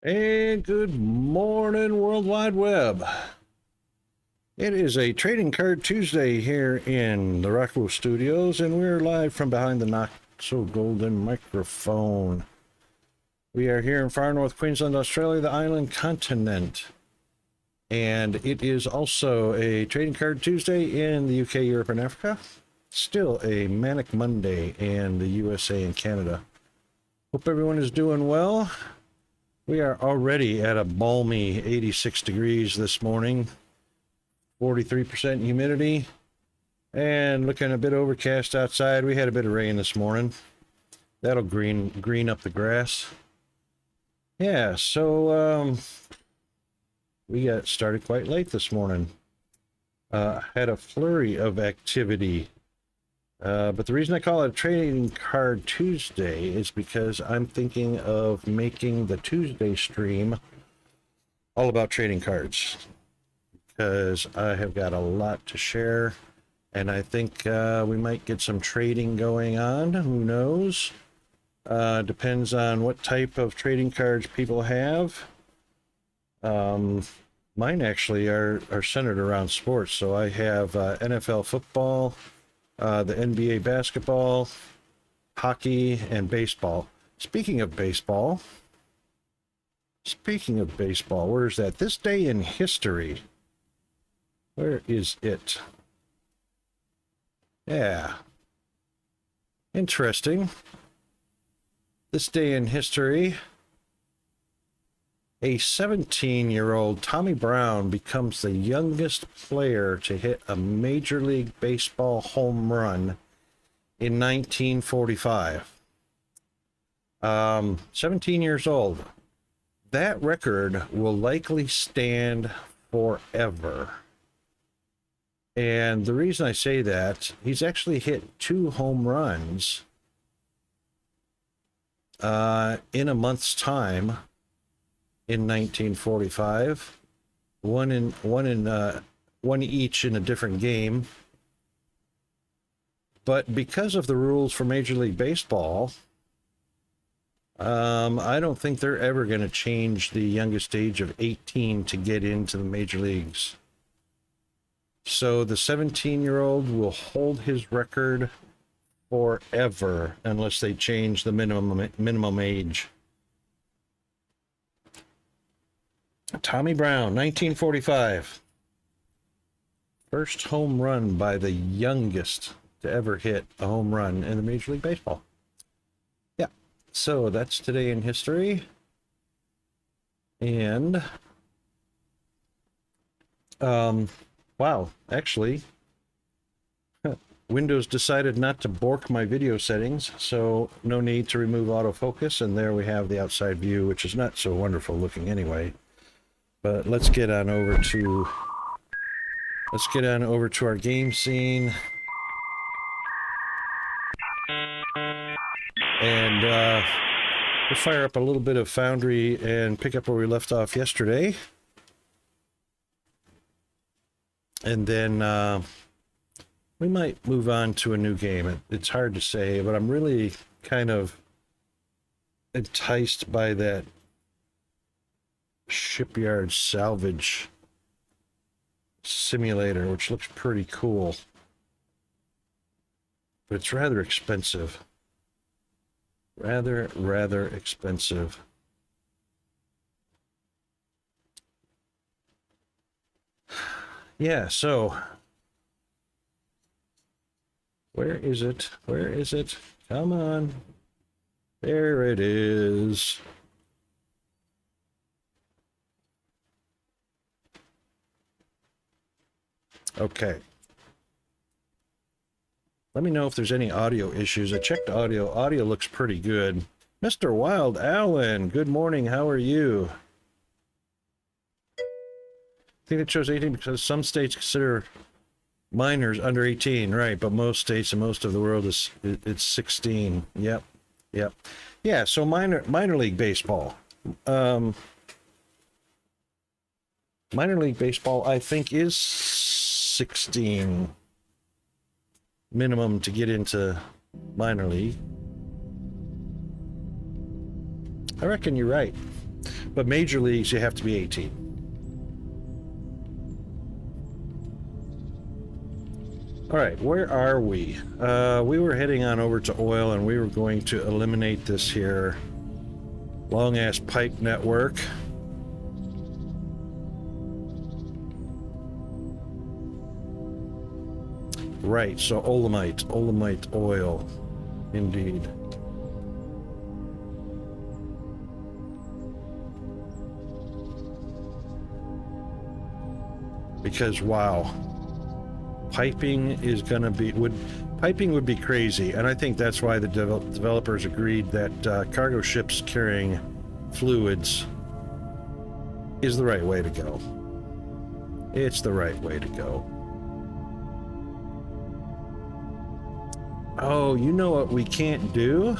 And good morning, World Wide Web. It is a Trading Card Tuesday here in the Rockwell Studios, and we're live from behind the not so golden microphone. We are here in far north Queensland, Australia, the island continent. And it is also a Trading Card Tuesday in the UK, Europe, and Africa. Still a Manic Monday in the USA and Canada. Hope everyone is doing well. We are already at a balmy 86 degrees this morning, 43% humidity, and looking a bit overcast outside. We had a bit of rain this morning. That'll green up the grass. Yeah, so we got started quite late this morning. Had a flurry of activity. But the reason I call it a Trading Card Tuesday is because I'm thinking of making the Tuesday stream all about trading cards. Because I have got a lot to share, and I think we might get some trading going on. Who knows? Depends on what type of trading cards people have. Mine actually are centered around sports. So I have NFL football, the NBA basketball, hockey, and baseball. Speaking of baseball, where's that? This day in history. Where is it? Yeah. Interesting. This day in history, a 17-year-old Tommy Brown becomes the youngest player to hit a Major League Baseball home run in 1945. 17 years old. That record will likely stand forever. And the reason I say that, he's actually hit 2 home runs in a month's time in 1945, one each in a different game. But because of the rules for Major League Baseball, I don't think they're ever going to change the youngest age of 18 to get into the major leagues. So the 17-year-old will hold his record forever unless they change the minimum age. Tommy Brown, 1945. First home run by the youngest to ever hit a home run in the Major League Baseball. Yeah, so that's today in history. And, wow, actually, Windows decided not to bork my video settings, so no need to remove autofocus, and there we have the outside view, which is not so wonderful looking anyway. But let's get on over to our game scene. And we'll fire up a little bit of Foundry and pick up where we left off yesterday. And then we might move on to a new game. It's hard to say, but I'm really kind of enticed by that shipyard salvage simulator, which looks pretty cool. But it's rather expensive. Rather expensive. Yeah, so where is it? Where is it? Come on. There it is. Okay. Let me know if there's any audio issues. I checked audio. Audio looks pretty good. Mr. Wild Allen, good morning. How are you? I think it shows 18 because some states consider minors under 18, right? But most states and most of the world it's 16. Yep. Yeah. So minor league baseball. Minor league baseball, I think, is 16 minimum to get into minor league. I reckon you're right. But major leagues, you have to be 18. All right, where are we? We were heading on over to oil, and we were going to eliminate this here long-ass pipe network. Right, so Olamite oil, indeed. Because, wow. Piping is going to be piping would be crazy, and I think that's why the developers agreed that cargo ships carrying fluids is the right way to go. It's the right way to go. Oh, you know what we can't do?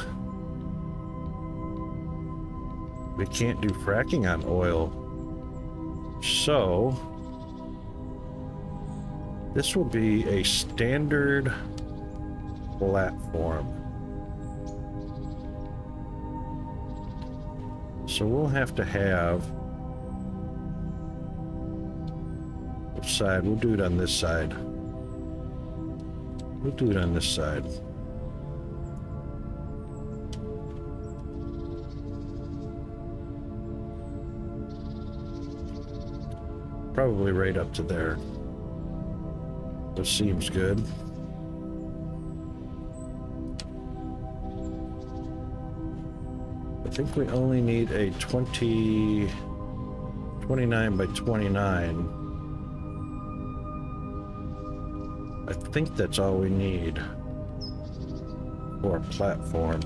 We can't do fracking on oil. So this will be a standard platform. So we'll have to have... Which side? We'll do it on this side. We'll do it on this side. Probably right up to there. This seems good. I think we only need a 29 by 29. I think that's all we need for a platform.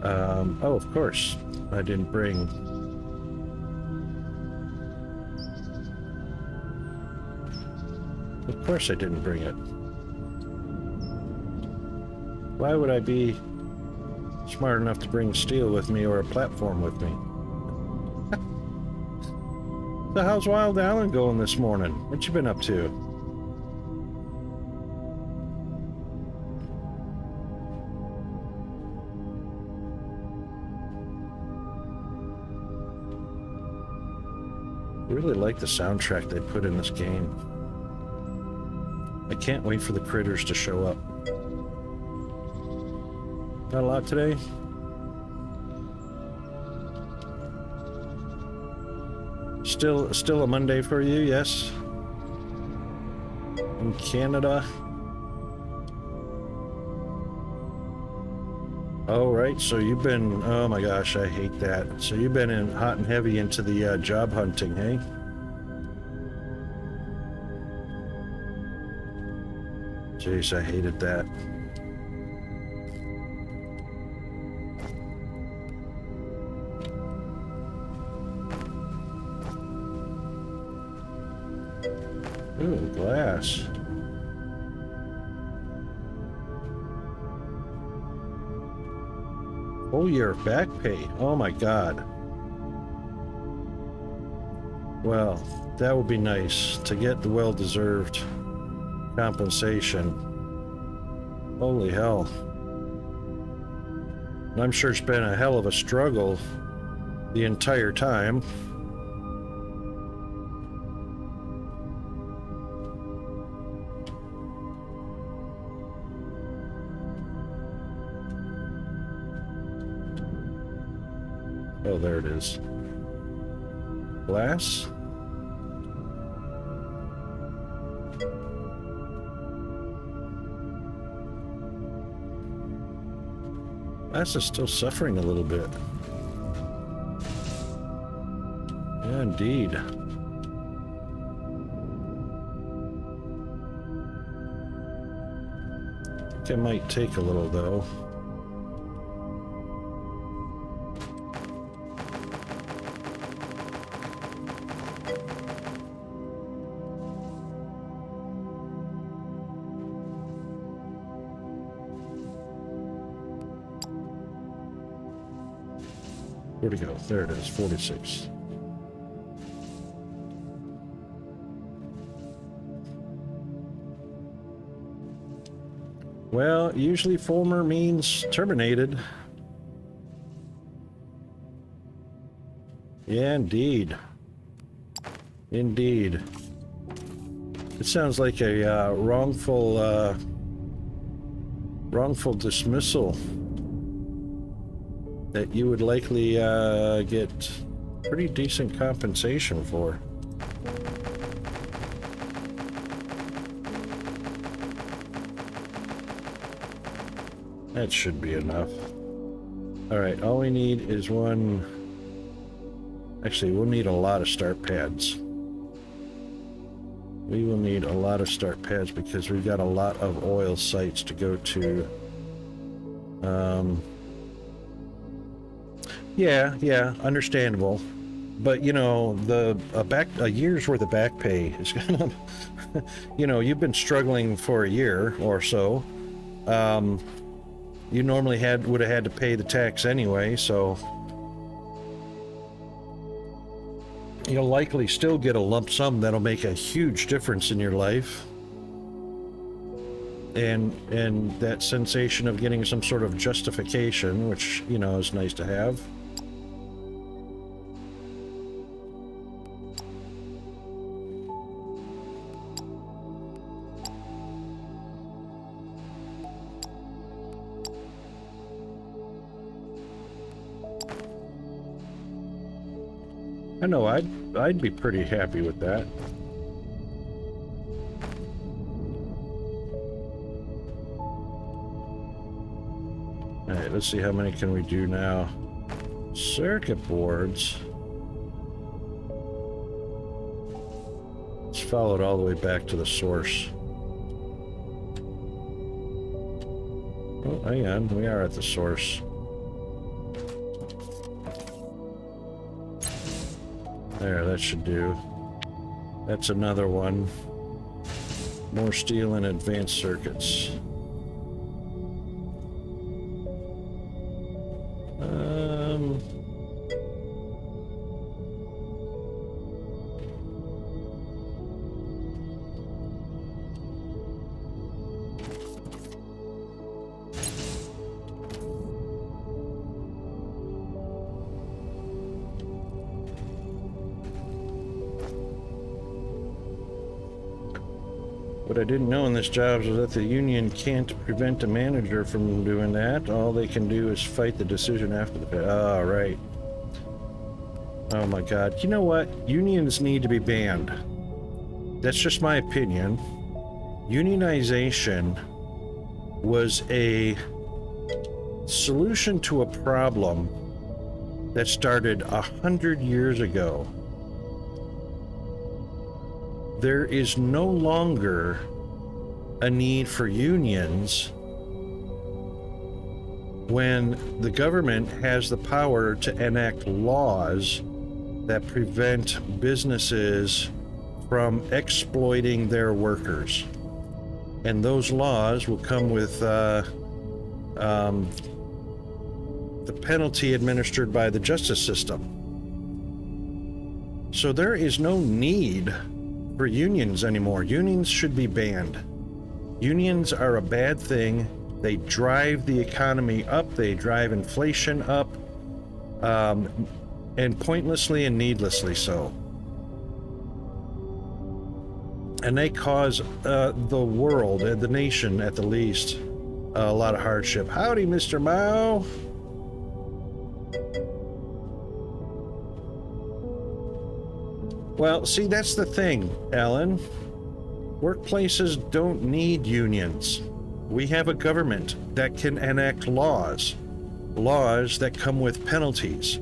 Oh, of course, I didn't bring... Of course I didn't bring it. Why would I be smart enough to bring steel with me or a platform with me? So how's Wild Allen going this morning? What you been up to? I really like the soundtrack they put in this game. I can't wait for the critters to show up. Not a lot today? Still a Monday for you, yes? In Canada? Oh, right, so you've been... Oh my gosh, I hate that. So you've been in hot and heavy into the job hunting, hey? Jeez, I hated that. Ooh, glass. Full year of back pay. Oh my god. Well, that would be nice to get the well-deserved compensation. Holy hell. And I'm sure it's been a hell of a struggle the entire time. Oh, there it is. Glass? Glass is still suffering a little bit. Yeah, indeed. I think it might take a little, though. Where'd it go? There it is, 46. Well, usually former means terminated. Yeah, indeed. Indeed. It sounds like a wrongful dismissal that you would likely get pretty decent compensation for. That should be enough. Alright, all we need is one... Actually, we'll need a lot of start pads. We will need a lot of start pads because we've got a lot of oil sites to go to. Yeah, understandable. But, you know, a year's worth of back pay is gonna... You know, you've been struggling for a year or so. You normally would have had to pay the tax anyway, so... You'll likely still get a lump sum that'll make a huge difference in your life. And that sensation of getting some sort of justification, which, you know, is nice to have. I know, I'd be pretty happy with that. Alright, let's see how many can we do now. Circuit boards. Let's follow it all the way back to the source. Oh, hang on, we are at the source. There, that should do. That's another one. More steel and advanced circuits. What I didn't know in this job is that the union can't prevent a manager from doing that. All they can do is fight the decision after the fact. Oh, right. Oh my god. You know what? Unions need to be banned. That's just my opinion. Unionization was a solution to a problem that started 100 years ago. There is no longer a need for unions when the government has the power to enact laws that prevent businesses from exploiting their workers. And those laws will come with the penalty administered by the justice system. So there is no need for unions anymore. Unions should be banned. Unions are a bad thing. They drive the economy up, they drive inflation up, and pointlessly and needlessly so. And they cause the world, the nation at the least, a lot of hardship. Howdy, Mr. Mao. Well, see, that's the thing, Alan. Workplaces don't need unions. We have a government that can enact laws. Laws that come with penalties.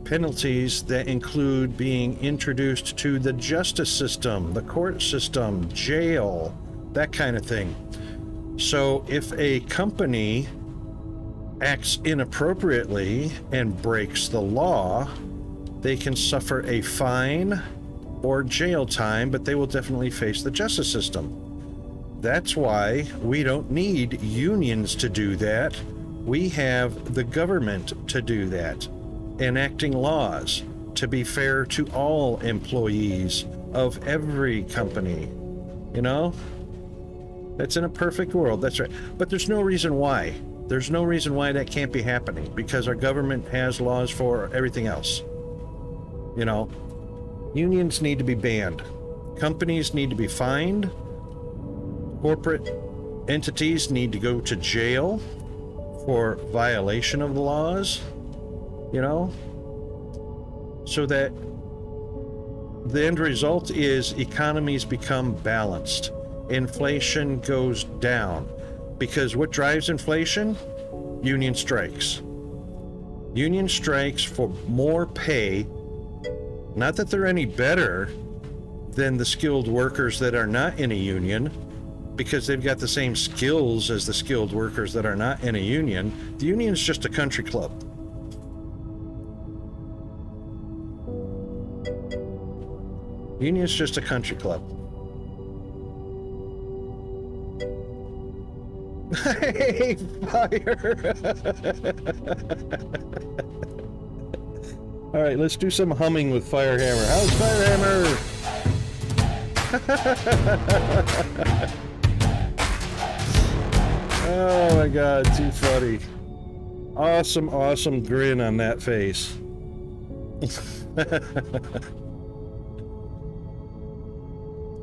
Penalties that include being introduced to the justice system, the court system, jail, that kind of thing. So if a company acts inappropriately and breaks the law, they can suffer a fine or jail time, but they will definitely face the justice system. That's why we don't need unions to do that. We have the government to do that, enacting laws to be fair to all employees of every company. You know? That's in a perfect world, that's right. But there's no reason why. There's no reason why that can't be happening, because our government has laws for everything else. You know, unions need to be banned. Companies need to be fined. Corporate entities need to go to jail for violation of the laws, you know, so that the end result is economies become balanced. Inflation goes down. Because what drives inflation? Union strikes. Union strikes for more pay. Not that they're any better than the skilled workers that are not in a union, because they've got the same skills as the skilled workers that are not in a union. The union's just a country club. Union's just a country club. Hey, fire! All right, let's do some humming with Firehammer. How's Firehammer? Oh my God, too funny. Awesome, awesome grin on that face.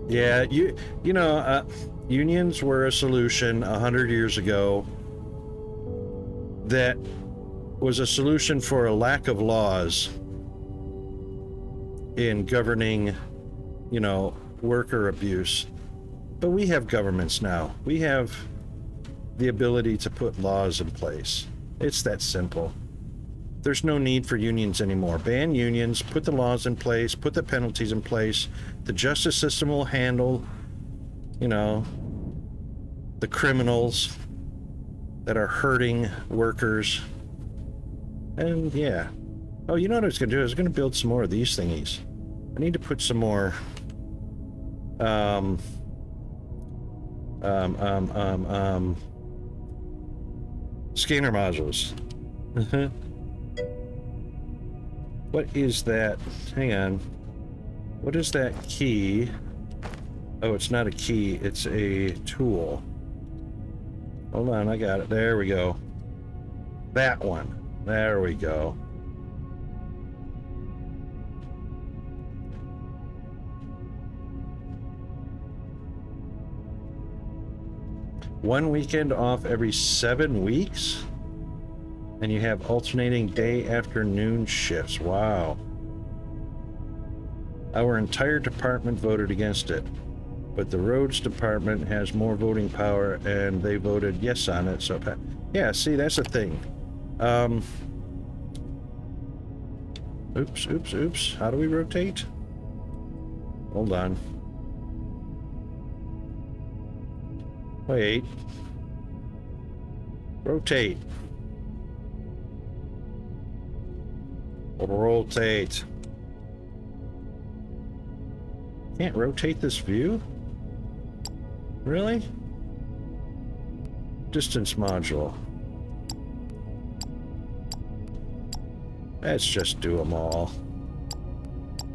Yeah, you know, unions were a solution 100 years ago that was a solution for a lack of laws in governing, you know, worker abuse. But we have governments now. We have the ability to put laws in place. It's that simple. There's no need for unions anymore. Ban unions, put the laws in place, put the penalties in place. The justice system will handle, you know, the criminals that are hurting workers. And yeah. Oh, you know what I was going to do? I was going to build some more of these thingies. I need to put some more scanner modules. What is that? Hang on. What is that key? Oh, it's not a key, it's a tool. Hold on, I got it. There we go. That one. There we go. One weekend off every 7 weeks? And you have alternating day afternoon shifts. Wow. Our entire department voted against it, but the roads department has more voting power and they voted yes on it. So yeah, see, that's the thing. Oops. How do we rotate? Hold on. Wait. Rotate. Rotate. Can't rotate this view? Really? Distance module. Let's just do them all.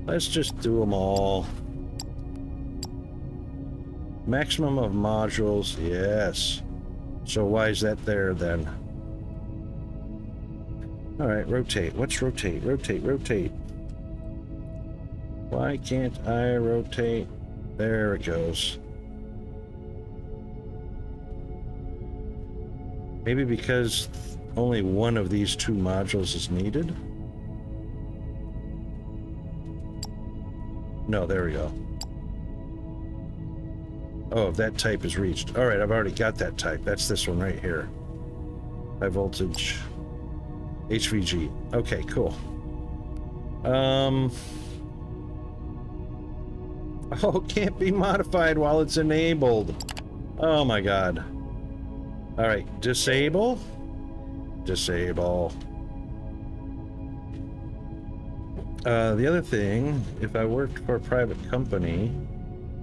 Let's just do them all. Maximum of modules, yes. So why is that there then? All right, rotate. Let's rotate, rotate. Why can't I rotate? There it goes. Maybe because only one of these two modules is needed? No, there we go. Oh, that type is reached. All right, I've already got that type. That's this one right here. High voltage. HVG. Okay, cool. Oh, can't be modified while it's enabled. Oh my God. All right, disable. Disable. The other thing, if I worked for a private company,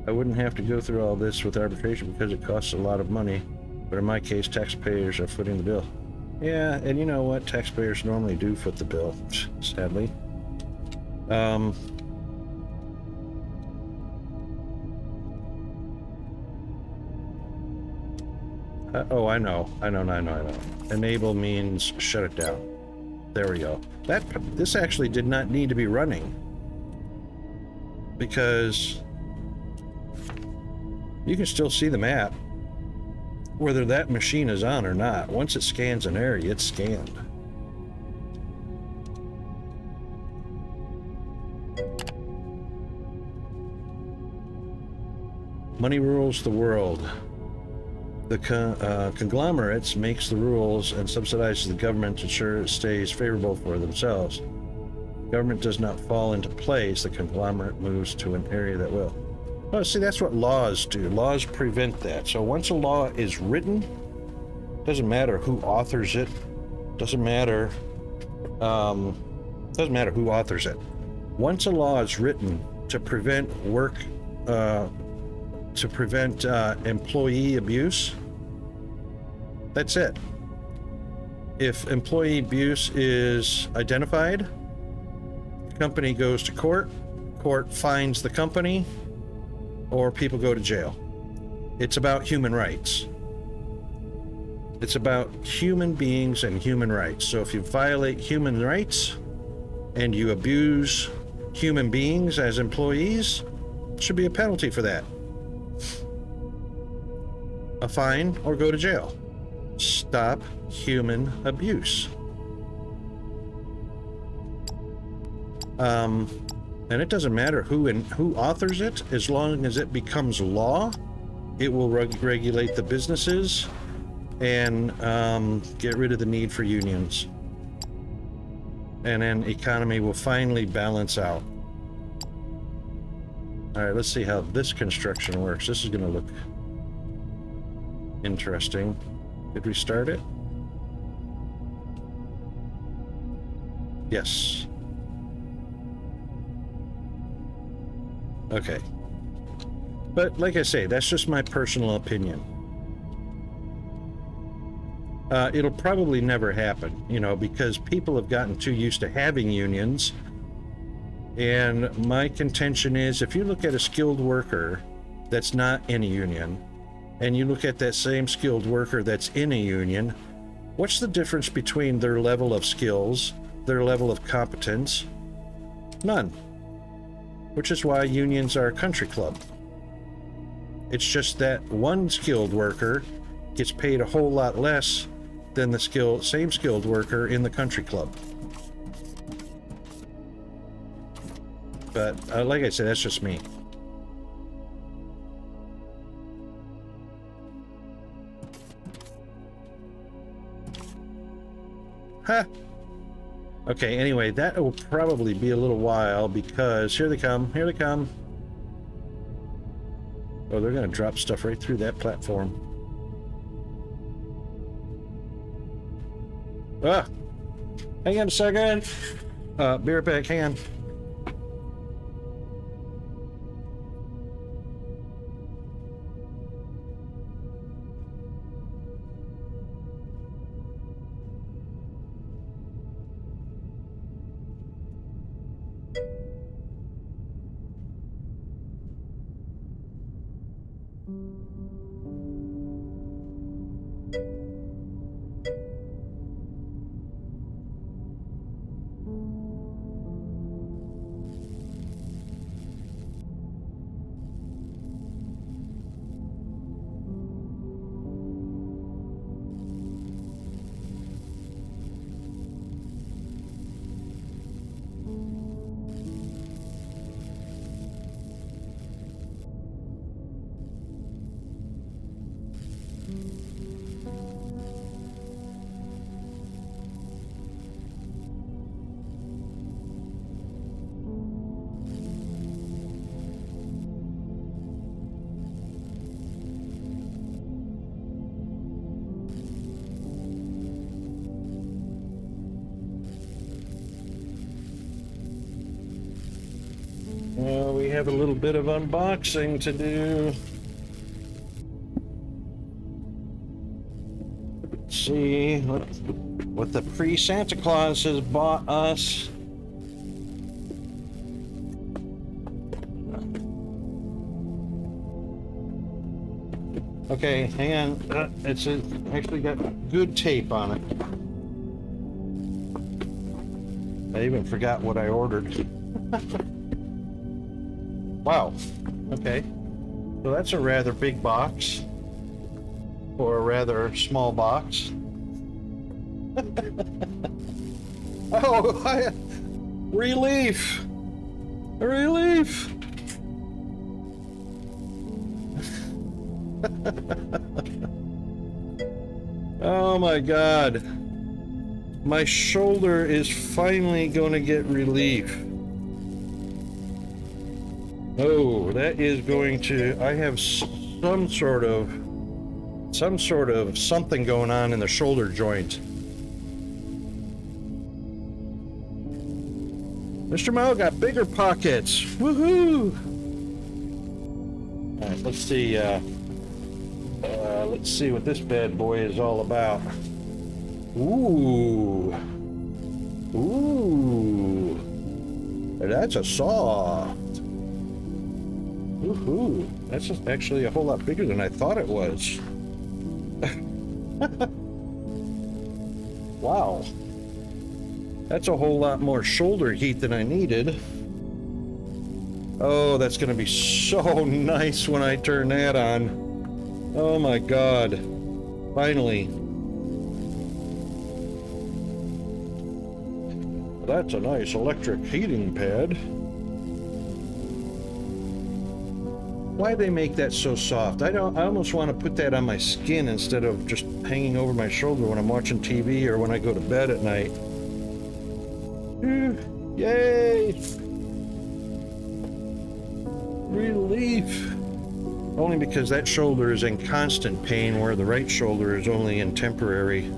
I wouldn't have to go through all this with arbitration because it costs a lot of money. But in my case, taxpayers are footing the bill. Yeah, and you know what? Taxpayers normally do foot the bill, sadly. Oh, I know. Enable means shut it down. There we go. This actually did not need to be running. because you can still see the map, whether that machine is on or not. Once it scans an area, it's scanned. Money rules the world. The conglomerates makes the rules and subsidizes the government to ensure it stays favorable for themselves. Government does not fall into place. The conglomerate moves to an area that will. Well, see, that's what laws do. Laws prevent that. So once a law is written, doesn't matter who authors it. Doesn't matter who authors it. Once a law is written to prevent employee abuse, that's it. If employee abuse is identified, the company goes to court, court fines the company, or people go to jail. It's about human rights. It's about human beings and human rights. So if you violate human rights and you abuse human beings as employees, there should be a penalty for that. A fine or go to jail. Stop human abuse. And it doesn't matter who authors it, as long as it becomes law, it will regulate the businesses and get rid of the need for unions. And then economy will finally balance out. All right, let's see how this construction works. This is going to look interesting. Did we start it? Yes. Okay. But like I say, that's just my personal opinion. It'll probably never happen, you know, because people have gotten too used to having unions. And my contention is, if you look at a skilled worker that's not in a union, and you look at that same skilled worker that's in a union, what's the difference between their level of skills, their level of competence? None. Which is why unions are a country club. It's just that one skilled worker gets paid a whole lot less than the same skilled worker in the country club. But like I said, that's just me. Huh. Okay, anyway, that will probably be a little while because here they come, here they come. Oh, they're going to drop stuff right through that platform. Ah! Hang on a second. Be right back, hang on. We have a little bit of unboxing to do. Let's see what the pre-Santa Claus has bought us. Okay, hang on. It's actually got good tape on it. I even forgot what I ordered. Wow. Okay. So that's a rather big box. Or a rather small box. Oh, relief! Relief! Oh my God. My shoulder is finally going to get relief. Oh, that is going to... I have some sort of something going on in the shoulder joint. Mr. Mao got bigger pockets. Woohoo! All right, let's see. Let's see what this bad boy is all about. Ooh. Ooh. That's a saw. Woohoo. That's just actually a whole lot bigger than I thought it was. Wow. That's a whole lot more shoulder heat than I needed. Oh, that's going to be so nice when I turn that on. Oh my God. Finally. That's a nice electric heating pad. Why they make that so soft? I almost want to put that on my skin instead of just hanging over my shoulder when I'm watching TV or when I go to bed at night. Yay! Relief. Only because that shoulder is in constant pain, where the right shoulder is only in temporary.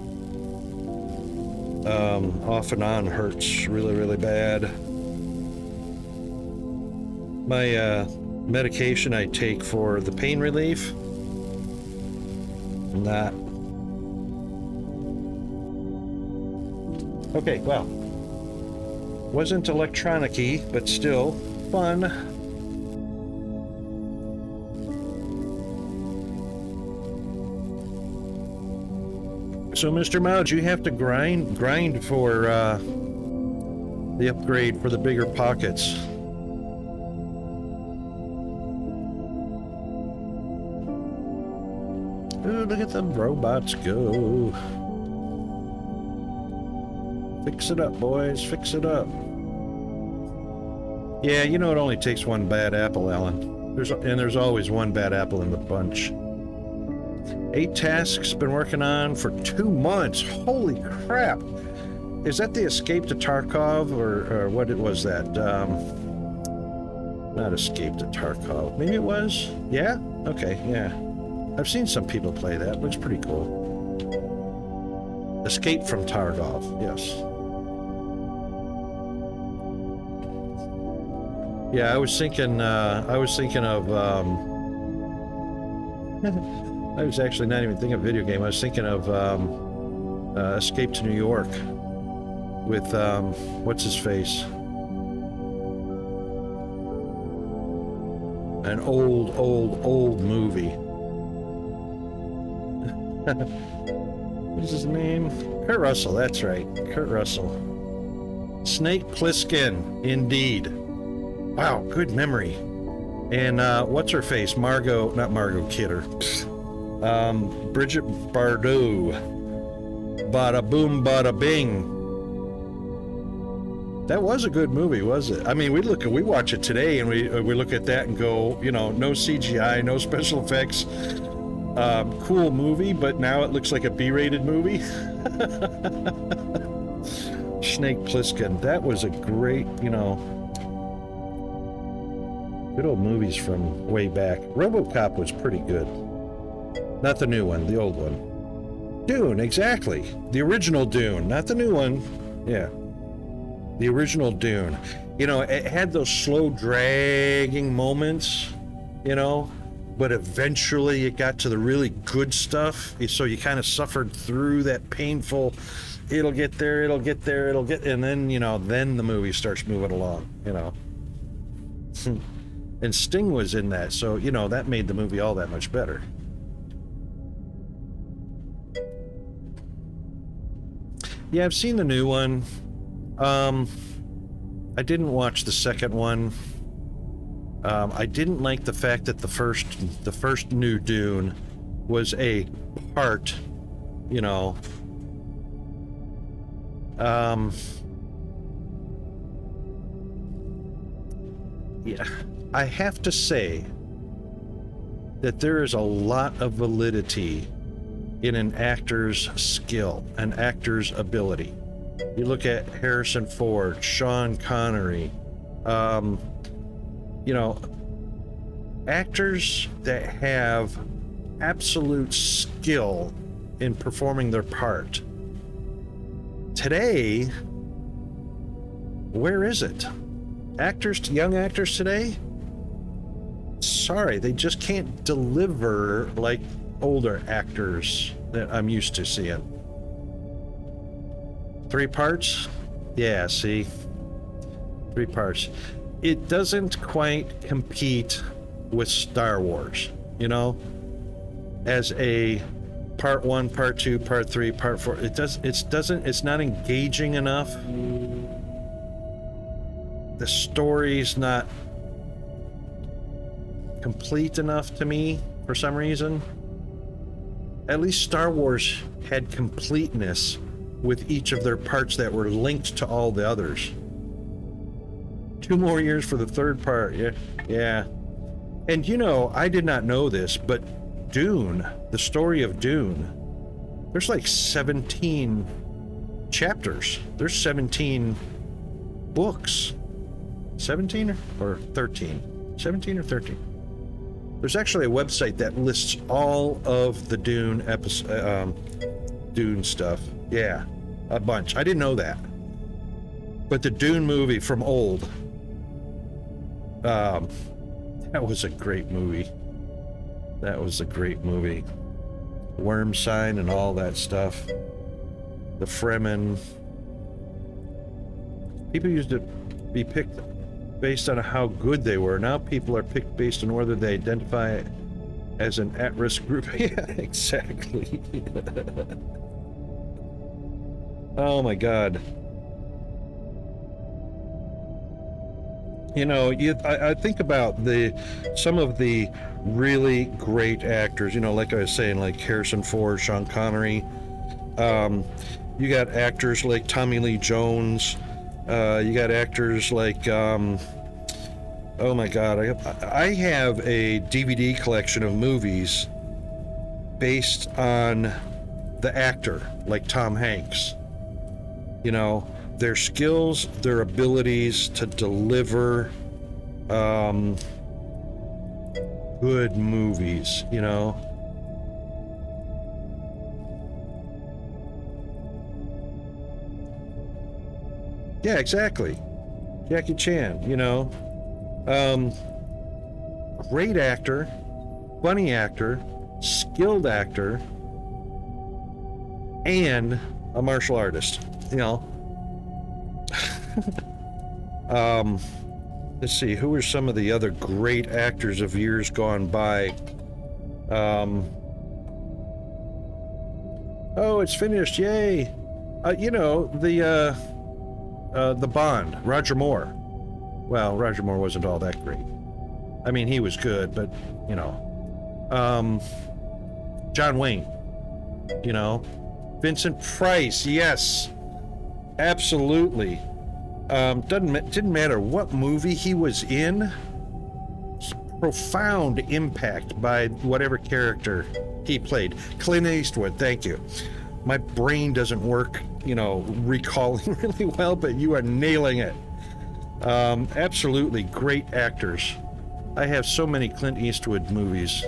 Off and on hurts really, really bad. My medication I take for the pain relief, not. Okay, well, wasn't electronic-y, but still fun. So, Mr. Mao, do you have to grind for the upgrade for the bigger pockets? Ooh, look at the robots go. Fix it up, boys. Fix it up. Yeah, you know it only takes one bad apple, Alan. There's always one bad apple in the bunch. 8 tasks been working on for 2 months. Holy crap! Is that the Escape to Tarkov, or what was that? Not Escape to Tarkov. Maybe it was? Yeah? Okay, yeah. I've seen some people play that. Looks pretty cool. Escape from Tarkov, yes. Yeah, I was thinking of, I was actually not even thinking of video game. I was thinking of Escape to New York with, what's his face? An old movie. What's his name? Kurt Russell, that's right. Kurt Russell. Snake Plissken, indeed. Wow, good memory. And what's her face? Not Margot Kidder. Bridget Bardot. Bada boom, bada bing. That was a good movie, was it? I mean, we watch it today and we look at that and go, you know, no CGI, no special effects. Cool movie, but now it looks like a B-rated movie. Snake Plissken. That was a great, you know, good old movies from way back. RoboCop was pretty good. Not the new one, the old one. Dune, exactly. The original Dune, not the new one. Yeah. The original Dune. You know, it had those slow dragging moments, you know, but eventually it got to the really good stuff. So you kind of suffered through that painful, it'll get there, and then, you know, then the movie starts moving along, you know. And Sting was in that, so, you know, that made the movie all that much better. Yeah, I've seen the new one. I didn't watch the second one. I didn't like the fact that the first new Dune was a part, you know, yeah, I have to say that there is a lot of validity in an actor's skill, an actor's ability. You look at Harrison Ford, Sean Connery, you know, actors that have absolute skill in performing their part. Today, where is it? Young actors today, sorry, they just can't deliver like older actors that I'm used to seeing. 3 parts? Yeah, see? 3 parts. It doesn't quite compete with Star Wars, you know? As a part 1, part 2, part 3, part 4. It's not engaging enough. The story's not complete enough to me for some reason. At least Star Wars had completeness with each of their parts that were linked to all the others. 2 more years for the 3rd part. Yeah. And you know, I did not know this, but Dune, the story of Dune, there's like 17 chapters. There's 17 books. 17 or 13? 17 or 13? There's actually a website that lists all of the Dune Dune stuff. Yeah, a bunch. I didn't know that. But the Dune movie from old, that was a great movie. That was a great movie. Worm Sign and all that stuff. The Fremen. People used to be picked based on how good they were. Now people are picked based on whether they identify as an at-risk group. Yeah, exactly. Oh my God. You know, I think about some of the really great actors, you know, like I was saying, like Harrison Ford, Sean Connery. You got actors like Tommy Lee Jones. You got actors like, oh my God, I have a DVD collection of movies based on the actor, like Tom Hanks. You know, their skills, their abilities to deliver good movies, you know. Yeah, exactly. Jackie Chan, you know. Great actor, funny actor, skilled actor, and a martial artist, you know. Let's see, who are some of the other great actors of years gone by? Oh, it's finished, yay. You know, the Bond, Roger Moore. Well, Roger Moore wasn't all that great. I mean, he was good, but, you know. John Wayne, you know. Vincent Price, yes. Absolutely. Didn't matter what movie he was in. Profound impact by whatever character he played. Clint Eastwood, thank you. My brain doesn't work, you know, recalling really well, but you are nailing it. Absolutely great actors. I have so many Clint Eastwood movies.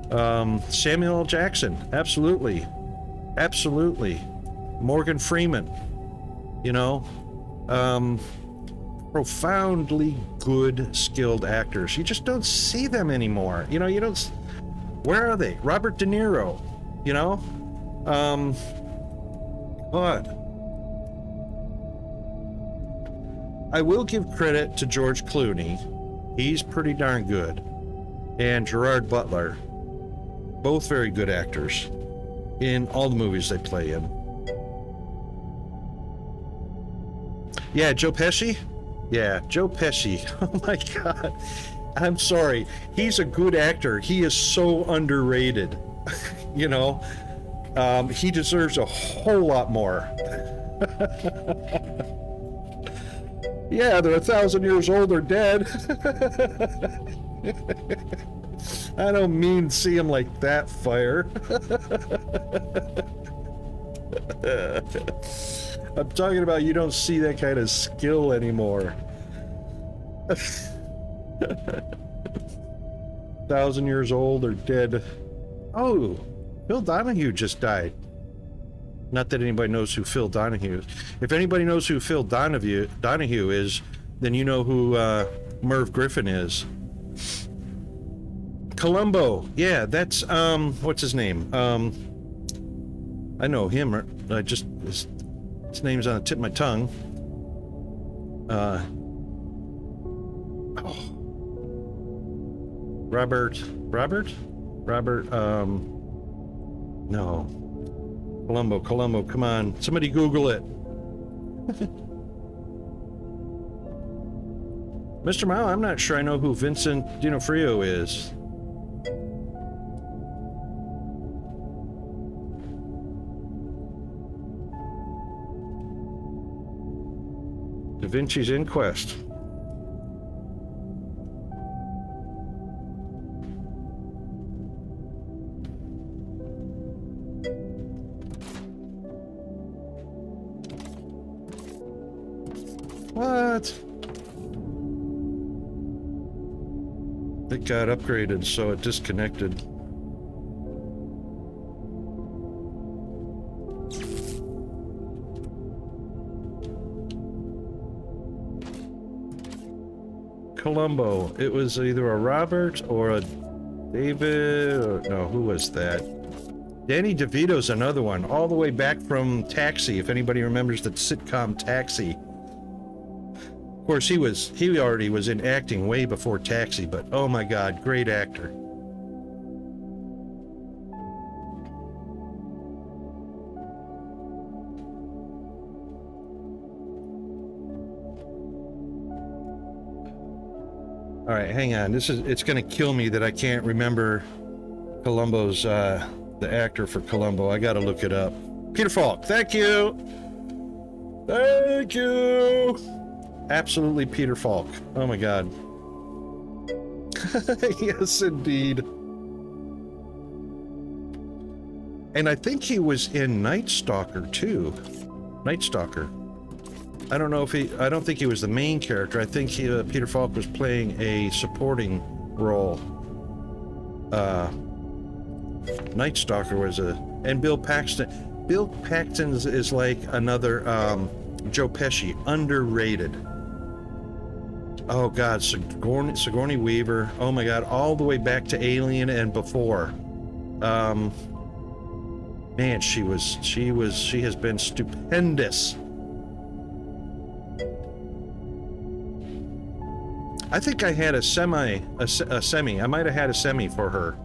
Samuel L. Jackson, absolutely. Morgan Freeman, you know. Profoundly good, skilled actors. You just don't see them anymore. You know, you don't. Where are they? Robert De Niro, you know. But I will give credit to George Clooney. He's pretty darn good. And Gerard Butler, both very good actors in all the movies they play in. Yeah, Joe Pesci? Yeah, Joe Pesci. Oh my God. I'm sorry. He's a good actor. He is so underrated. You know, he deserves a whole lot more. Yeah, they're 1,000 years old or dead. I don't mean see him like that, Fire. I'm talking about you don't see that kind of skill anymore. 1,000 years old or dead. Oh, Phil Donahue just died. Not that anybody knows who Phil Donahue is. If anybody knows who Phil Donahue is, then you know who Merv Griffin is. Columbo. Yeah, that's what's his name? I know him. I just his name's on the tip of my tongue. Robert, no. Columbo, come on. Somebody Google it. Mr. Mao, I'm not sure I know who Vincent D'Onofrio is. Da Vinci's Inquest. What? It got upgraded, so it disconnected. Columbo. It was either a Robert or a David, or no, who was that? Danny DeVito's another one, all the way back from Taxi, if anybody remembers the sitcom Taxi. Of course, he already was in acting way before Taxi, but oh my God, great actor. All right, hang on. It's gonna kill me that I can't remember Columbo's, the actor for Columbo. I gotta look it up. Peter Falk, thank you! Thank you! Absolutely Peter Falk. Oh my God. Yes, indeed. And I think he was in Night Stalker too. Night Stalker. I don't think he was the main character. I think Peter Falk was playing a supporting role. Night Stalker was and Bill Paxton. Bill Paxton is like another Joe Pesci, underrated. Oh God, Sigourney Weaver. Oh my God, all the way back to Alien and before. Man, she has been stupendous. I think I had a semi. I might have had a semi for her.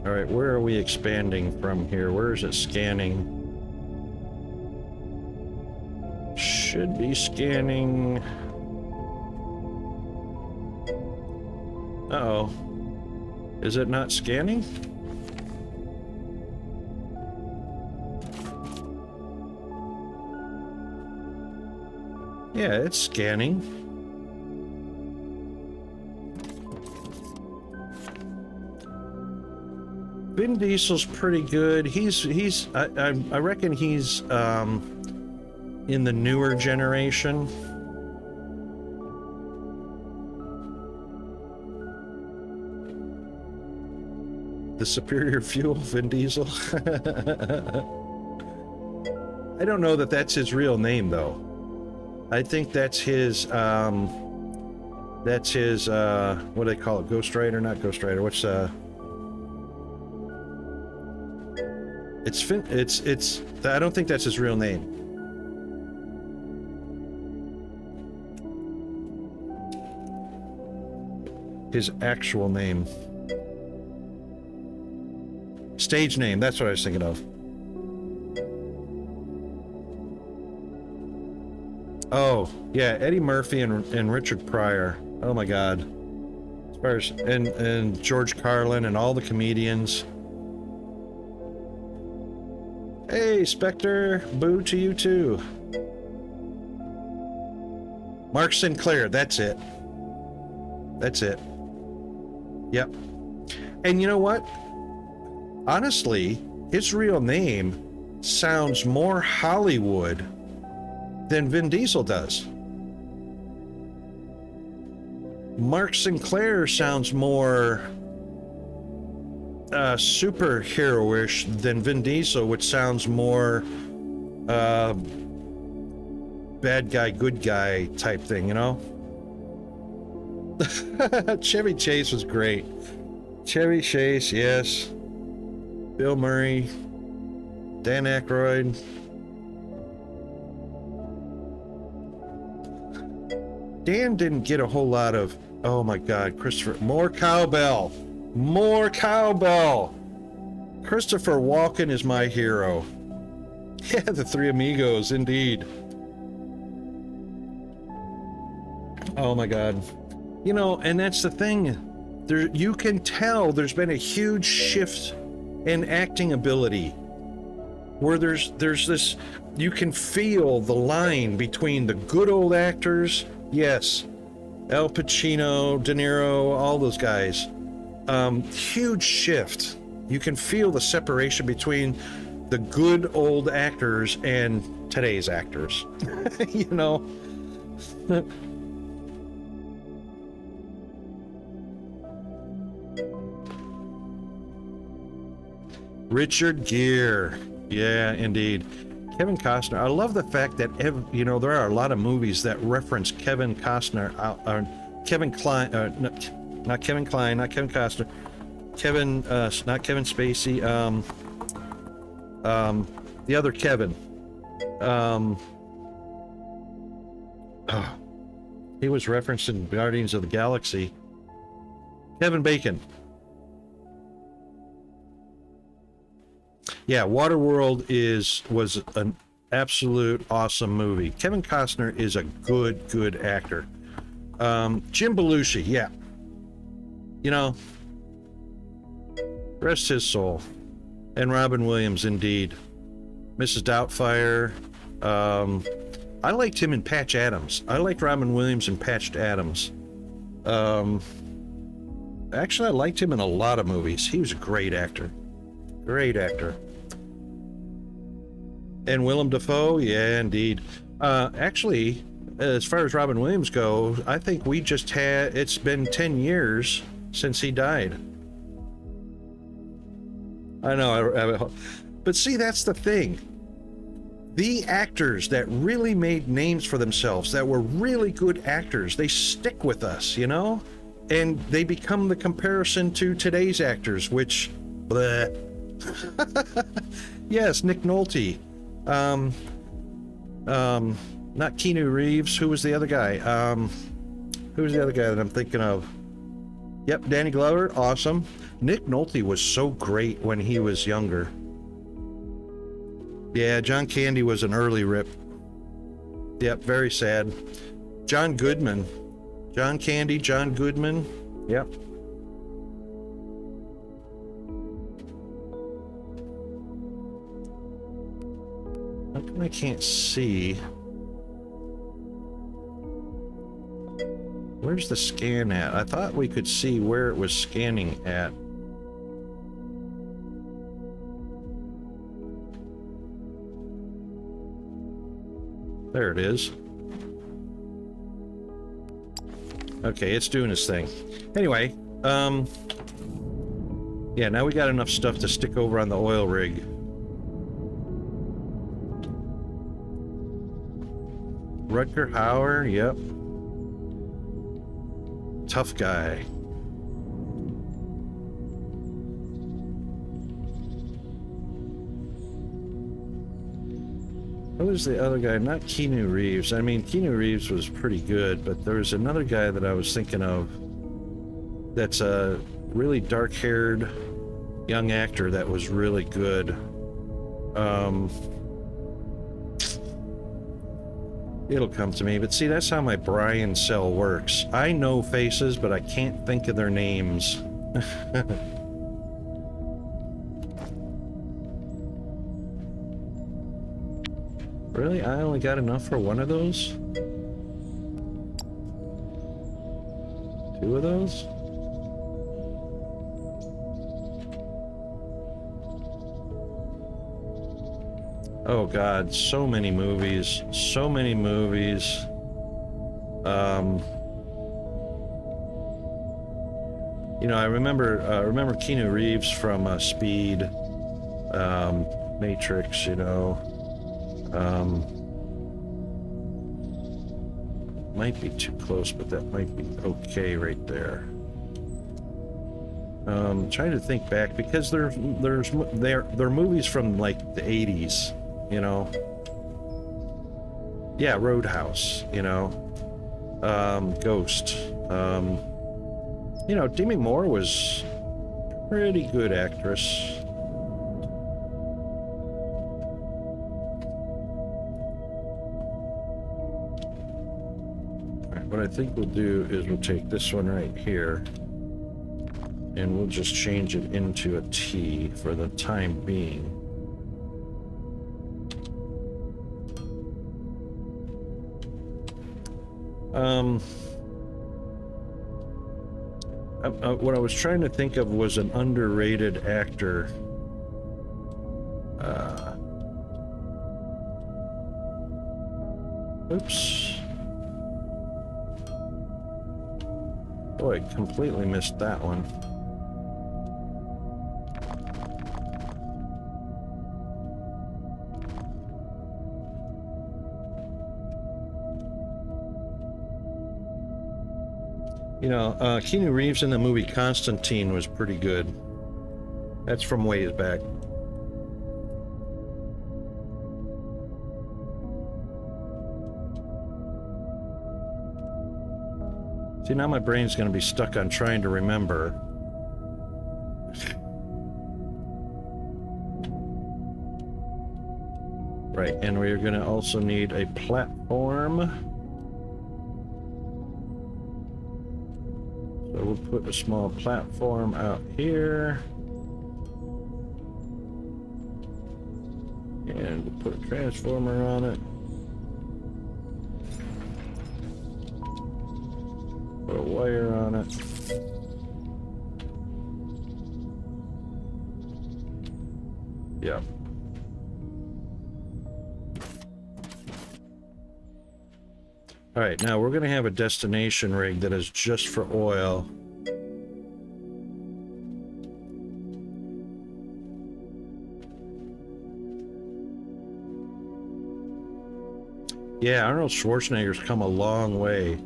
All right, where are we expanding from here? Where is it scanning? Should be scanning. Uh-oh. Is it not scanning? Yeah, it's scanning. Vin Diesel's pretty good. I reckon he's in the newer generation. The superior fuel, Vin Diesel. I don't know that that's his real name though. I think that's his what do they call it? Ghost Rider, not Ghost Rider. What's it's I don't think that's his real name. His actual name. stage name. That's what I was thinking of. Oh, yeah, Eddie Murphy and Richard Pryor. Oh my God. As far as, and George Carlin and all the comedians. Hey, Spectre, boo to you too. Mark Sinclair, that's it. That's it. Yep. And you know what? Honestly, his real name sounds more Hollywood than Vin Diesel does. Mark Sinclair sounds more superhero-ish than Vin Diesel, which sounds more bad guy, good guy type thing, you know? Chevy Chase was great. Chevy Chase, yes. Bill Murray, Dan Aykroyd. Dan didn't get a whole lot of, oh my God, Christopher, more cowbell. More cowbell. Christopher Walken is my hero. Yeah, the Three Amigos, indeed. Oh my God. You know, and that's the thing. There, you can tell there's been a huge shift in acting ability. Where there's this, you can feel the line between the good old actors, yes, Al Pacino, De Niro, all those guys. Huge shift. You can feel the separation between the good old actors and today's actors. You know? Richard Gere. Yeah, indeed. Kevin Costner. I love the fact that, you know, there are a lot of movies that reference Kevin Costner, Kevin Kline, not Kevin Kline, not Kevin Costner, Kevin, not Kevin Spacey, the other Kevin. He was referenced in Guardians of the Galaxy. Kevin Bacon. Yeah, Waterworld was an absolute awesome movie. Kevin Costner is a good actor. Jim Belushi, yeah. You know, rest his soul. And Robin Williams, indeed. Mrs. Doubtfire. I liked him in Patch Adams. I liked Robin Williams in Patch Adams. Actually, I liked him in a lot of movies. He was a great actor. Great actor. And Willem Dafoe, yeah, indeed. Actually, as far as Robin Williams goes, I think we just had, it's been 10 years since he died. I know, but see, that's the thing. The actors that really made names for themselves, that were really good actors, they stick with us, you know? And they become the comparison to today's actors, which, bleh. Yes, Nick Nolte. Not Keanu Reeves. Who was the other guy? Who was the other guy that I'm thinking of? Yep, Danny Glover. Awesome. Nick Nolte was so great when he was younger. Yeah, John Candy was an early rip. Yep, very sad. John Goodman. John Candy, John Goodman. Yep. How come I can't see? Where's the scan at? I thought we could see where it was scanning at. There it is. Okay, it's doing its thing. Anyway, yeah, now we got enough stuff to stick over on the oil rig. Rutger Hauer, yep. Tough guy. Who was the other guy? Not Keanu Reeves. I mean, Keanu Reeves was pretty good, but there was another guy that I was thinking of that's a really dark-haired, young actor that was really good. It'll come to me, but see, that's how my Brian cell works. I know faces, but I can't think of their names. Really? I only got enough for one of those? Two of those? Oh God, so many movies. So many movies. You know, I remember Keanu Reeves from Speed, Matrix, you know. Might be too close, but that might be okay right there. Trying to think back, because they're movies from like the 80s, you know. Yeah, Roadhouse, you know. Ghost. You know, Demi Moore was a pretty good actress. What I think we'll do is we'll take this one right here and we'll just change it into a T for the time being. What I was trying to think of was an underrated actor. Oops. Boy, completely missed that one. You know, Keanu Reeves in the movie Constantine was pretty good. That's from ways back. See, now my brain's going to be stuck on trying to remember. Right, and we're going to also need a platform. So we'll put a small platform out here. And we'll put a transformer on it. Put a wire on it. Yeah. All right, now we're going to have a destination rig that is just for oil. Yeah, Arnold Schwarzenegger's come a long way.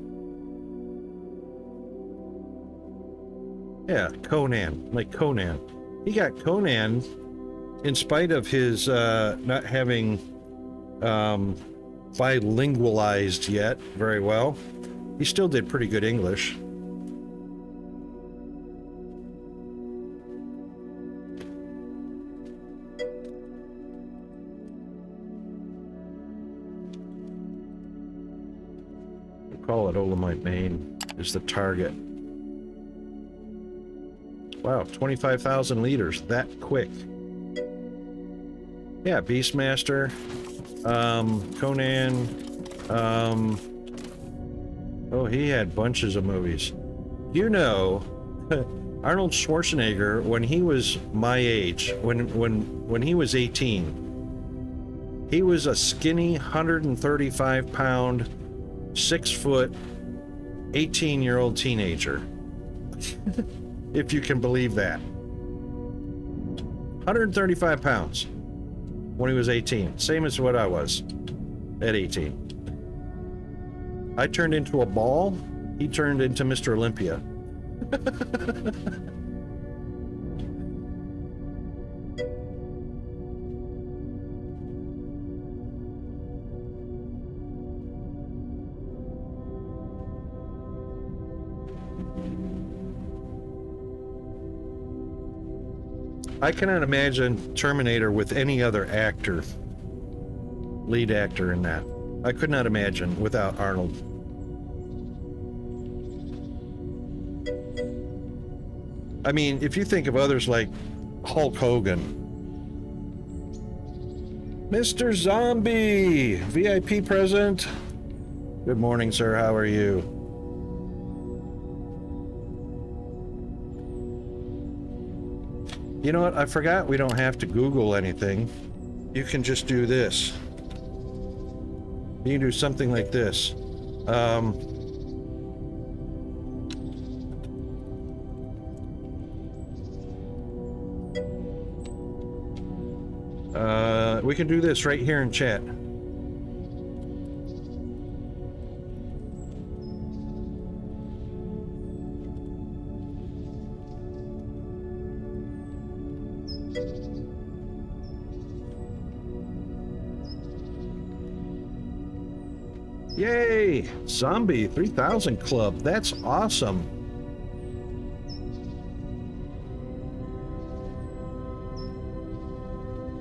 Yeah, Conan, like Conan. He got Conan in spite of his not having bilingualized yet very well. He still did pretty good English. We'll call it Olamite Main is the target. Wow, 25,000 liters, that quick. Yeah, Beastmaster, Conan, oh, he had bunches of movies. You know, Arnold Schwarzenegger, when he was my age, when he was 18, he was a skinny 135-pound, 6-foot, 18-year-old teenager. If you can believe that. 135 pounds when he was 18. Same as what I was at 18. I turned into a ball. He turned into Mr. Olympia. I cannot imagine Terminator with any other actor, lead actor in that. I could not imagine without Arnold. I mean, if you think of others like Hulk Hogan, Mr. Zombie, VIP present. Good morning, sir. How are you? You know what? I forgot we don't have to Google anything. You can just do this. You can do something like this. We can do this right here in chat. Yay! Zombie 3000 Club. That's awesome.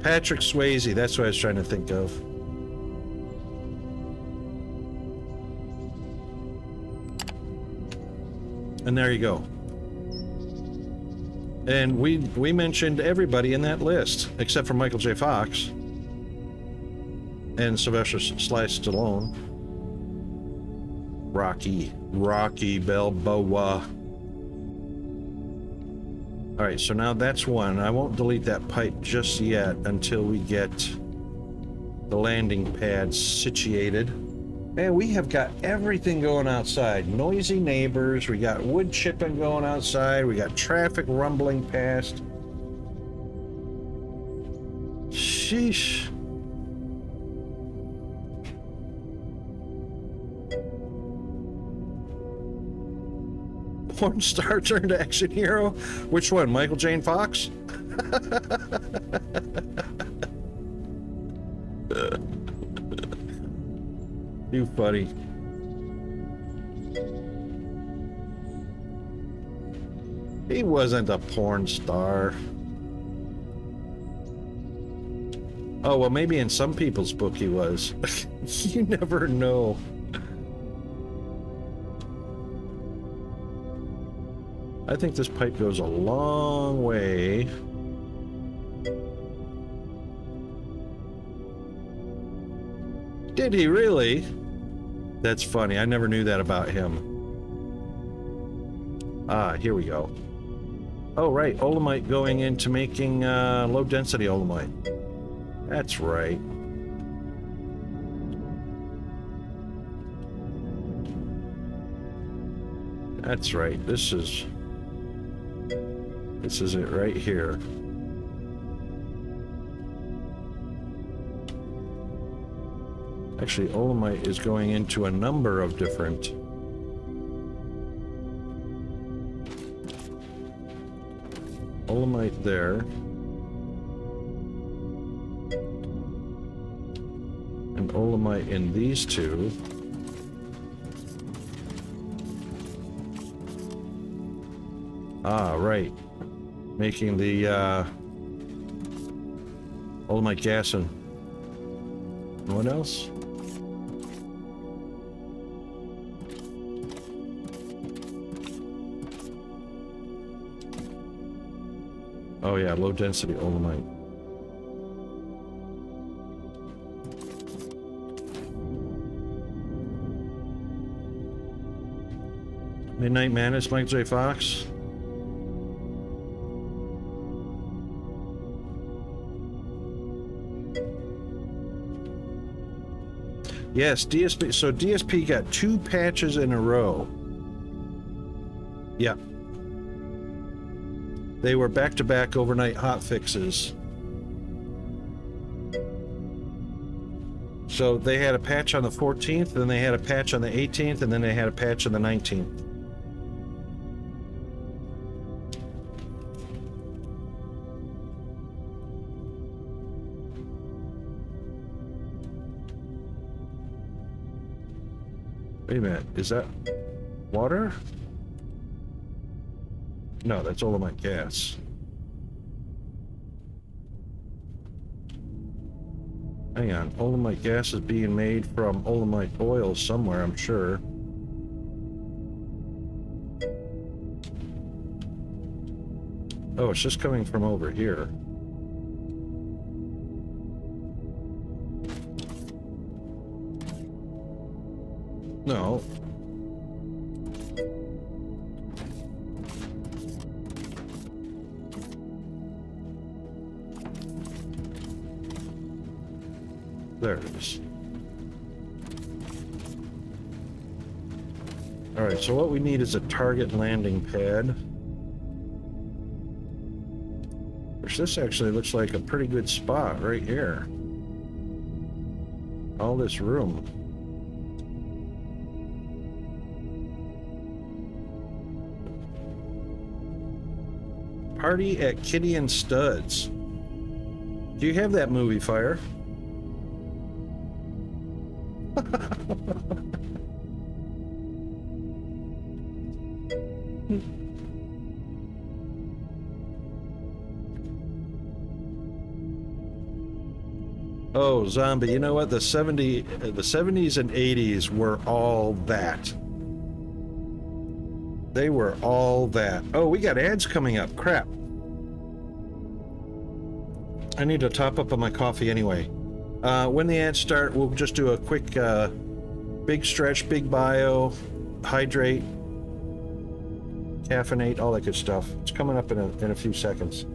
Patrick Swayze, that's what I was trying to think of. And there you go. And we mentioned everybody in that list, except for Michael J. Fox and Sylvester Stallone. Rocky Balboa. Alright, so now that's one. I won't delete that pipe just yet until we get the landing pad situated. Man, we have got everything going outside. Noisy neighbors, we got wood chipping going outside, we got traffic rumbling past. Sheesh. Porn star turned action hero? Which one? Michael Jane Fox? You funny. He wasn't a porn star. Oh, well, maybe in some people's book he was. You never know. I think this pipe goes a long way. Did he really? That's funny. I never knew that about him. Ah, here we go. Oh, right. Olamite going into making low-density olamite. That's right. That's right. This is it right here. Actually, olamite is going into a number of different... Olamite there. And olamite in these two. Ah, right. Making the olamite gas and what else? Oh yeah, low density olamite. Midnight Madness, Michael J. Fox. Yes, DSP. So DSP got 2 patches in a row. Yeah. They were back-to-back overnight hot fixes. So they had a patch on the 14th, then they had a patch on the 18th, and then they had a patch on the 19th. Wait a minute, is that water? No, that's olamite gas. Hang on, Olamite gas is being made from Olamite oil somewhere, I'm sure. Oh, it's just coming from over here. No. There it is. Alright, so what we need is a target landing pad. Which this actually looks like a pretty good spot right here. All this room. Party at Kitty and Studs. Do you have that movie, Fire? Oh, zombie, you know what? The 70s and 80s were all that. They were all that. Oh, we got ads coming up. Crap. I need to top up on my coffee anyway. When the ads start, we'll just do a quick big stretch, big bio, hydrate, caffeinate, all that good stuff. It's coming up in a few seconds.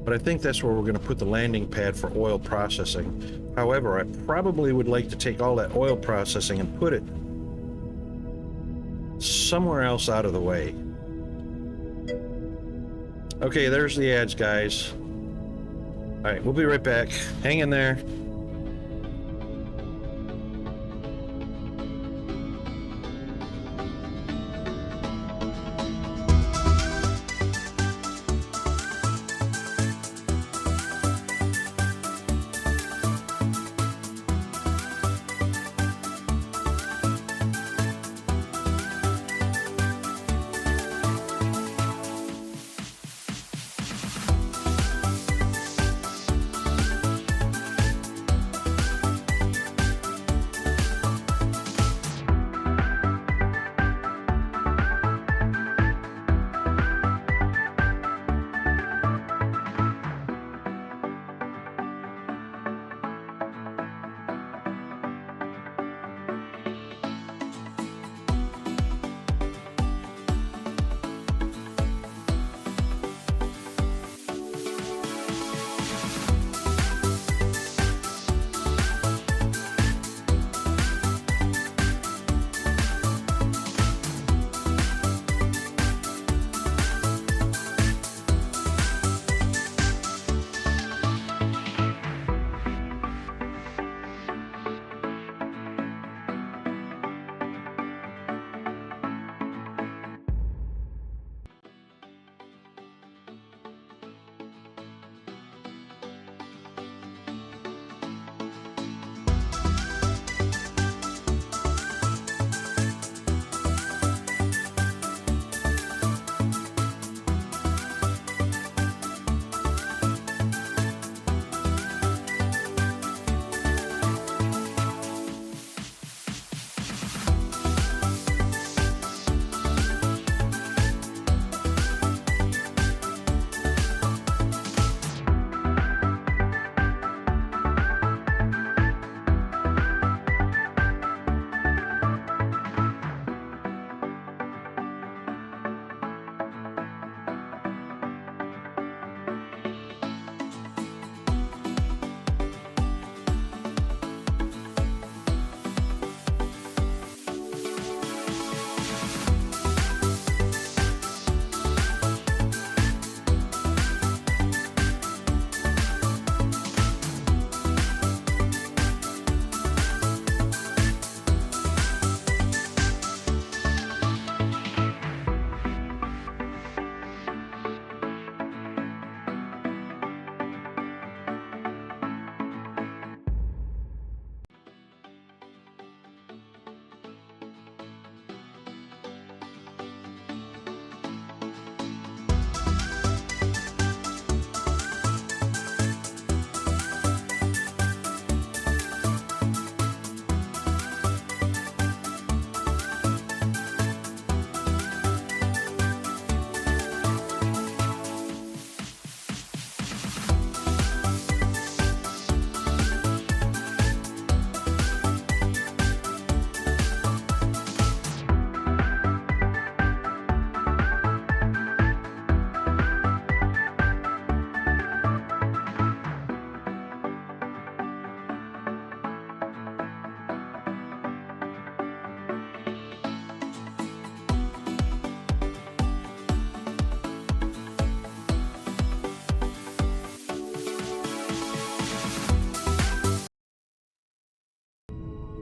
But I think that's where we're going to put the landing pad for oil processing. However, I probably would like to take all that oil processing and put it somewhere else out of the way. Okay, there's the ads, guys. All right, we'll be right back. Hang in there.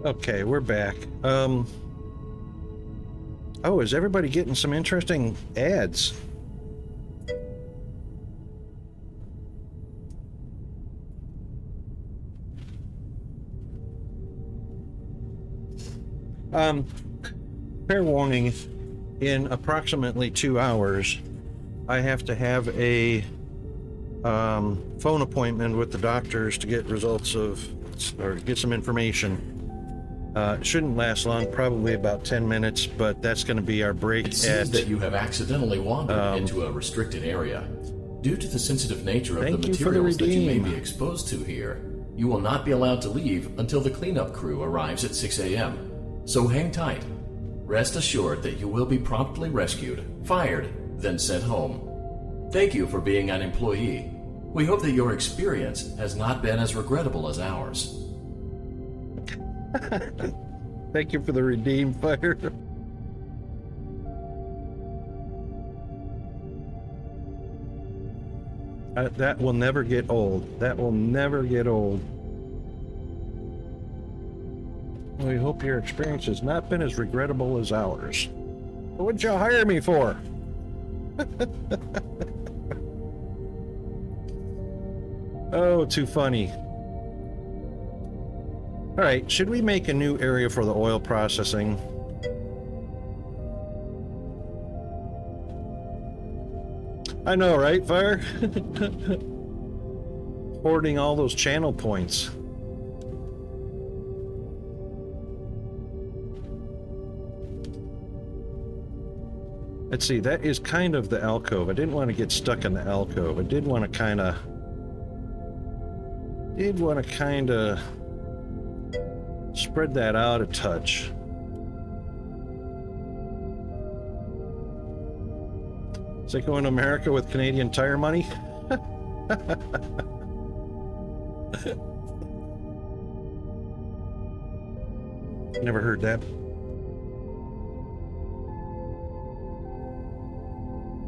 Okay, we're back. Oh, is everybody getting some interesting ads? Fair warning, in approximately 2 hours, I have to have a phone appointment with the doctors to get results of, or get some information. It shouldn't last long, probably about 10 minutes, but that's going to be our break. It seems that you have accidentally wandered into a restricted area. Due to the sensitive nature of the materials that you may be exposed to here, you will not be allowed to leave until the cleanup crew arrives at 6 a.m. So hang tight. Rest assured that you will be promptly rescued, fired, then sent home. Thank you for being an employee. We hope that your experience has not been as regrettable as ours. Thank you for the redeem fire. That will never get old. That will never get old. We hope your experience has not been as regrettable as ours. What'd you hire me for? Oh, too funny. All right, should we make a new area for the oil processing? I know, right, Fire? Hoarding all those channel points. Let's see, that is kind of the alcove. I didn't want to get stuck in the alcove. I did want to kind of spread that out a touch. Is it going to America with Canadian Tire money? Never heard that.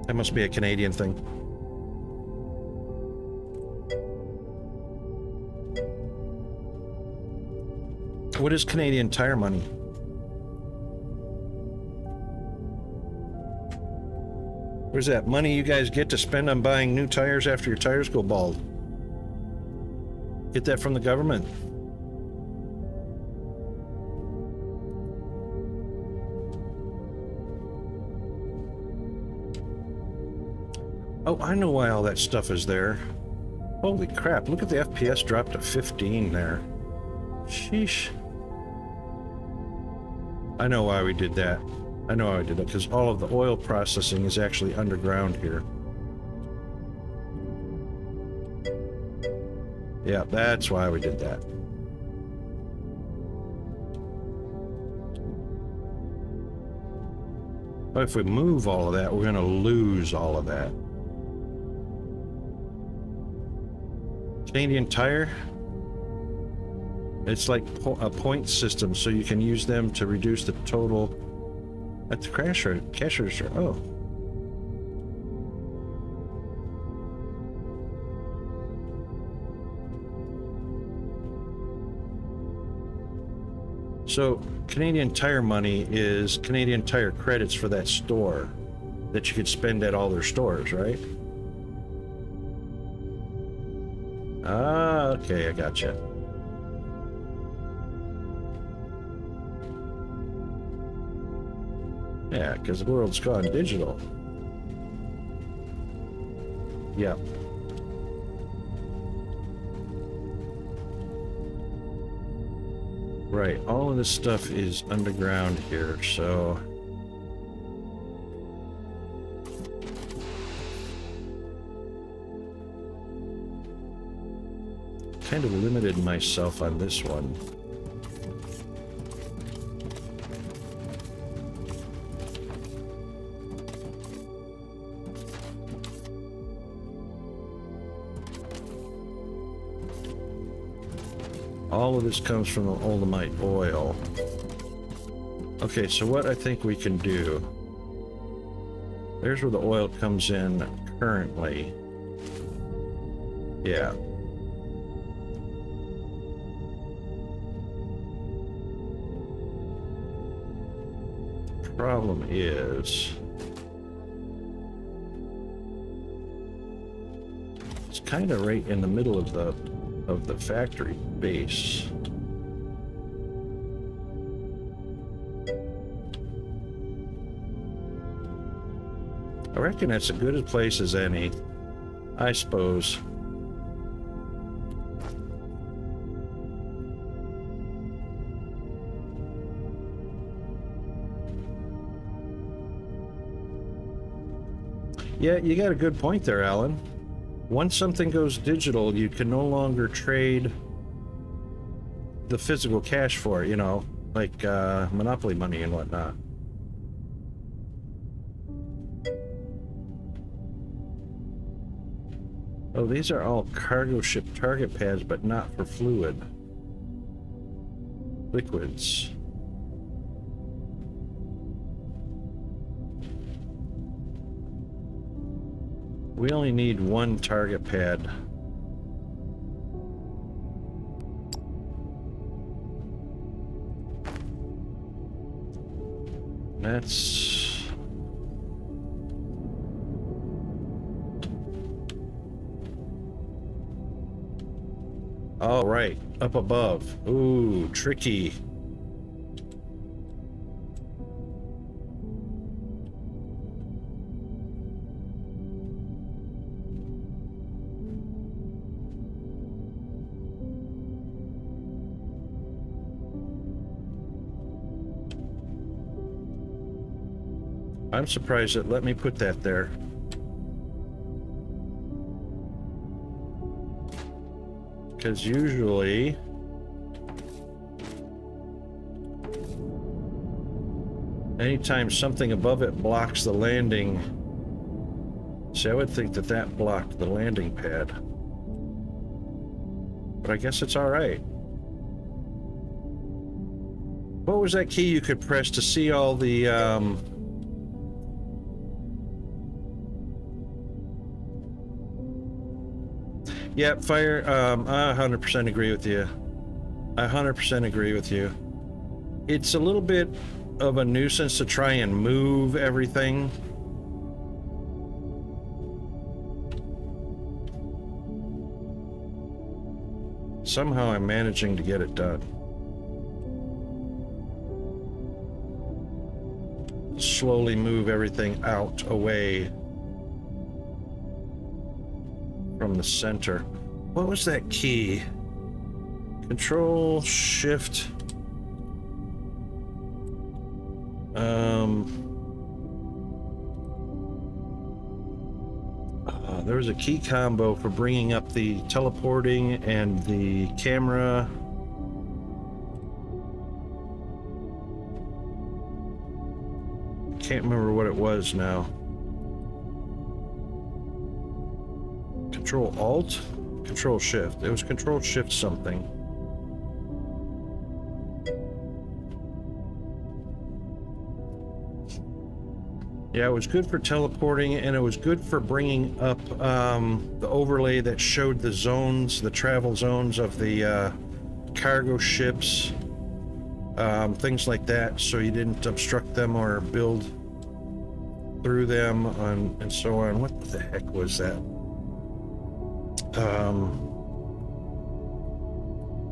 That must be a Canadian thing. What is Canadian Tire money? Where's that money you guys get to spend on buying new tires after your tires go bald? Get that from the government. Oh, I know why all that stuff is there. Holy crap, look at the FPS drop to 15 there. Sheesh. I know why we did that. I know why we did that, because all of the oil processing is actually underground here. Yeah, that's why we did that. But if we move all of that, we're going to lose all of that. Canadian Tire, it's like a point system, so you can use them to reduce the total at the cash register. Oh. So Canadian Tire money is Canadian Tire credits for that store that you could spend at all their stores, right? Ah, okay, I gotcha. Yeah, because the world's gone digital. Yep. Right, all of this stuff is underground here, so... kind of limited myself on this one. All of this comes from the Oldamite oil. Okay, so what I think we can do... there's where the oil comes in currently. Yeah. problem is it's kind of right in the middle of the factory base. I reckon it's as good a place as any, I suppose. Yeah, you got a good point there, Alan. Once something goes digital, you can no longer trade the physical cash for it, you know, like Monopoly money and whatnot. Oh, these are all cargo ship target pads, but not for liquids. We only need one target pad. That's... all right, up above. Ooh, tricky. I'm surprised it let me put that there. Because usually anytime something above it blocks the landing, see, I would think that that blocked the landing pad. But I guess it's all right. What was that key you could press to see all the yeah, fire, I 100% agree with you. I 100% agree with you. It's a little bit of a nuisance to try and move everything. Somehow I'm managing to get it done. Slowly move everything out, away from the center. What was that key? Control Shift. There was a key combo for bringing up the teleporting and the camera. Can't remember what it was now. Control Alt? Control Shift. It was Control Shift something. Yeah, it was good for teleporting, and it was good for bringing up the overlay that showed the zones, the travel zones of the cargo ships, things like that, so you didn't obstruct them or build through them and so on. What the heck was that?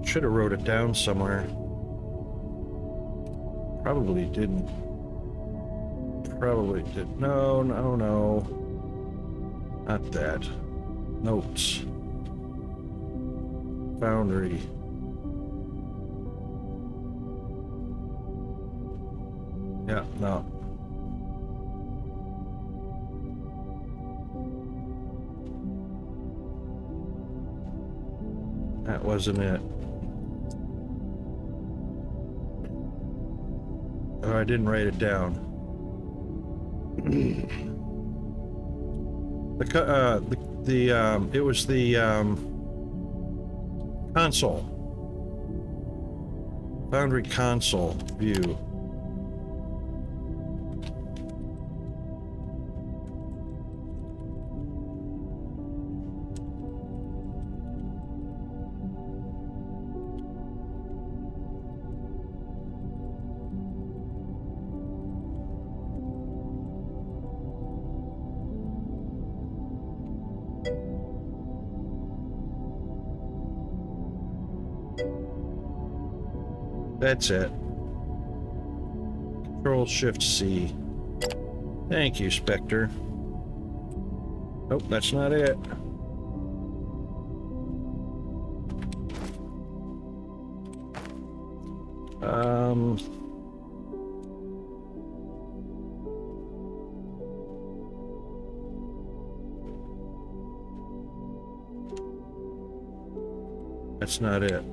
Should have wrote it down somewhere. Probably didn't. Probably did. No. Not that. Notes. Foundry. Yeah, no. That wasn't it. Oh, I didn't write it down. It was the console. Foundry console view. That's it. Control Shift C. Thank you, Spectre. Oh, that's not it. That's not it.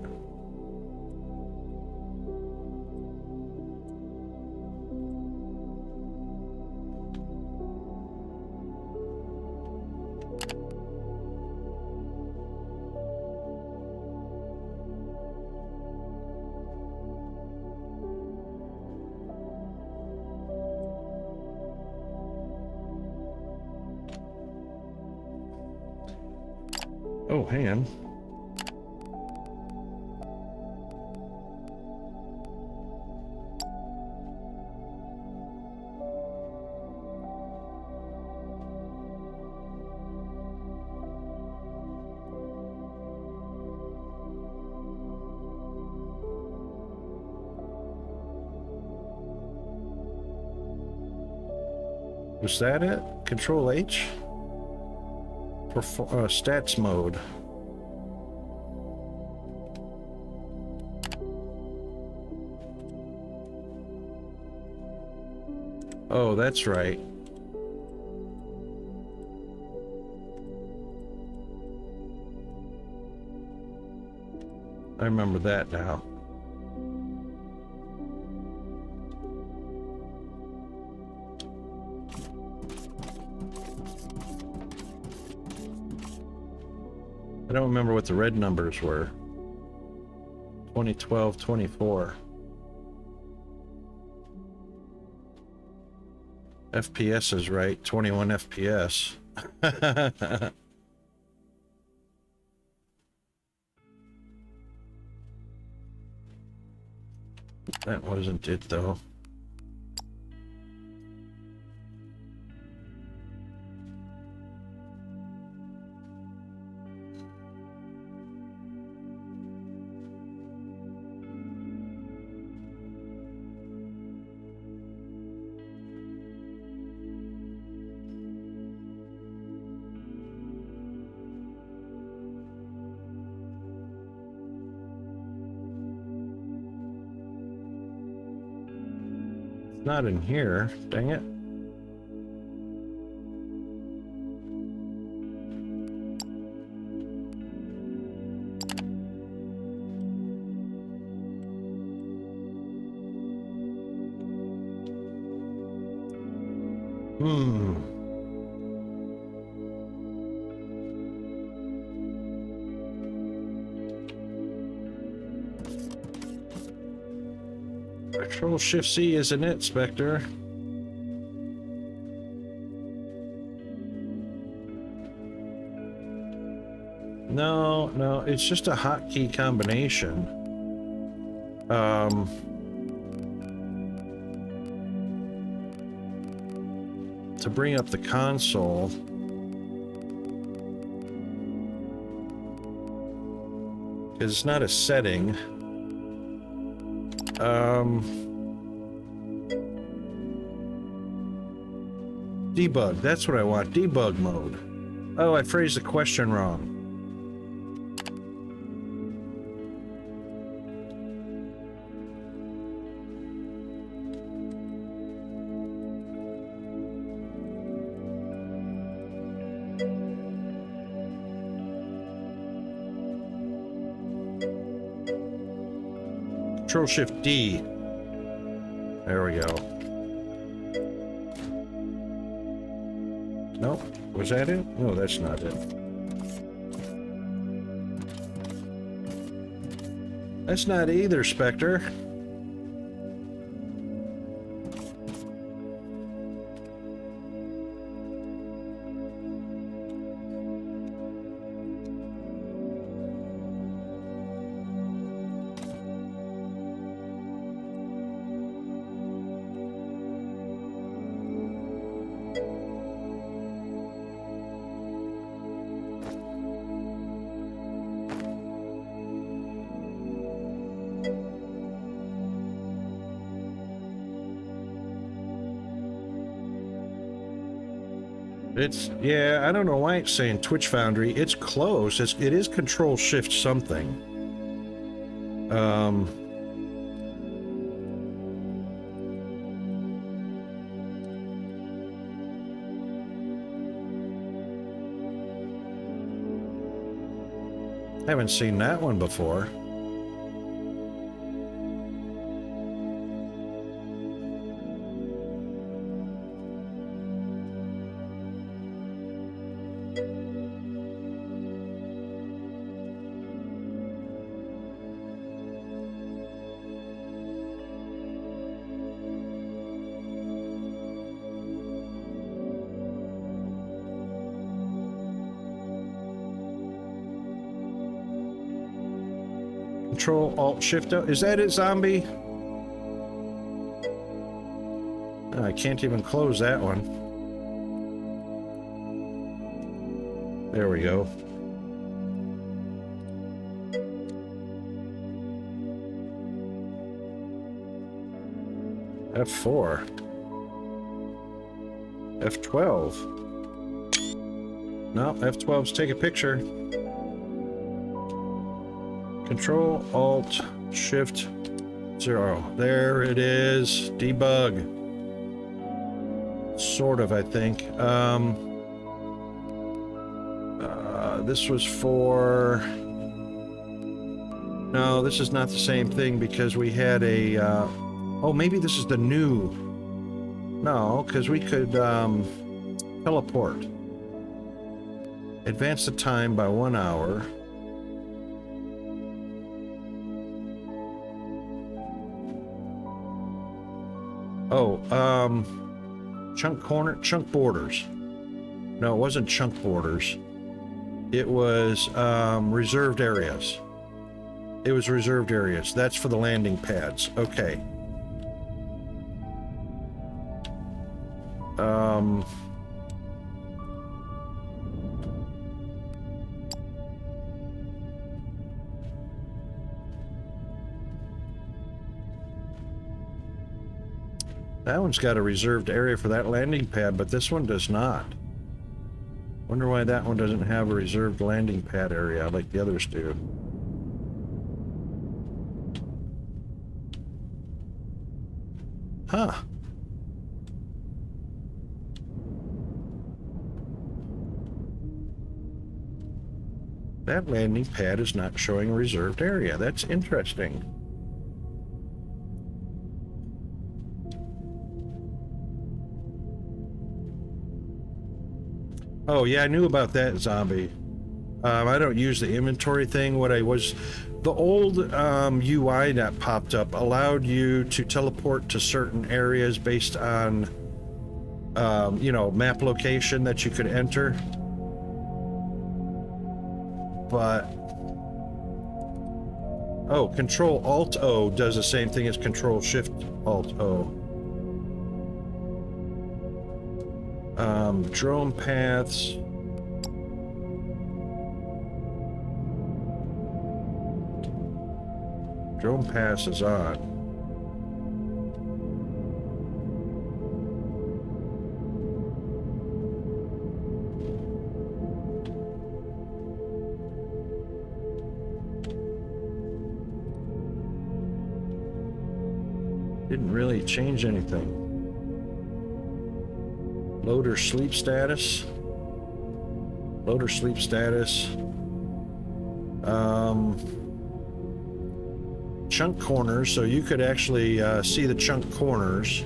Oh, hang on. Was that it? Control H? For stats mode. Oh, that's right. I remember that now. I don't remember what the red numbers were. 2012, 24. FPS is right, 21 FPS. That wasn't it though. Not in here, dang it. Control Shift C isn't it, Spectre? No, no, it's just a hotkey combination. To bring up the console. Because it's not a setting. Debug, that's what I want. Debug mode. Oh, I phrased the question wrong. Control Shift D. There we go. Nope. Was that it? No, that's not it. That's not either, Spectre. It's, yeah, I don't know why it's saying Twitch Foundry. It's close. It is Control Shift something. Haven't seen that one before. Control Alt Shift out. Is that it, zombie? I can't even close that one. There we go. F4. F12. No, F12's take a picture. Control Alt Shift 0. There it is. Debug. Sort of, I think. This was for... No, this is not the same thing because we had a... Oh, maybe this is the new... No, because we could teleport. Advance the time by 1 hour. Oh, chunk borders. No, it wasn't chunk borders. It was reserved areas. It was reserved areas. That's for the landing pads. Okay. That one's got a reserved area for that landing pad, but this one does not. Wonder why that one doesn't have a reserved landing pad area like the others do. Huh. That landing pad is not showing a reserved area. That's interesting. Oh, yeah, I knew about that, zombie. I don't use the inventory thing. The old UI that popped up allowed you to teleport to certain areas based on, you know, map location that you could enter. But, oh, Control Alt O does the same thing as Control Shift Alt O. Drone paths. Drone pass is on. Didn't really change anything. Loader sleep status. Loader sleep status. Chunk corners, so you could actually see the chunk corners.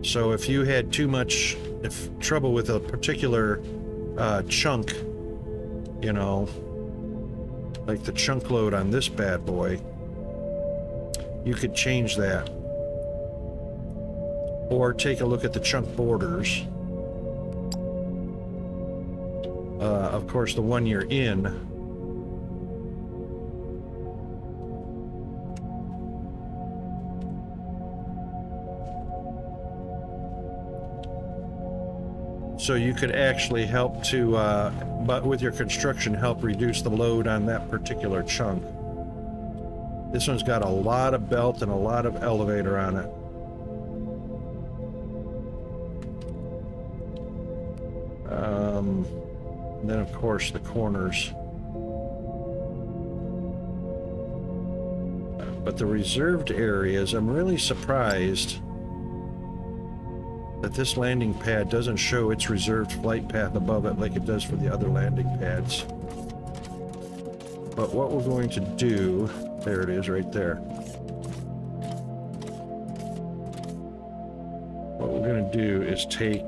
So if you had trouble with a particular chunk, you know, like the chunk load on this bad boy, you could change that. Or take a look at the chunk borders. Of course, the one you're in. So you could actually help to, but with your construction, help reduce the load on that particular chunk. This one's got a lot of belt and a lot of elevator on it. And then, of course, the corners. But the reserved areas, I'm really surprised that this landing pad doesn't show its reserved flight path above it like it does for the other landing pads. But what we're going to do, there it is right there. What we're going to do is take,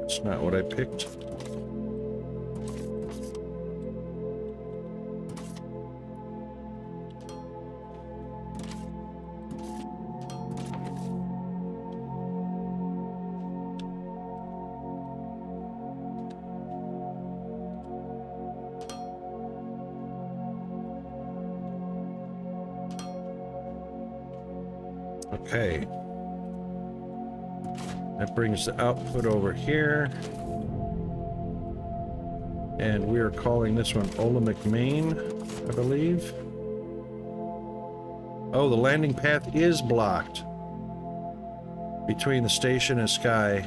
it's not what I picked. Okay. That brings the output over here. And we are calling this one Ola McMain, I believe. Oh, the landing path is blocked between the station and sky.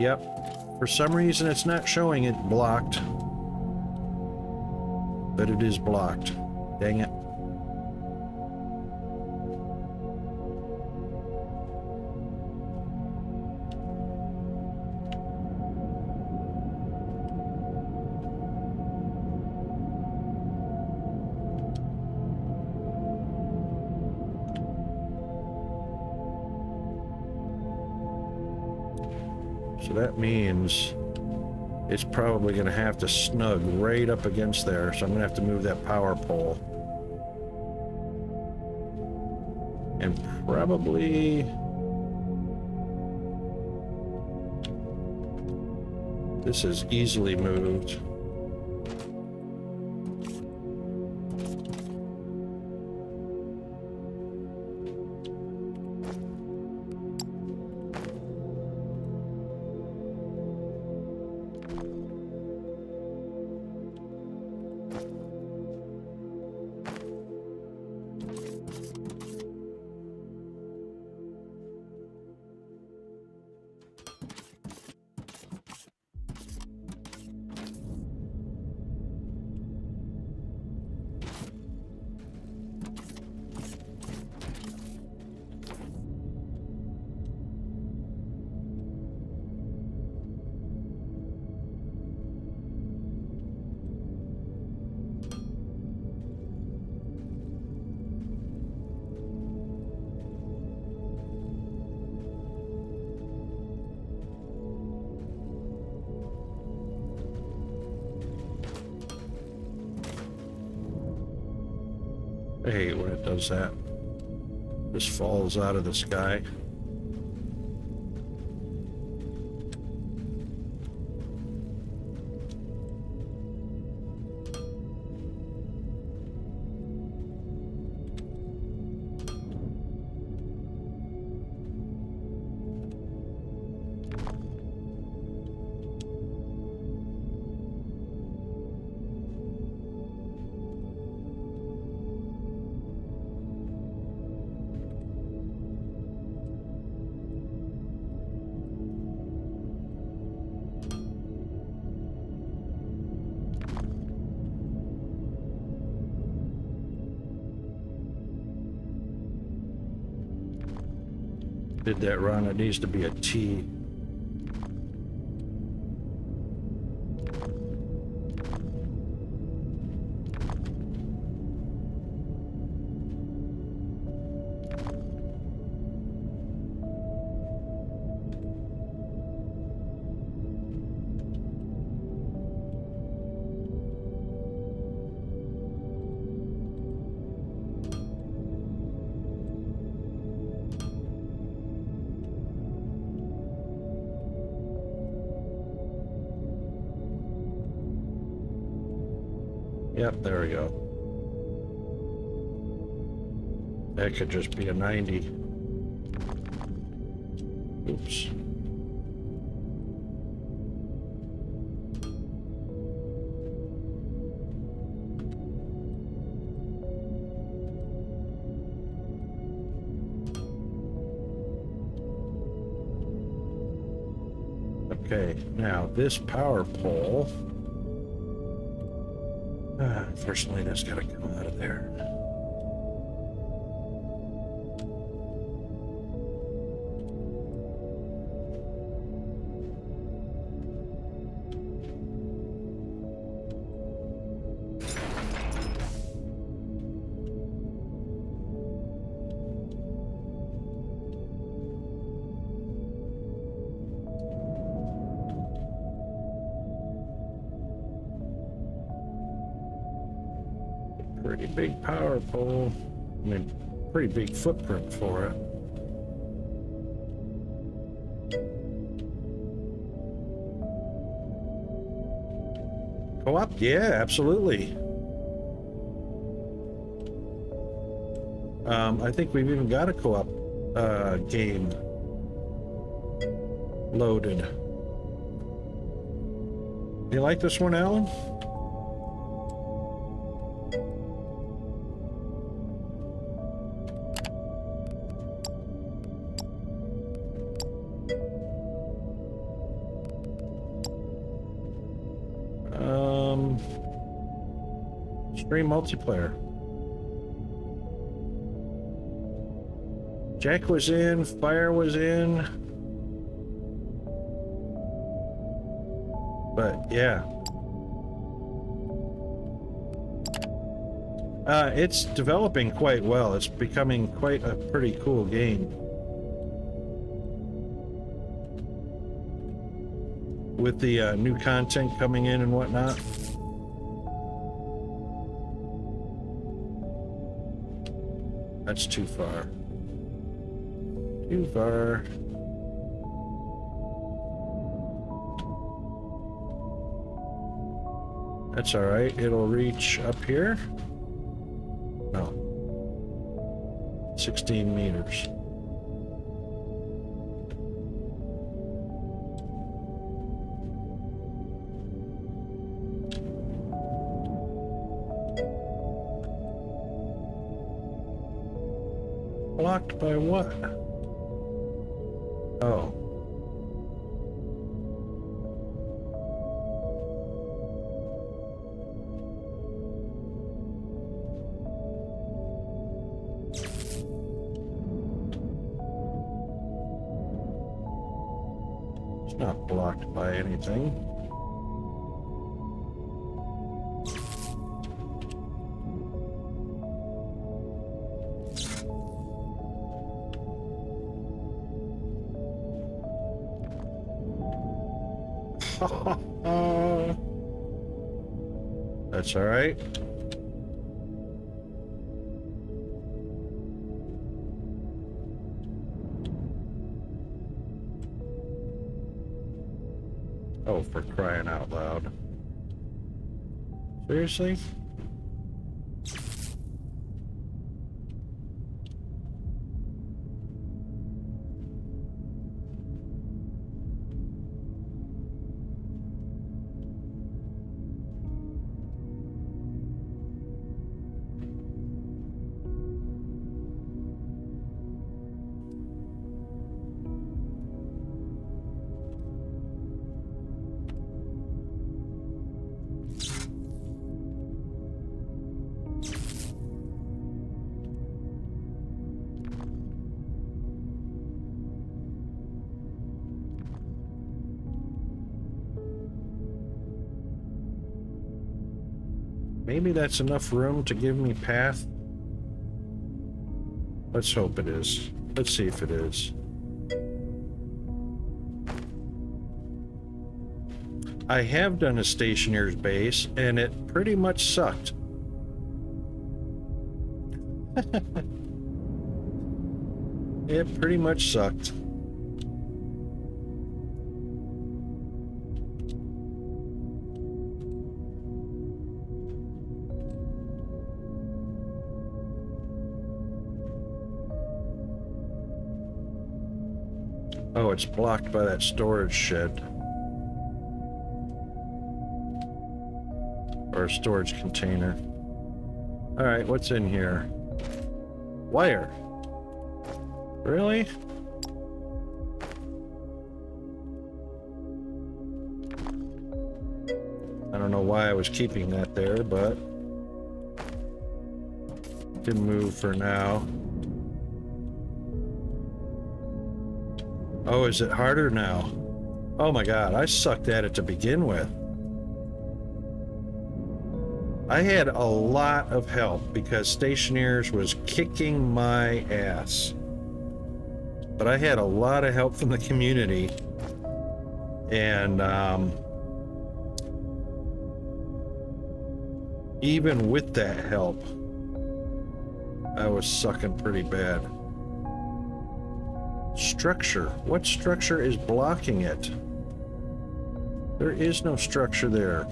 Yep. For some reason, it's not showing it blocked. But it is blocked. Dang it. So that means it's probably going to have to snug right up against there. So I'm going to have to move that power pole. And probably... this is easily moved. I hate when it does that. Just falls out of the sky. Did that wrong. It needs to be a T. Yep, there we go. That could just be a 90. Oops. Okay, now this power pole. Unfortunately, that's got to come out of there. Pretty big power pole. I mean, pretty big footprint for it. Co-op? Yeah, absolutely. I think we've even got a co-op game loaded. You like this one, Alan? Stream multiplayer. Jack was in, Fire was in. But yeah. It's developing quite well. It's becoming quite a pretty cool game. With the new content coming in and whatnot. That's too far. Too far. That's all right. It'll reach up here. No. 16 meters. Blocked by what? Oh. It's not blocked by anything. That's all right. Oh, for crying out loud. Seriously? Maybe that's enough room to give me path. Let's hope it is. Let's see if it is. I have done a stationer's base, and it pretty much sucked. It pretty much sucked. Oh, it's blocked by that storage shed. Or a storage container. Alright, what's in here? Wire. Really? I don't know why I was keeping that there, but can move for now. Oh, is it harder now? Oh my god, I sucked at it to begin with. I had a lot of help because Stationeers was kicking my ass. But I had a lot of help from the community. And even with that help, I was sucking pretty bad. Structure. What structure is blocking it? There is no structure there.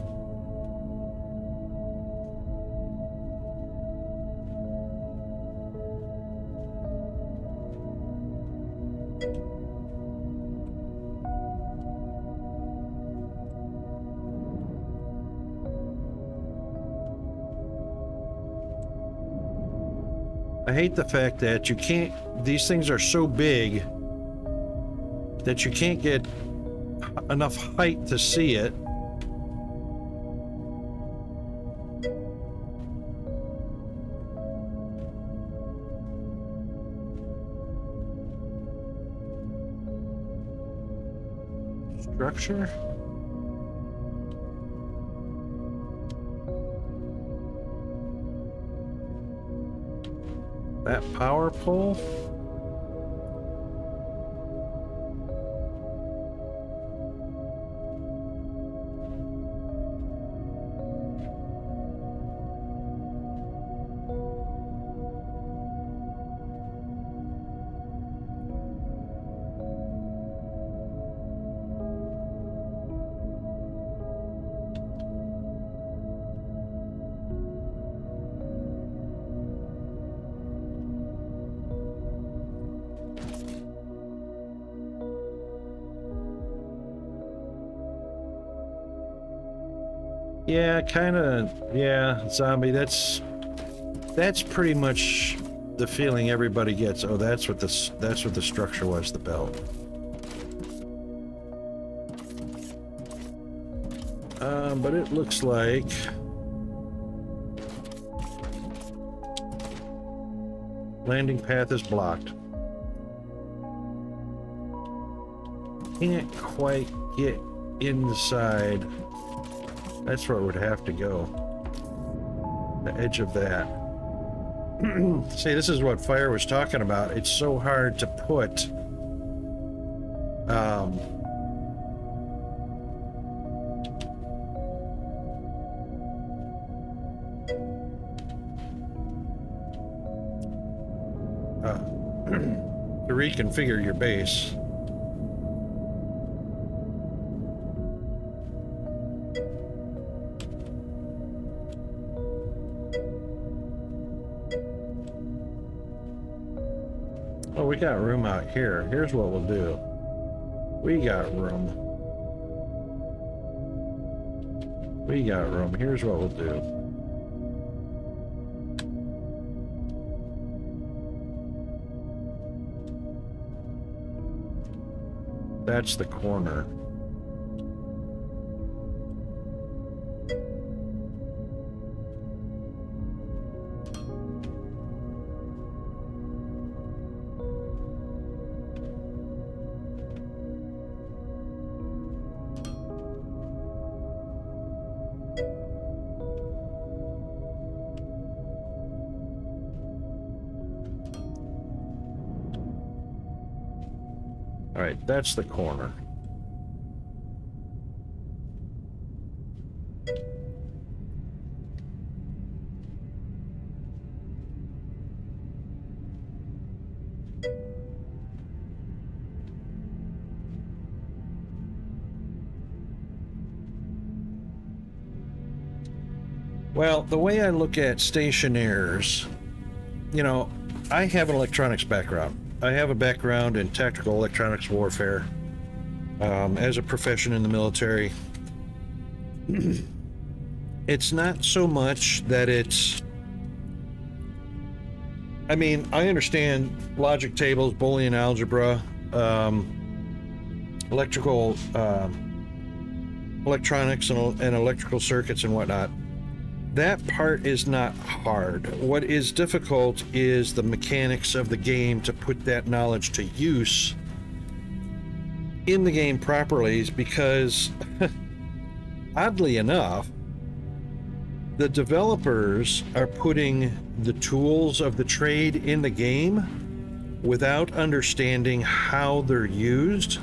I hate the fact that you can't, these things are so big that you can't get enough height to see it. Structure? That power pole? Yeah, kind of. Yeah, zombie. That's pretty much the feeling everybody gets. Oh, that's what the structure was. The belt. But it looks like landing path is blocked. Can't quite get inside. That's where it would have to go. The edge of that. See, this is what Fire was talking about. It's so hard to put to reconfigure your base. Oh, we got room out here. Here's what we'll do. We got room. We got room. Here's what we'll do. That's the corner. All right, that's the corner. Well, the way I look at Stationeers, you know, I have an electronics background. I have a background in tactical electronics warfare as a profession in the military. It's not so much that it's... I mean, I understand logic tables, Boolean algebra, electrical electronics and electrical circuits and whatnot. That part is not hard. What is difficult is the mechanics of the game to put that knowledge to use in the game properly, because oddly enough, the developers are putting the tools of the trade in the game without understanding how they're used,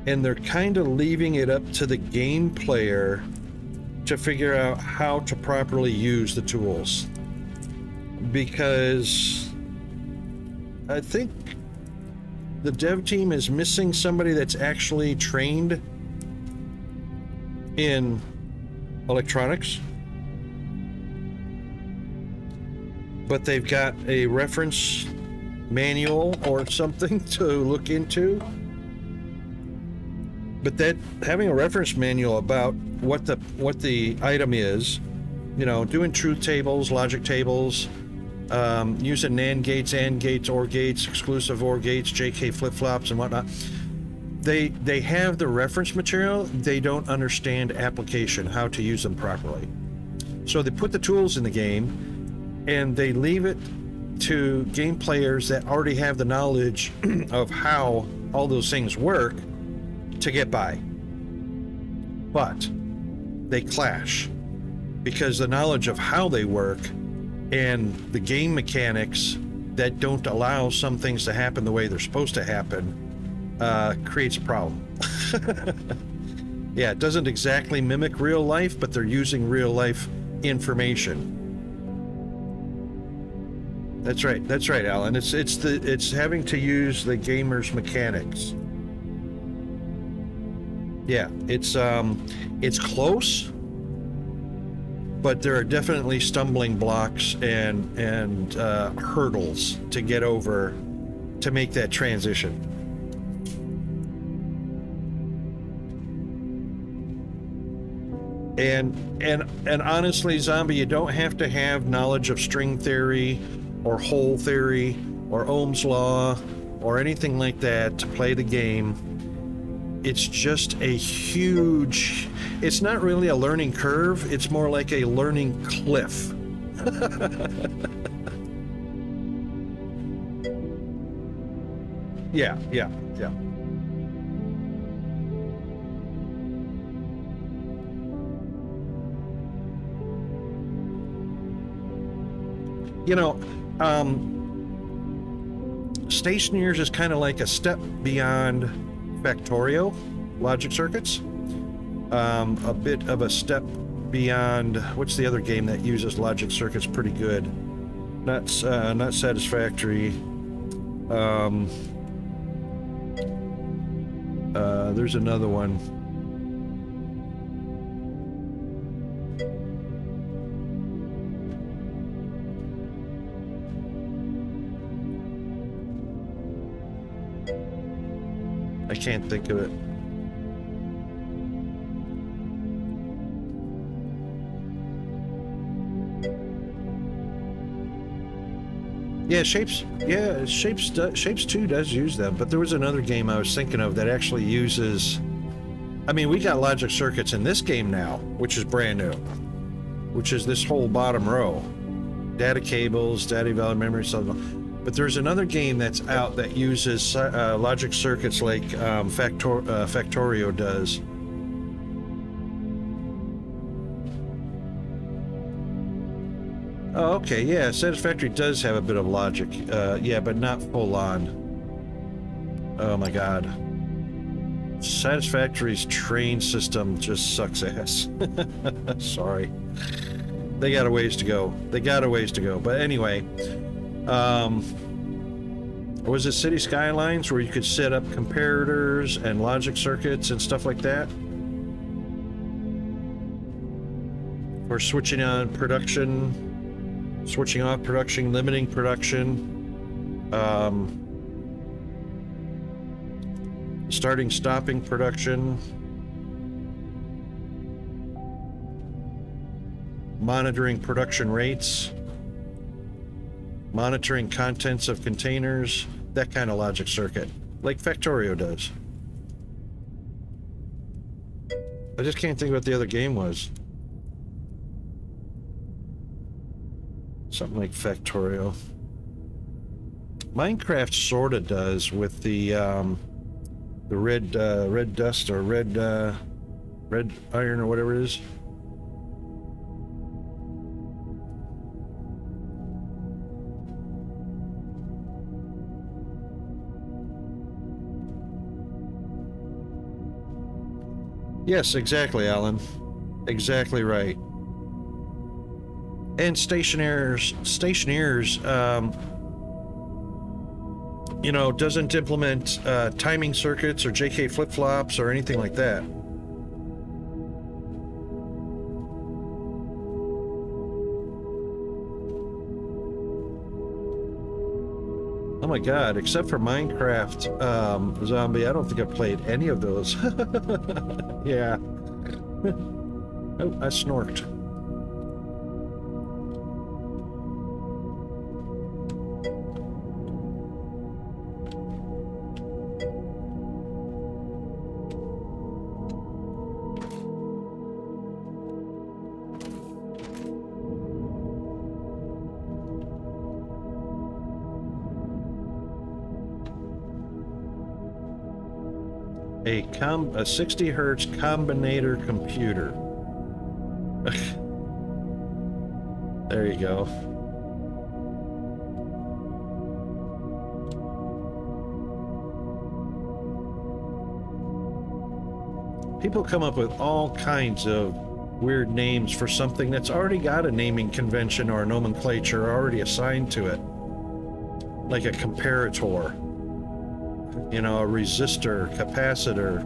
and they're kind of leaving it up to the game player to figure out how to properly use the tools. Because I think the dev team is missing somebody that's actually trained in electronics, but they've got a reference manual or something to look into. But that having a reference manual about what the item is, you know, doing truth tables, logic tables, using NAND gates, AND gates, OR gates, exclusive OR gates, JK flip-flops and whatnot. They have the reference material, they don't understand application, how to use them properly. So they put the tools in the game and they leave it to game players that already have the knowledge of how all those things work to get by. But they clash because the knowledge of how they work and the game mechanics that don't allow some things to happen the way they're supposed to happen creates a problem. Yeah, it doesn't exactly mimic real life, but they're using real life information. That's right, Alan. It's having to use the gamer's mechanics. Yeah, it's close, but there are definitely stumbling blocks and hurdles to get over to make that transition. And honestly, Zombie, you don't have to have knowledge of string theory or hole theory or Ohm's law or anything like that to play the game. It's just a huge, it's not really a learning curve, it's more like a learning cliff. Yeah. You know, Stationers is kind of like a step beyond Factorio logic circuits, a bit of a step beyond, what's the other game that uses logic circuits pretty good? Not Satisfactory. There's another one. I can't think of it. Yeah, Shapes 2 does use them, but there was another game I was thinking of that actually uses, I mean, we got logic circuits in this game now, which is brand new, which is this whole bottom row. Data cables, data valid memory, something. But there's another game that's out that uses logic circuits like Factorio does. Oh, okay, yeah, Satisfactory does have a bit of logic, yeah, but not full on. Oh my god. Satisfactory's train system just sucks ass. Sorry. They got a ways to go. But anyway, was it City Skylines where you could set up comparators and logic circuits and stuff like that? For switching on production, switching off production, limiting production, starting, stopping production, monitoring production rates, monitoring contents of containers, that kind of logic circuit, like Factorio does. I just can't think what the other game was. Something like Factorio. Minecraft sorta does with the red red dust or red iron or whatever it is. Yes, exactly, Alan. Exactly right. And stationers, you know, doesn't implement timing circuits or JK flip-flops or anything like that. Oh my god, except for Minecraft Zombie, I don't think I've played any of those. Yeah. Oh, I snorked. A 60 hertz combinator computer. There you go. People come up with all kinds of weird names for something that's already got a naming convention or a nomenclature already assigned to it. Like a comparator. You know, a resistor, capacitor,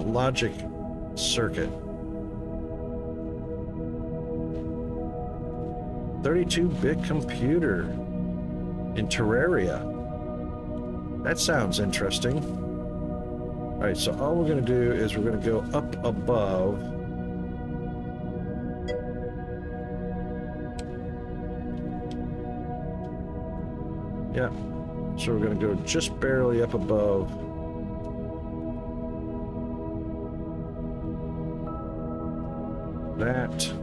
logic circuit. 32-bit computer in Terraria. That sounds interesting. All right, so all we're going to do is we're going to go up above. Yeah, so we're going to go just barely up above. That.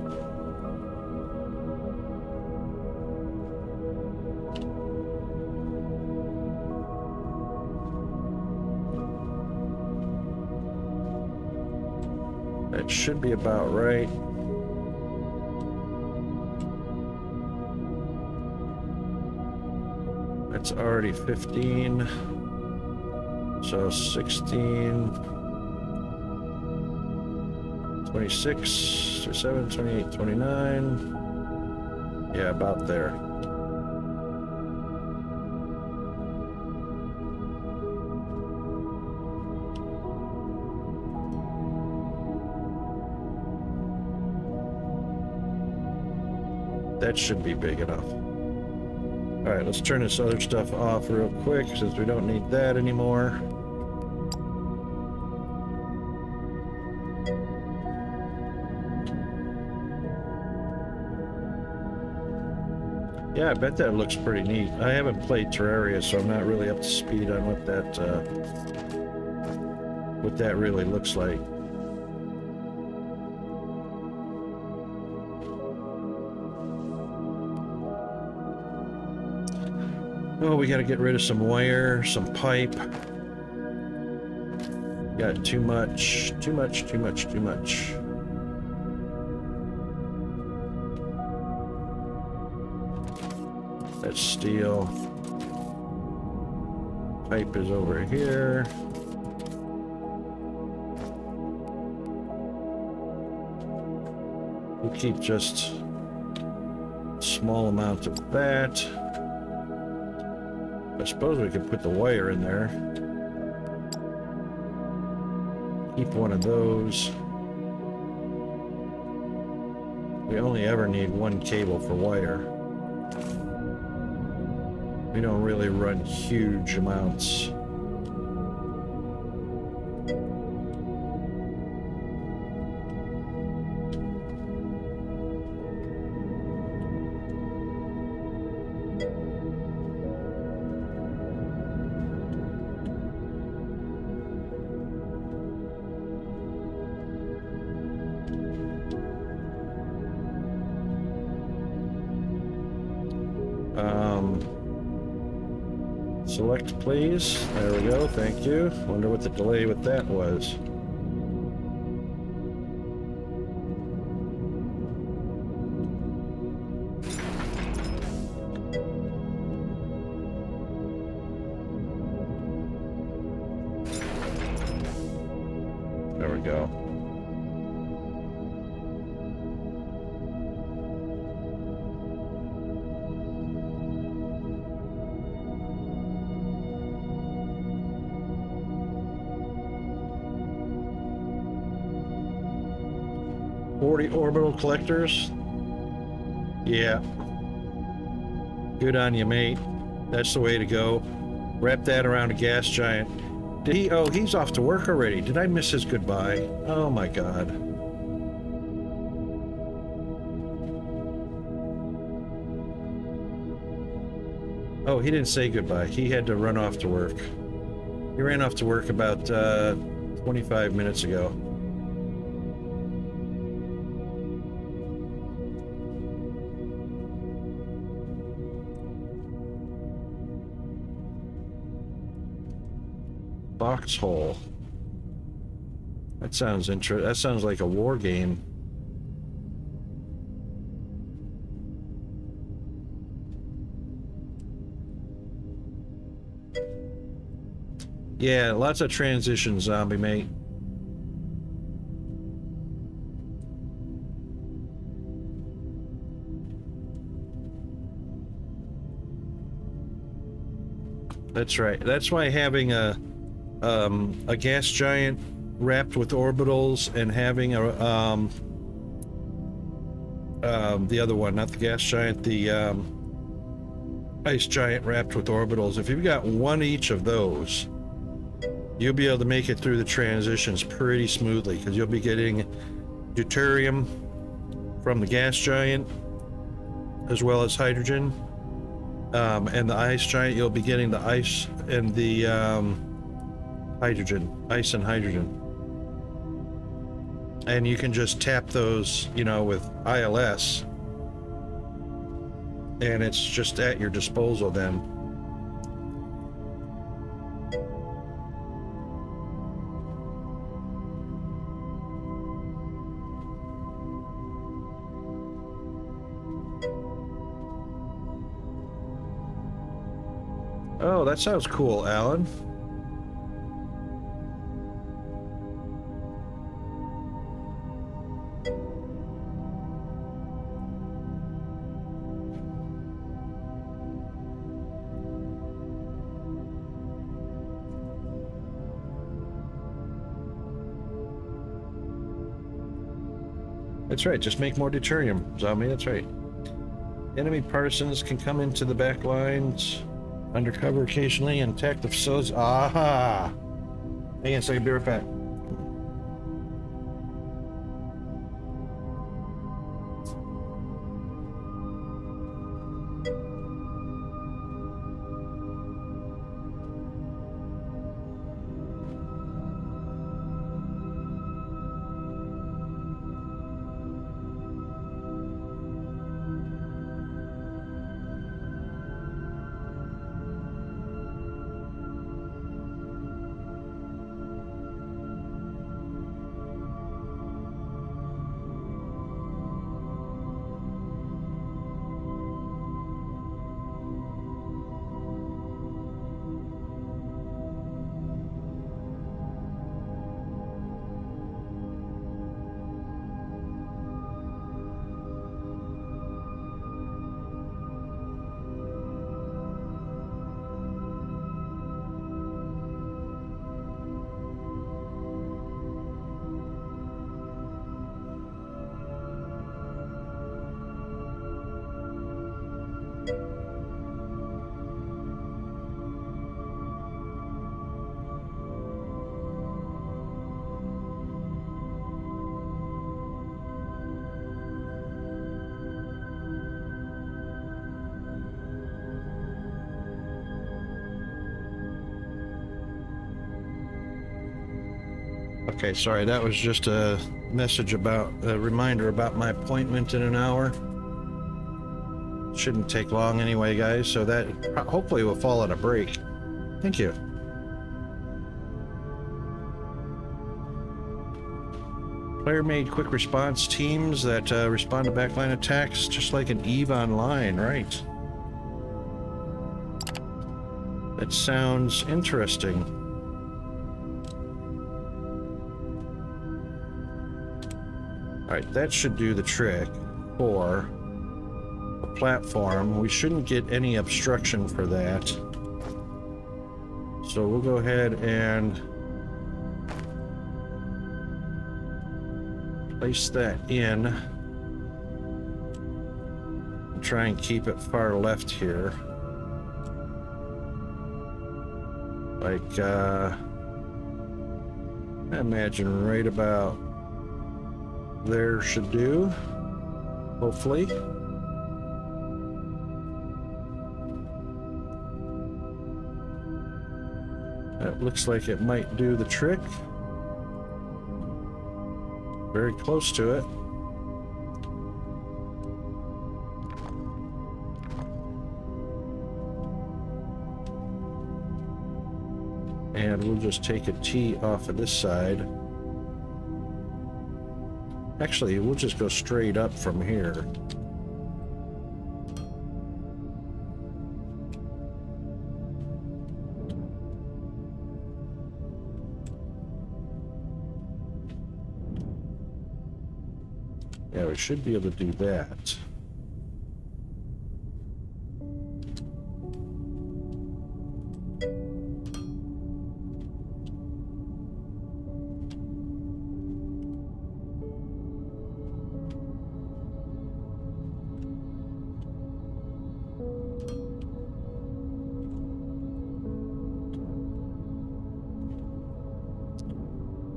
That should be about right. That's already 15. So 16, 26, 27, 28, 29. Yeah, about there. That should be big enough. All right, let's turn this other stuff off real quick since we don't need that anymore. Yeah, I bet that looks pretty neat. I haven't played Terraria, so I'm not really up to speed on what that really looks like. Oh, we gotta get rid of some wire, some pipe. Got too much. That's steel. Pipe is over here. We'll keep just a small amount of that. I suppose we could put the wire in there. Keep one of those. We only ever need one cable for wire. We don't really run huge amounts. Select, please. There we go. Thank you. Wonder what the delay with that was. There we go. Orbital collectors. Yeah. Good on you, mate. That's the way to go. Wrap that around a gas giant. Did he? Oh, he's off to work already. Did I miss his goodbye? Oh my God. Oh, he didn't say goodbye. He had to run off to work. He ran off to work about 25 minutes ago. Foxhole. That sounds that sounds like a war game. Yeah, lots of transition, zombie mate. That's right. That's why having a gas giant wrapped with orbitals and having the other one, not the gas giant, the ice giant wrapped with orbitals. If you've got one each of those, you'll be able to make it through the transitions pretty smoothly, because you'll be getting deuterium from the gas giant as well as hydrogen, and the ice giant, you'll be getting the ice and the hydrogen, ice and hydrogen. And you can just tap those, you know, with ILS, and it's just at your disposal then. Oh, that sounds cool, Alan. That's right, just make more deuterium, zombie, that's right. Enemy partisans can come into the back lines undercover occasionally and attack the facilities. Aha! Hang on a second, be right back. Okay, sorry, that was just a message about, a reminder about my appointment in an hour. Shouldn't take long anyway, guys, so that hopefully will fall at a break. Thank you. Player-made quick response teams that respond to backline attacks, just like an EVE Online, right? That sounds interesting. Alright, that should do the trick for a platform. We shouldn't get any obstruction for that. So we'll go ahead and place that in. And try and keep it far left here. Like, I imagine right about there should do, hopefully. That looks like it might do the trick. Very close to it. And we'll just take a T off of this side. Actually, we'll just go straight up from here. Yeah, we should be able to do that.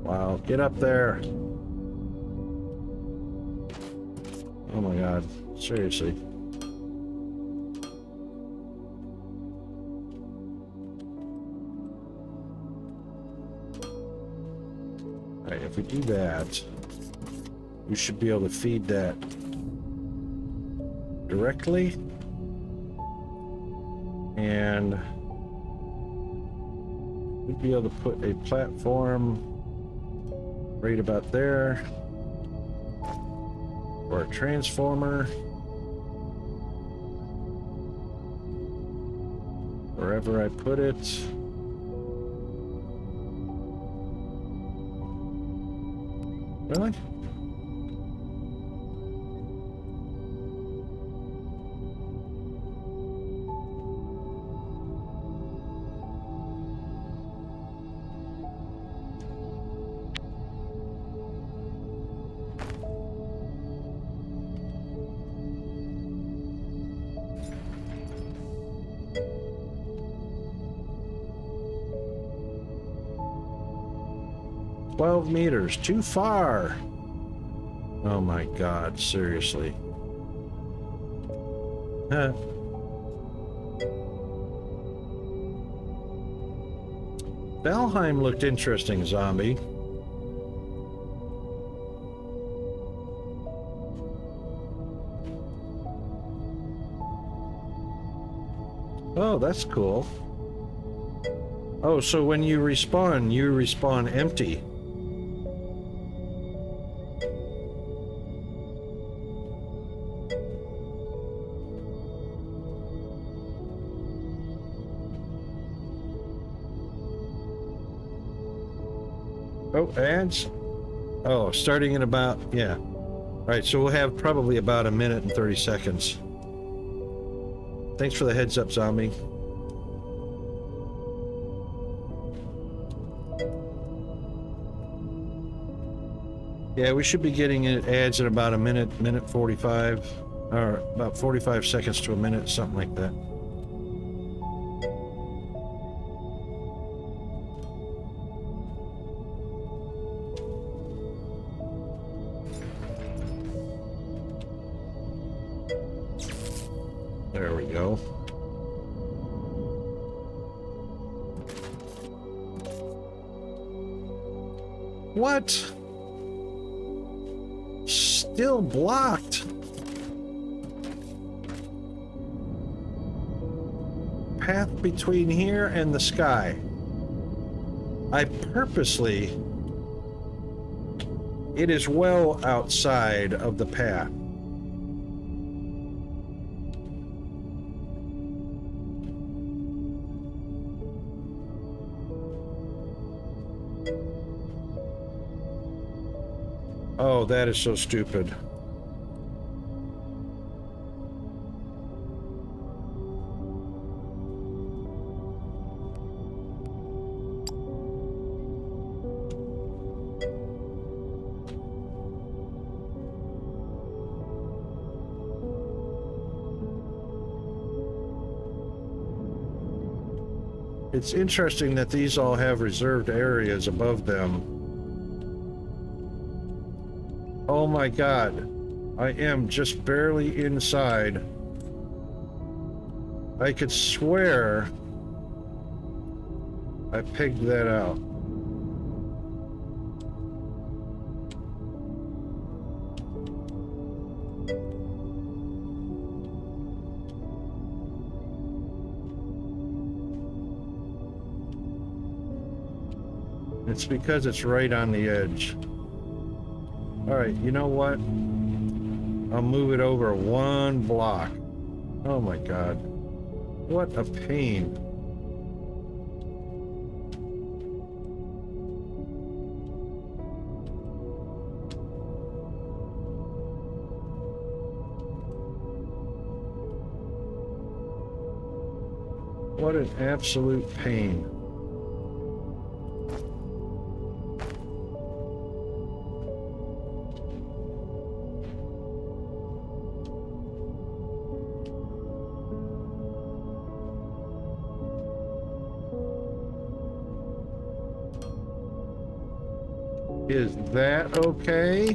Wow, get up there. Oh my God, seriously. Alright, if we do that, we should be able to feed that directly. And we'd be able to put a platform right about there. Or a transformer. Wherever I put it. Really? Meters, too far. Oh my God, seriously. Huh. Valheim looked interesting, zombie. Oh, that's cool. Oh, so when you respawn empty. Oh, ads? Oh, starting in about, yeah. All right, so we'll have probably about 1 minute and 30 seconds. Thanks for the heads up, zombie. Yeah, we should be getting ads in about 1 minute, 1:45, or about 45 seconds to 1 minute, something like that. There we go. What? Still blocked. path between here and the sky. I purposely... It is well outside of the path. Oh, that is so stupid. It's interesting that these all have reserved areas above them. Oh my God, I am just barely inside. I could swear I pigged that out. It's because it's right on the edge. All right, you know what? I'll move it over 1 block. Oh my God. What a pain. What an absolute pain. Is that okay?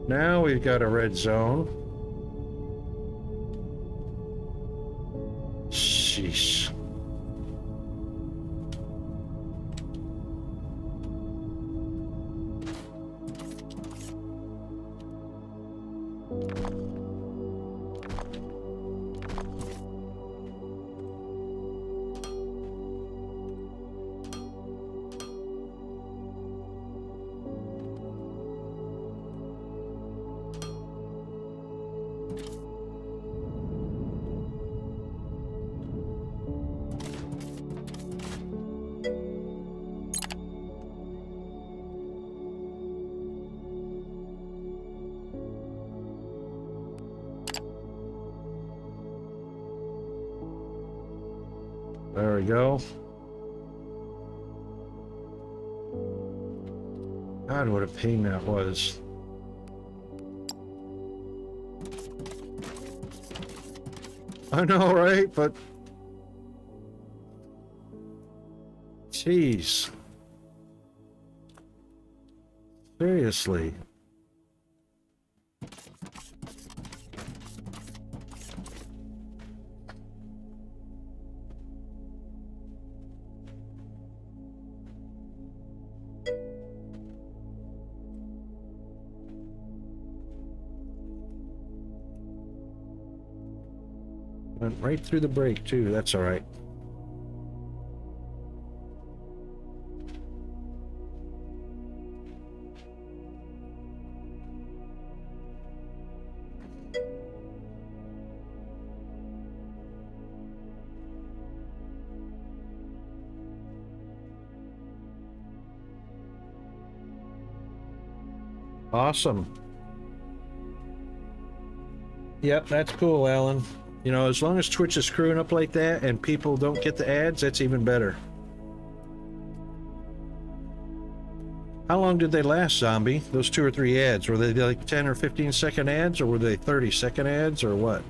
Now we've got a red zone. Sheesh. There we go. God, what a pain that was. I know, right? But... Jeez. Seriously. Went right through the break, too. That's all right. Awesome. Yep, that's cool, Alan. You know, as long as Twitch is screwing up like that and people don't get the ads, that's even better. How long did they last, Zombie? Those 2 or 3 ads? Were they like 10 or 15 second ads, or were they 30-second ads, or what?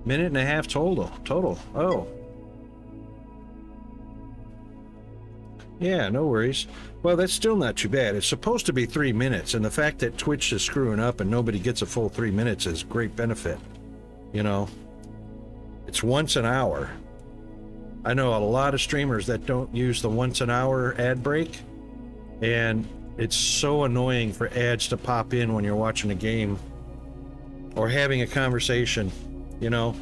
Minute and a half total. Oh. Yeah, no worries. Well, that's still not too bad. It's supposed to be 3 minutes, and the fact that Twitch is screwing up and nobody gets a full 3 minutes is great benefit. You know? It's once an hour. I know a lot of streamers that don't use the once an hour ad break, and it's so annoying for ads to pop in when you're watching a game or having a conversation, you know?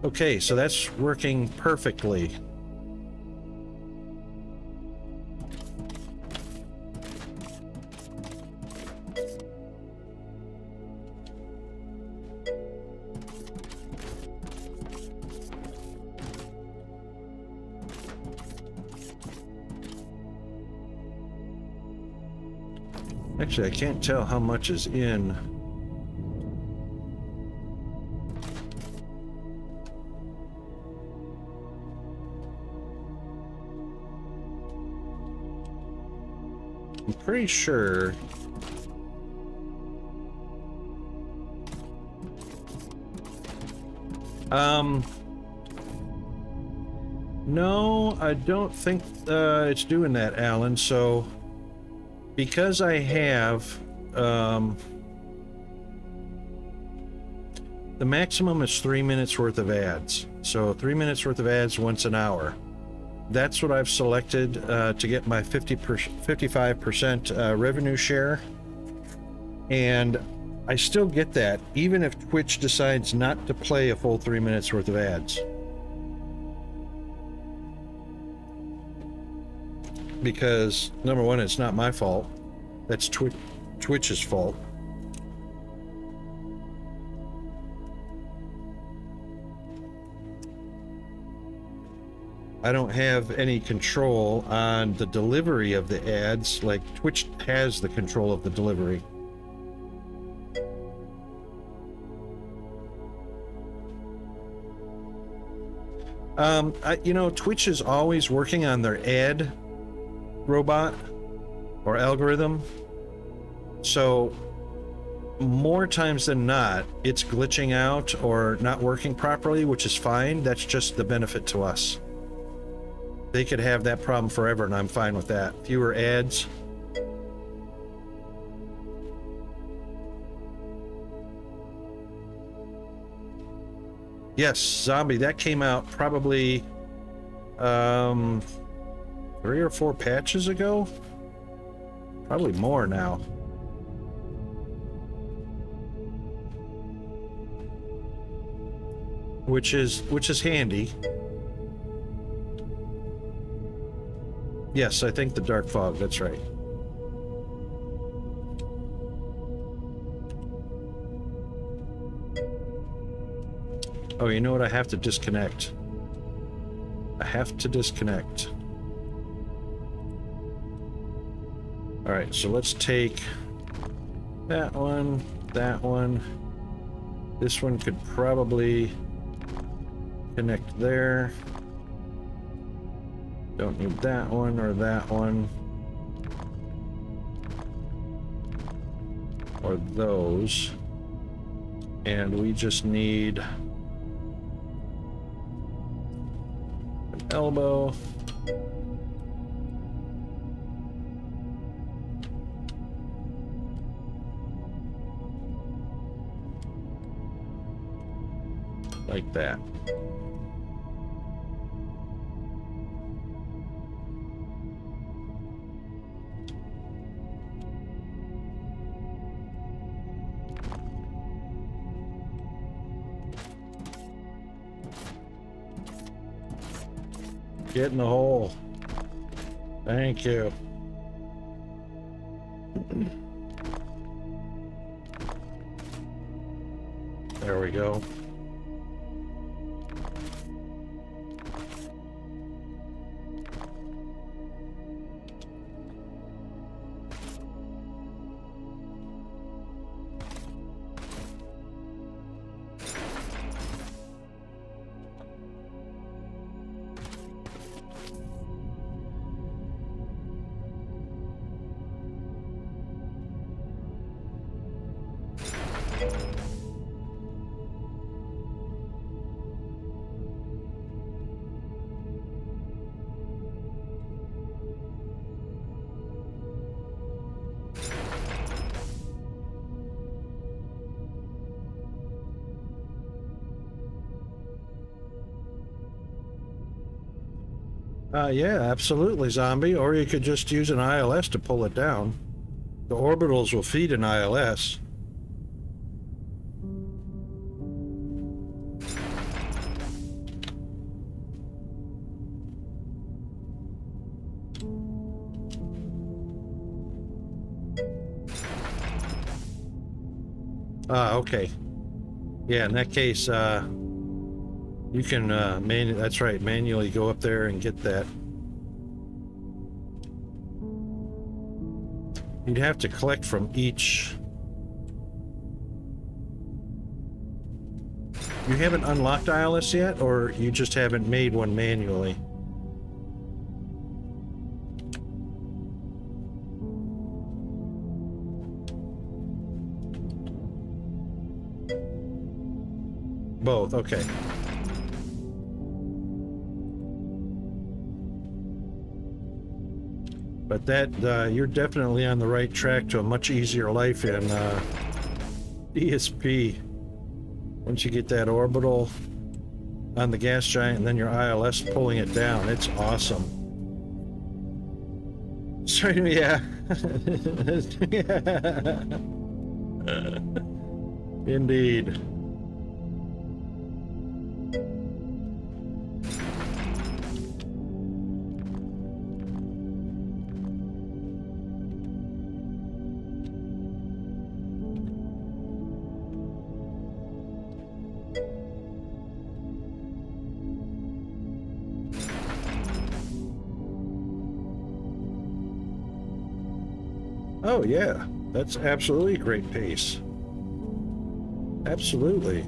Okay, so that's working perfectly. Actually, I can't tell how much is in. I'm pretty sure. No, I don't think it's doing that, Alan. So, because I have, the maximum is 3 minutes worth of ads. So 3 minutes worth of ads once an hour. That's what I've selected to get my 55% revenue share. And I still get that, even if Twitch decides not to play a full 3 minutes worth of ads. Because, number one, it's not my fault. That's Twitch's fault. I don't have any control on the delivery of the ads. Like, Twitch has the control of the delivery. You know, Twitch is always working on their ad robot or algorithm. So more times than not, it's glitching out or not working properly, which is fine. That's just the benefit to us. They could have that problem forever, and I'm fine with that. Fewer ads. Yes, Zombie, that came out probably 3 or 4 patches ago. Probably more now. Which is handy. Yes, I think the Dark Fog, that's right. Oh, you know what? I have to disconnect. I have to disconnect. All right, so let's take that one, that one. This one could probably connect there. Don't need that one or that one. Or those. And we just need an elbow. Like that. Get in the hole. Thank you. There we go. Yeah, absolutely, zombie. Or you could just use an ILS to pull it down. The orbitals will feed an ILS. Okay. Yeah, in that case, you can, that's right, manually go up there and get that. You'd have to collect from each. You haven't unlocked ILS yet, or you just haven't made one manually? Both, okay. But that, you're definitely on the right track to a much easier life in ESP. Once you get that orbital on the gas giant and then your ILS pulling it down, it's awesome. Sorry, yeah. Indeed. Oh yeah, that's absolutely great pace. Absolutely.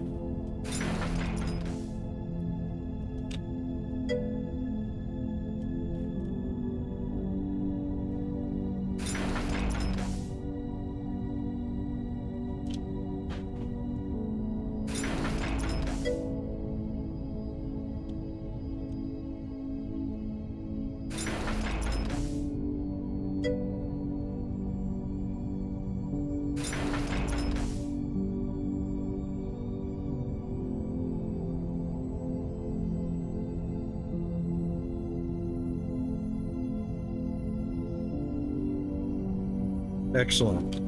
Excellent.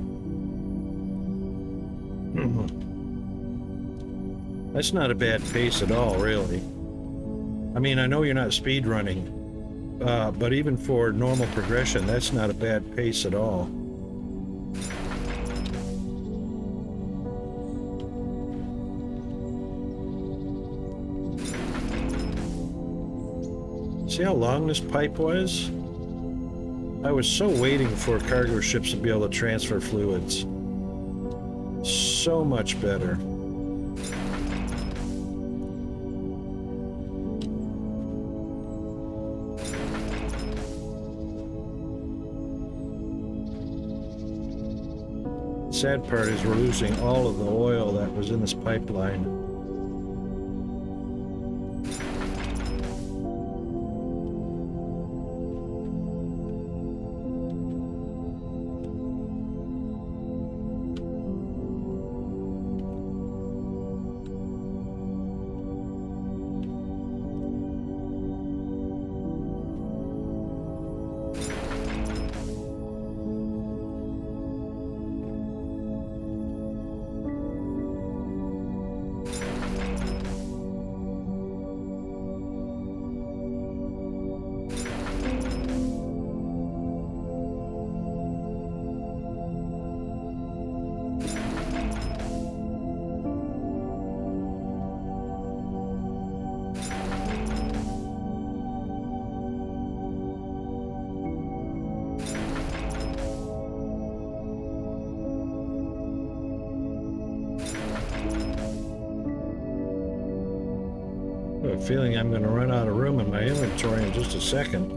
That's not a bad pace at all, really. I mean, I know you're not speed running, but even for normal progression, that's not a bad pace at all. See how long this pipe was? I was so waiting for cargo ships to be able to transfer fluids. So much better. Sad part is we're losing all of the oil that was in this pipeline. I have a feeling I'm going to run out of room in my inventory in just a second.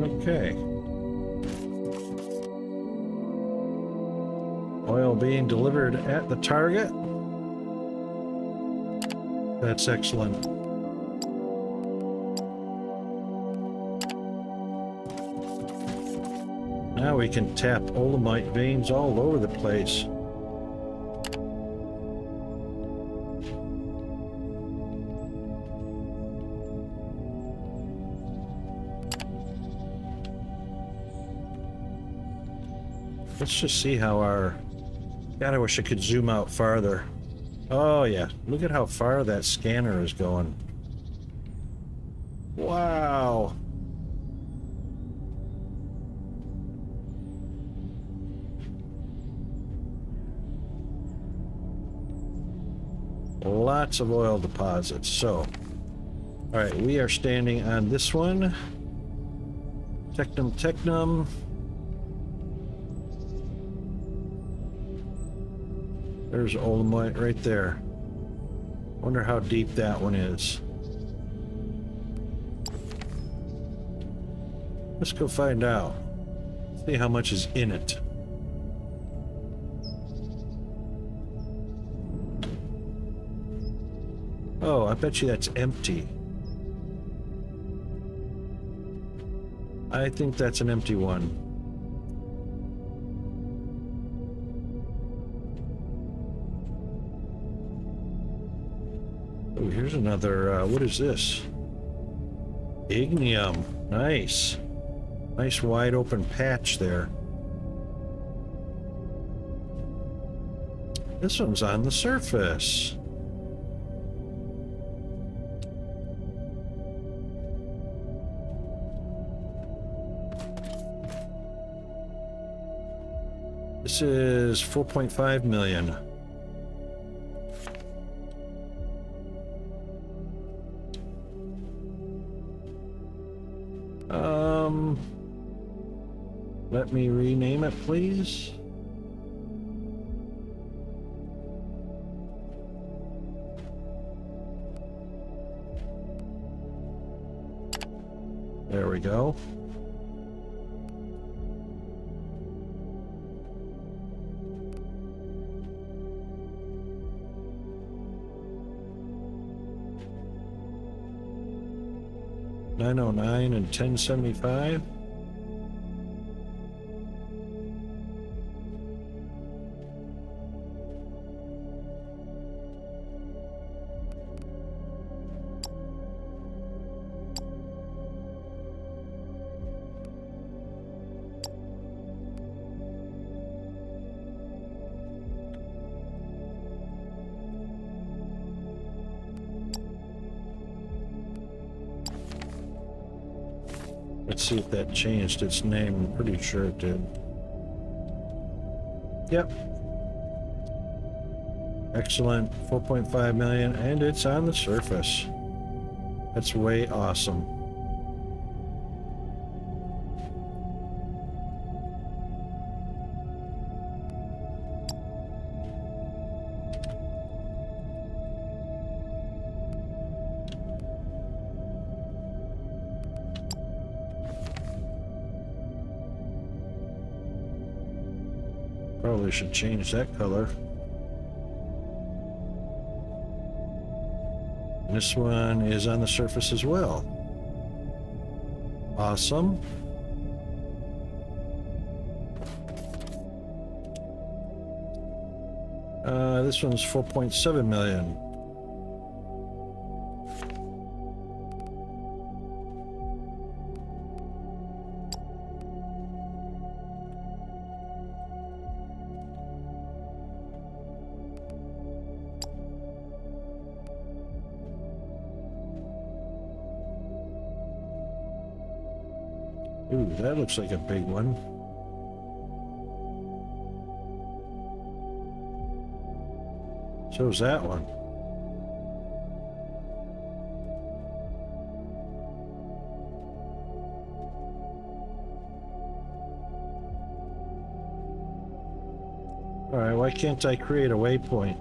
Okay. Oil being delivered at the target. That's excellent. Now we can tap olemite veins all over the place. Let's just see how our... God, I wish I could zoom out farther. Oh yeah, look at how far that scanner is going. Wow. Lots of oil deposits. So, all right, we are standing on this one. Technum. There's olemite right there. Wonder how deep that one is. Let's go find out. See how much is in it. Oh, I bet you that's empty. I think that's an empty one. Oh, here's another, what is this? Ignium. Nice. Nice wide open patch there. This one's on the surface. This is 4.5 million. Let me rename it, please. There we go. $909 and $1075. Let's see if that changed its name. I'm pretty sure it did. Yep. Excellent. 4.5 million, and it's on the surface. That's way awesome. Probably should change that color. And this one is on the surface as well. Awesome. This one's 4.7 million. Ooh, that looks like a big one. So's that one. Alright, why can't I create a waypoint?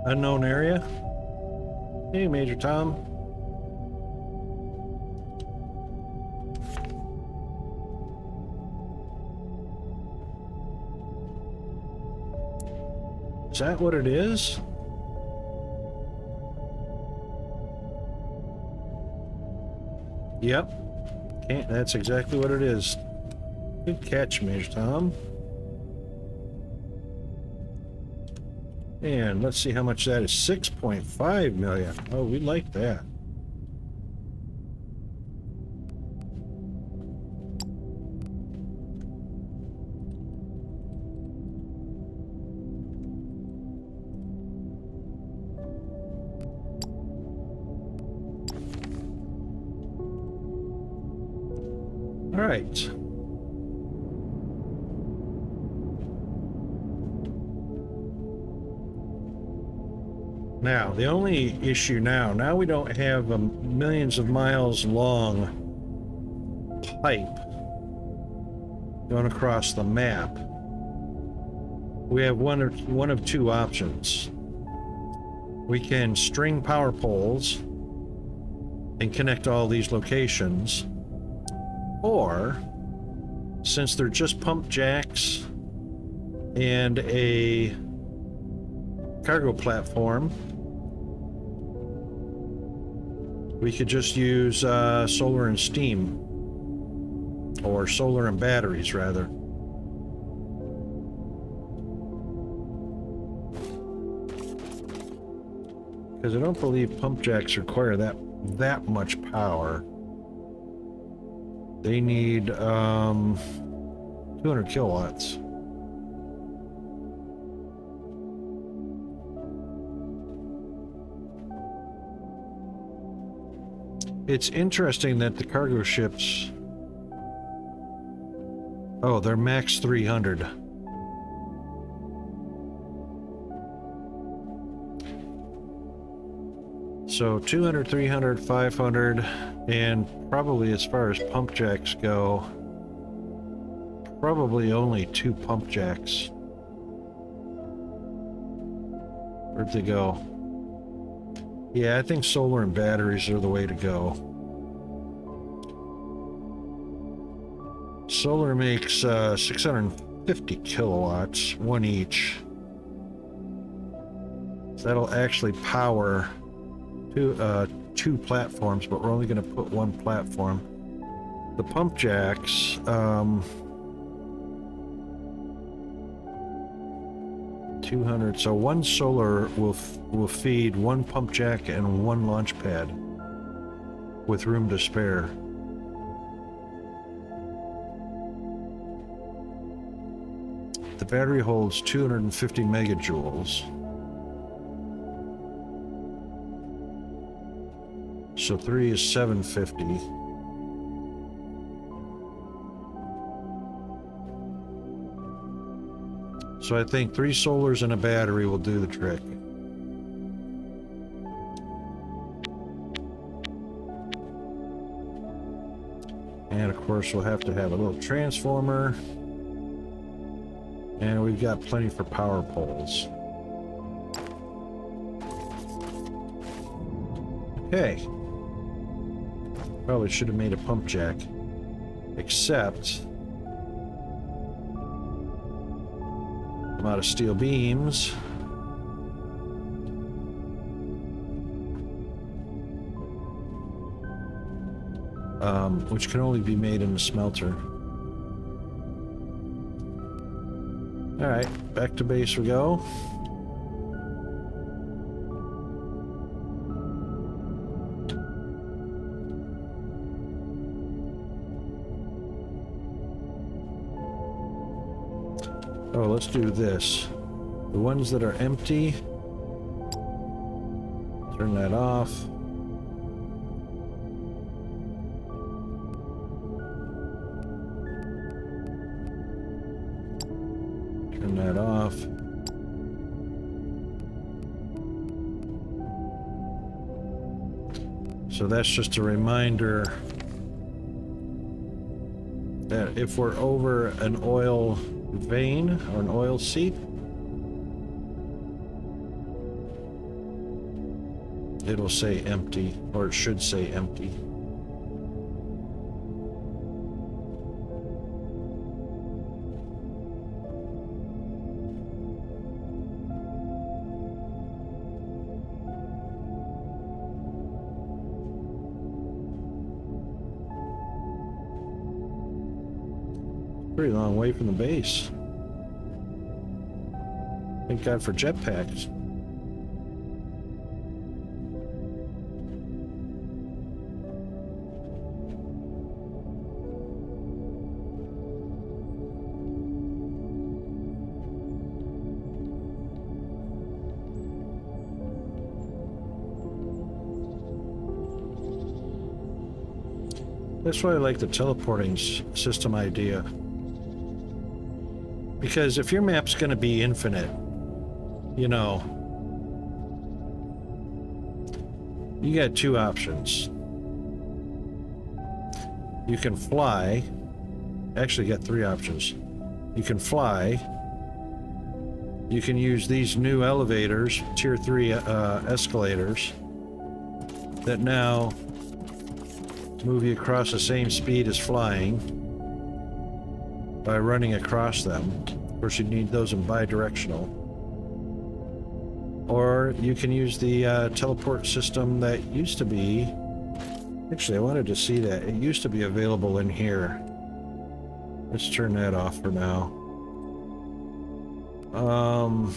Unknown area. Hey, Major Tom. Is that what it is? Yep. Okay, that's exactly what it is. Good catch, Major Tom. And let's see how much that is. 6.5 million. Oh, we like that. All right. Now, the only issue now we don't have a millions of miles long pipe going across the map. We have one of two options. We can string power poles and connect all these locations, or since they're just pump jacks and a cargo platform, we could just use solar and steam, or solar and batteries rather. Because I don't believe pump jacks require that much power. They need 200 kilowatts. It's interesting that the cargo ships, oh, they're max 300. So 200, 300, 500, and probably as far as pump jacks go, probably only 2 pump jacks. Where'd they go? Yeah, I think solar and batteries are the way to go. Solar makes 650 kilowatts, one each. So that'll actually power two platforms, but we're only going to put one platform. The pump jacks, 200, so one solar will feed one pump jack and one launch pad with room to spare. The battery holds 250 megajoules. So 3 is 750. So I think 3 solars and a battery will do the trick. And of course we'll have to have a little transformer. And we've got plenty for power poles. Okay. Probably should have made a pump jack. Except I'm out of steel beams. Which can only be made in the smelter. Alright, back to base we go. Oh, let's do this. The ones that are empty, turn that off. Turn that off. So that's just a reminder that if we're over an oil vein or an oil seep, it'll say empty, or it should say empty. Pretty long way from the base. Thank God for jetpacks. That's why I like the teleporting system idea. Because if your map's going to be infinite, you know, you got two options. You can fly. Actually, you got three options. You can fly. You can use these new elevators, tier 3 escalators, that now move you across the same speed as flying by running across them. Of course, you need those in bi-directional. Or you can use the teleport system that used to be... Actually, I wanted to see that. It used to be available in here. Let's turn that off for now. Oh,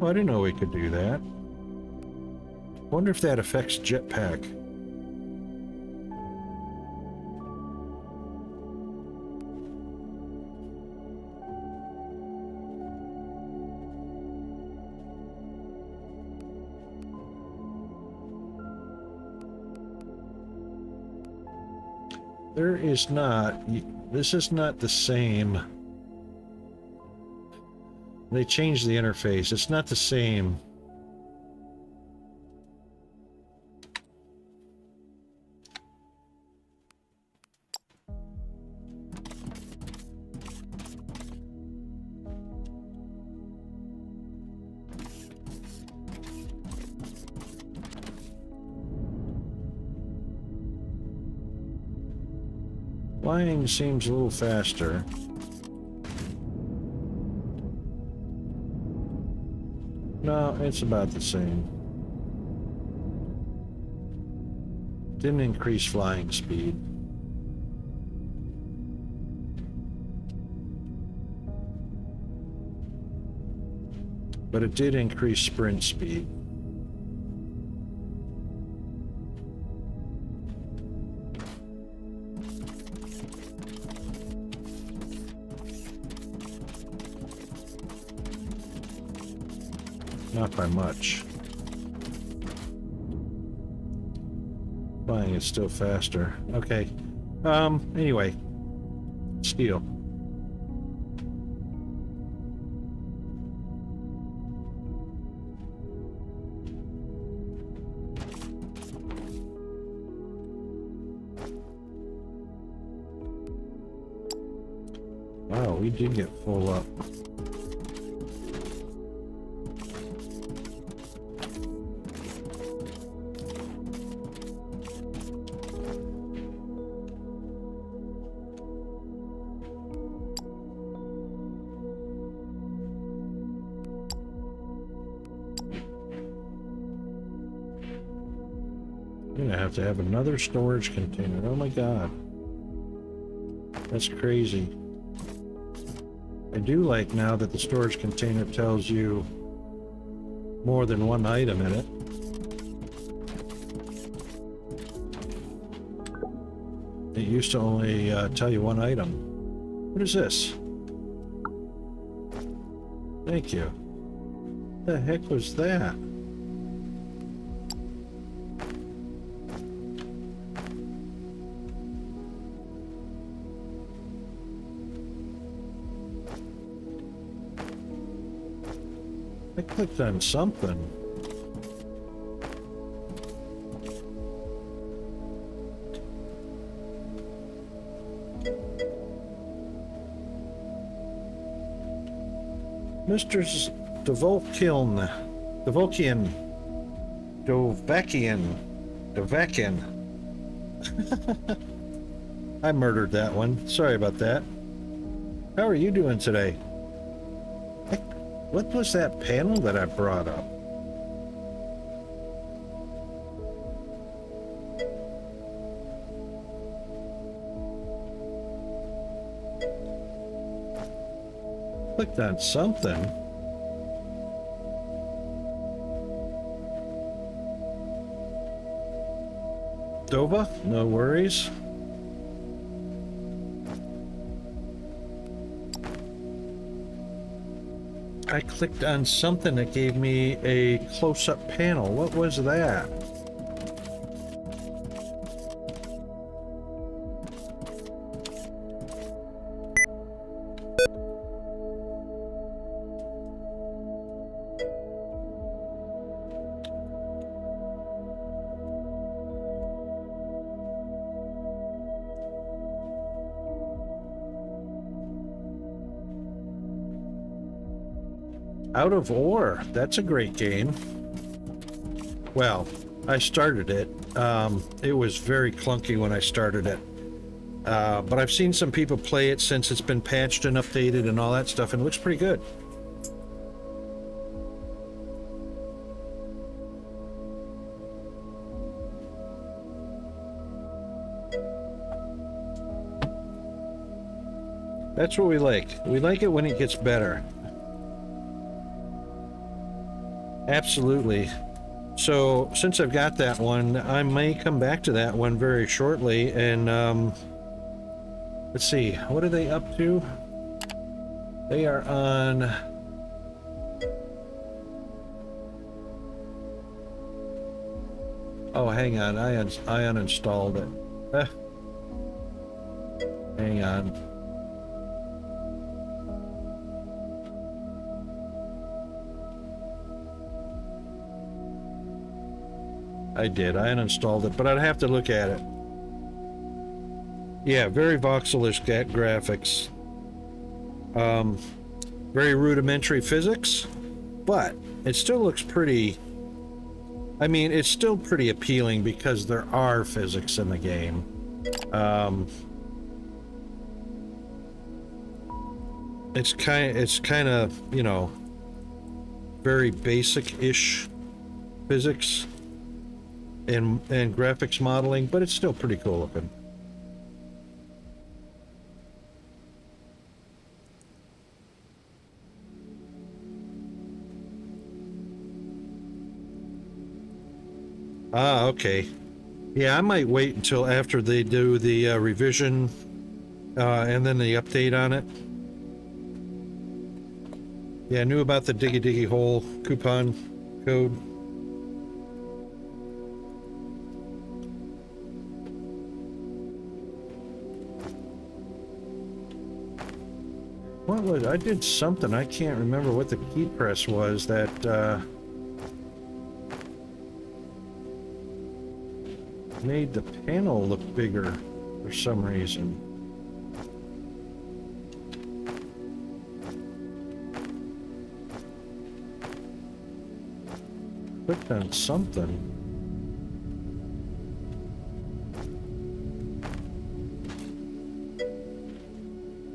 I didn't know we could do that. Wonder if that affects jetpack. There is not. This is not the same. They changed the interface. It's not the same. Flying seems a little faster. No, it's about the same. Didn't increase flying speed. But it did increase sprint speed. Not by much. Flying is still faster. Okay. Anyway. Steel. Wow, we did get full up. I'm gonna have to have another storage container. Oh my god. That's crazy. I do like now that the storage container tells you more than one item in it. It used to only tell you one item. What is this? Thank you. What the heck was that? I clicked on something. Mr. Dovulkian. Dovakian. I murdered that one. Sorry about that. How are you doing today? What was that panel that I brought up? Clicked on something. Dova, no worries. I clicked on something that gave me a close-up panel. What was that? Out of Ore. That's a great game. Well, I started it. It was very clunky when I started it. But I've seen some people play it since it's been patched and updated and all that stuff, and it looks pretty good. That's what we like. We like it when it gets better. Absolutely. So, since I've got that one, I may come back to that one very shortly, and, let's see, what are they up to? They are on... Oh, hang on, I uninstalled it. Hang on. I did. I uninstalled it, but I'd have to look at it. Yeah, very voxelish graphics. Very rudimentary physics, but it still looks pretty... I mean, it's still pretty appealing because there are physics in the game. It's kind of, you know, very basic-ish physics and graphics modeling, but it's still pretty cool looking. Ah, okay. Yeah, I might wait until after they do the revision and then the update on it. Yeah, I knew about the Diggy Diggy Hole coupon code. What was... I did something, I can't remember what the key press was that, made the panel look bigger for some reason. Clicked on something.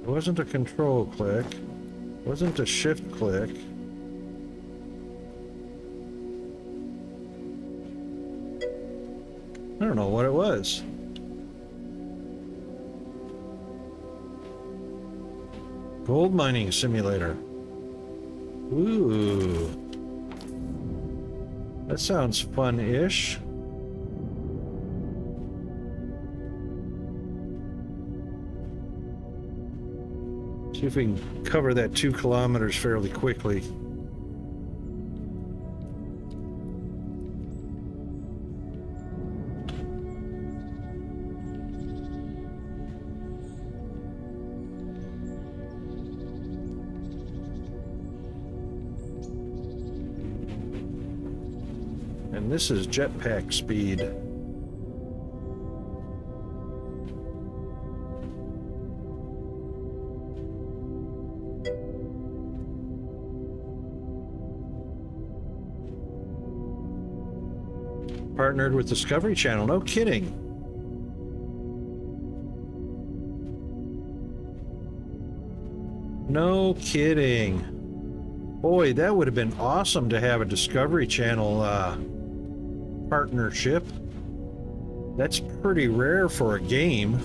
It wasn't a control click. It wasn't a shift click. I don't know what it was. Gold mining simulator. Ooh. That sounds fun-ish. See if we can cover that 2 kilometers fairly quickly. And this is jetpack speed. partnered with Discovery Channel. No kidding. No kidding. Boy, that would have been awesome to have a Discovery Channel partnership. That's pretty rare for a game.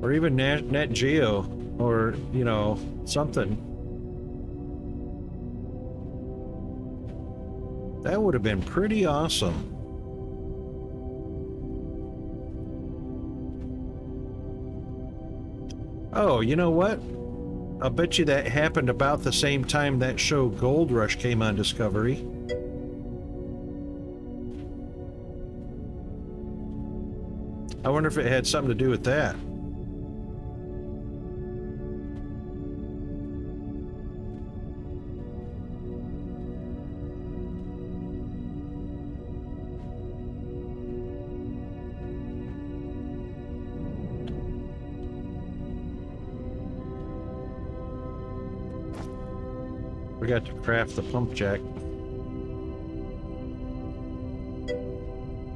Or even Nat Geo, or, you know, something. That would have been pretty awesome. Oh, you know what? I'll bet you that happened about the same time that show Gold Rush came on Discovery. I wonder if it had something to do with that. Forgot to craft the pump jack.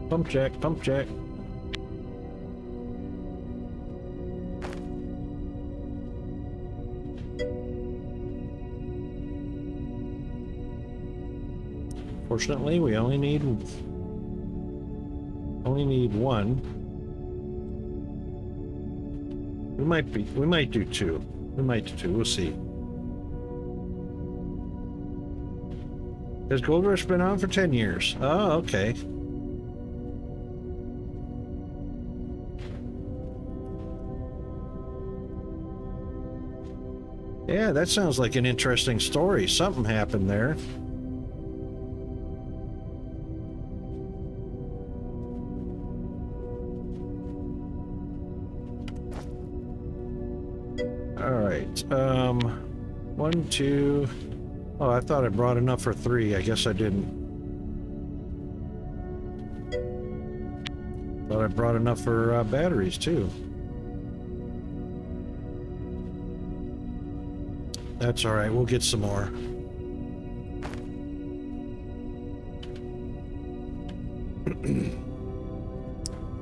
Pump jack, pump jack. Fortunately, we only need one. We might do two. We might do two. We'll see. Has Gold Rush been on for 10 years? Oh, okay. Yeah, that sounds like an interesting story. Something happened there. All right. 1, 2. Oh, I thought I brought enough for 3. I guess I didn't. Thought I brought enough for batteries, too. That's all right. We'll get some more.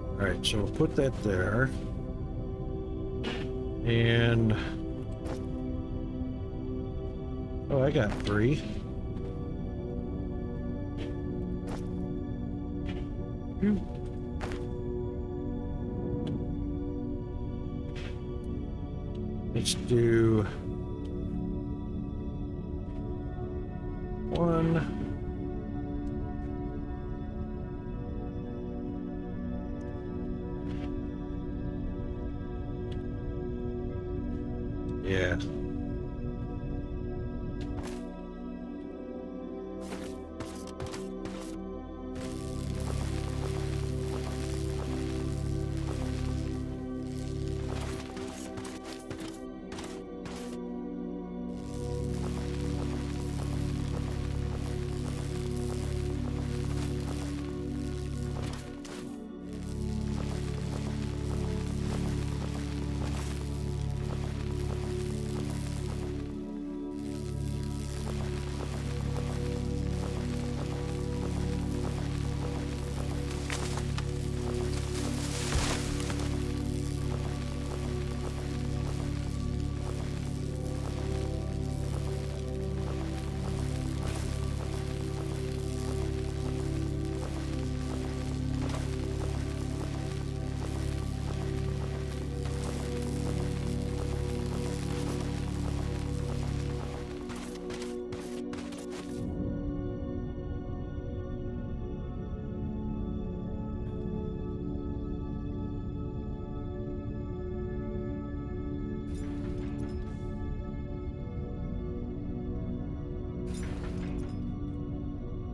All right, so we'll put that there. And... oh, I got 3. Let's do 1. Yeah.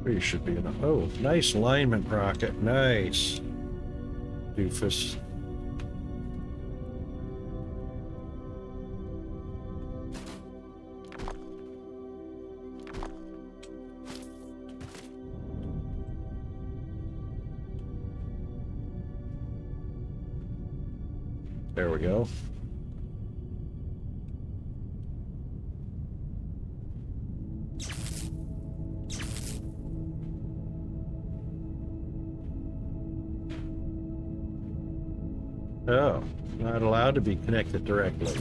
Three should be enough. Oh, nice alignment rocket. Nice. Doofus. There we go. Not allowed to be connected directly.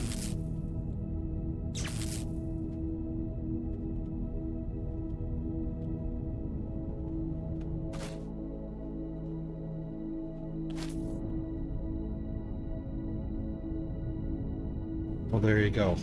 Well, there you go.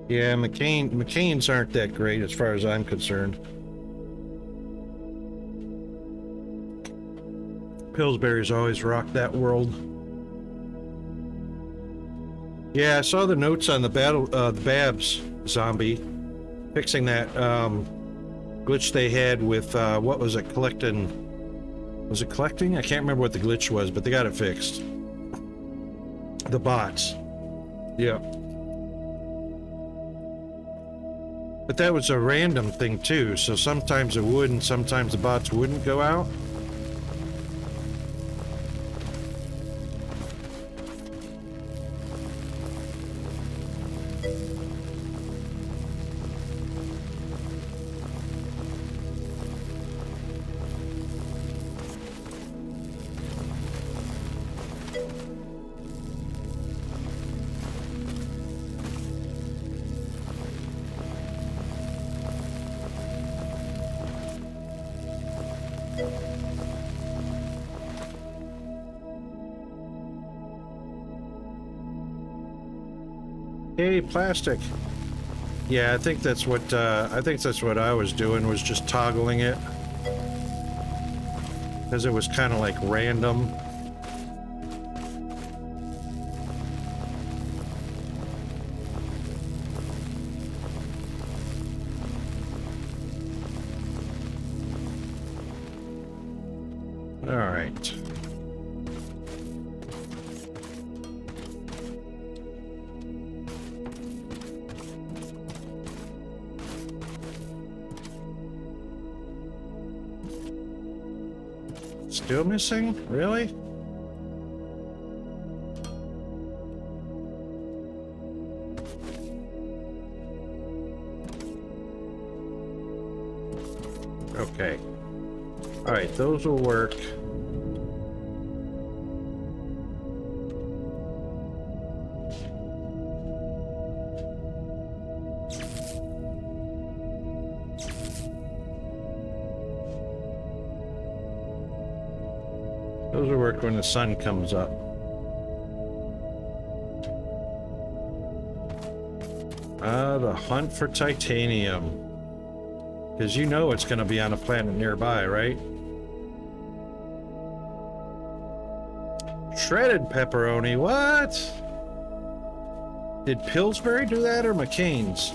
Yeah, McCain's aren't that great as far as I'm concerned. Pillsbury's always rocked that world. Yeah, I saw the notes on the Babs zombie fixing that glitch they had with what was it, collecting? Was it collecting? I can't remember what the glitch was, but they got it fixed. The bots. Yeah. But that was a random thing too, so sometimes it would and sometimes the bots wouldn't go out. Hey, plastic. Yeah, I think that's what I was doing, was just toggling it, because it was kind of like random. All right. Still missing? Really? Okay. All right, those will work. Those will work when the sun comes up. The hunt for titanium. Because you know it's going to be on a planet nearby, right? Shredded pepperoni, what? Did Pillsbury do that or McCain's?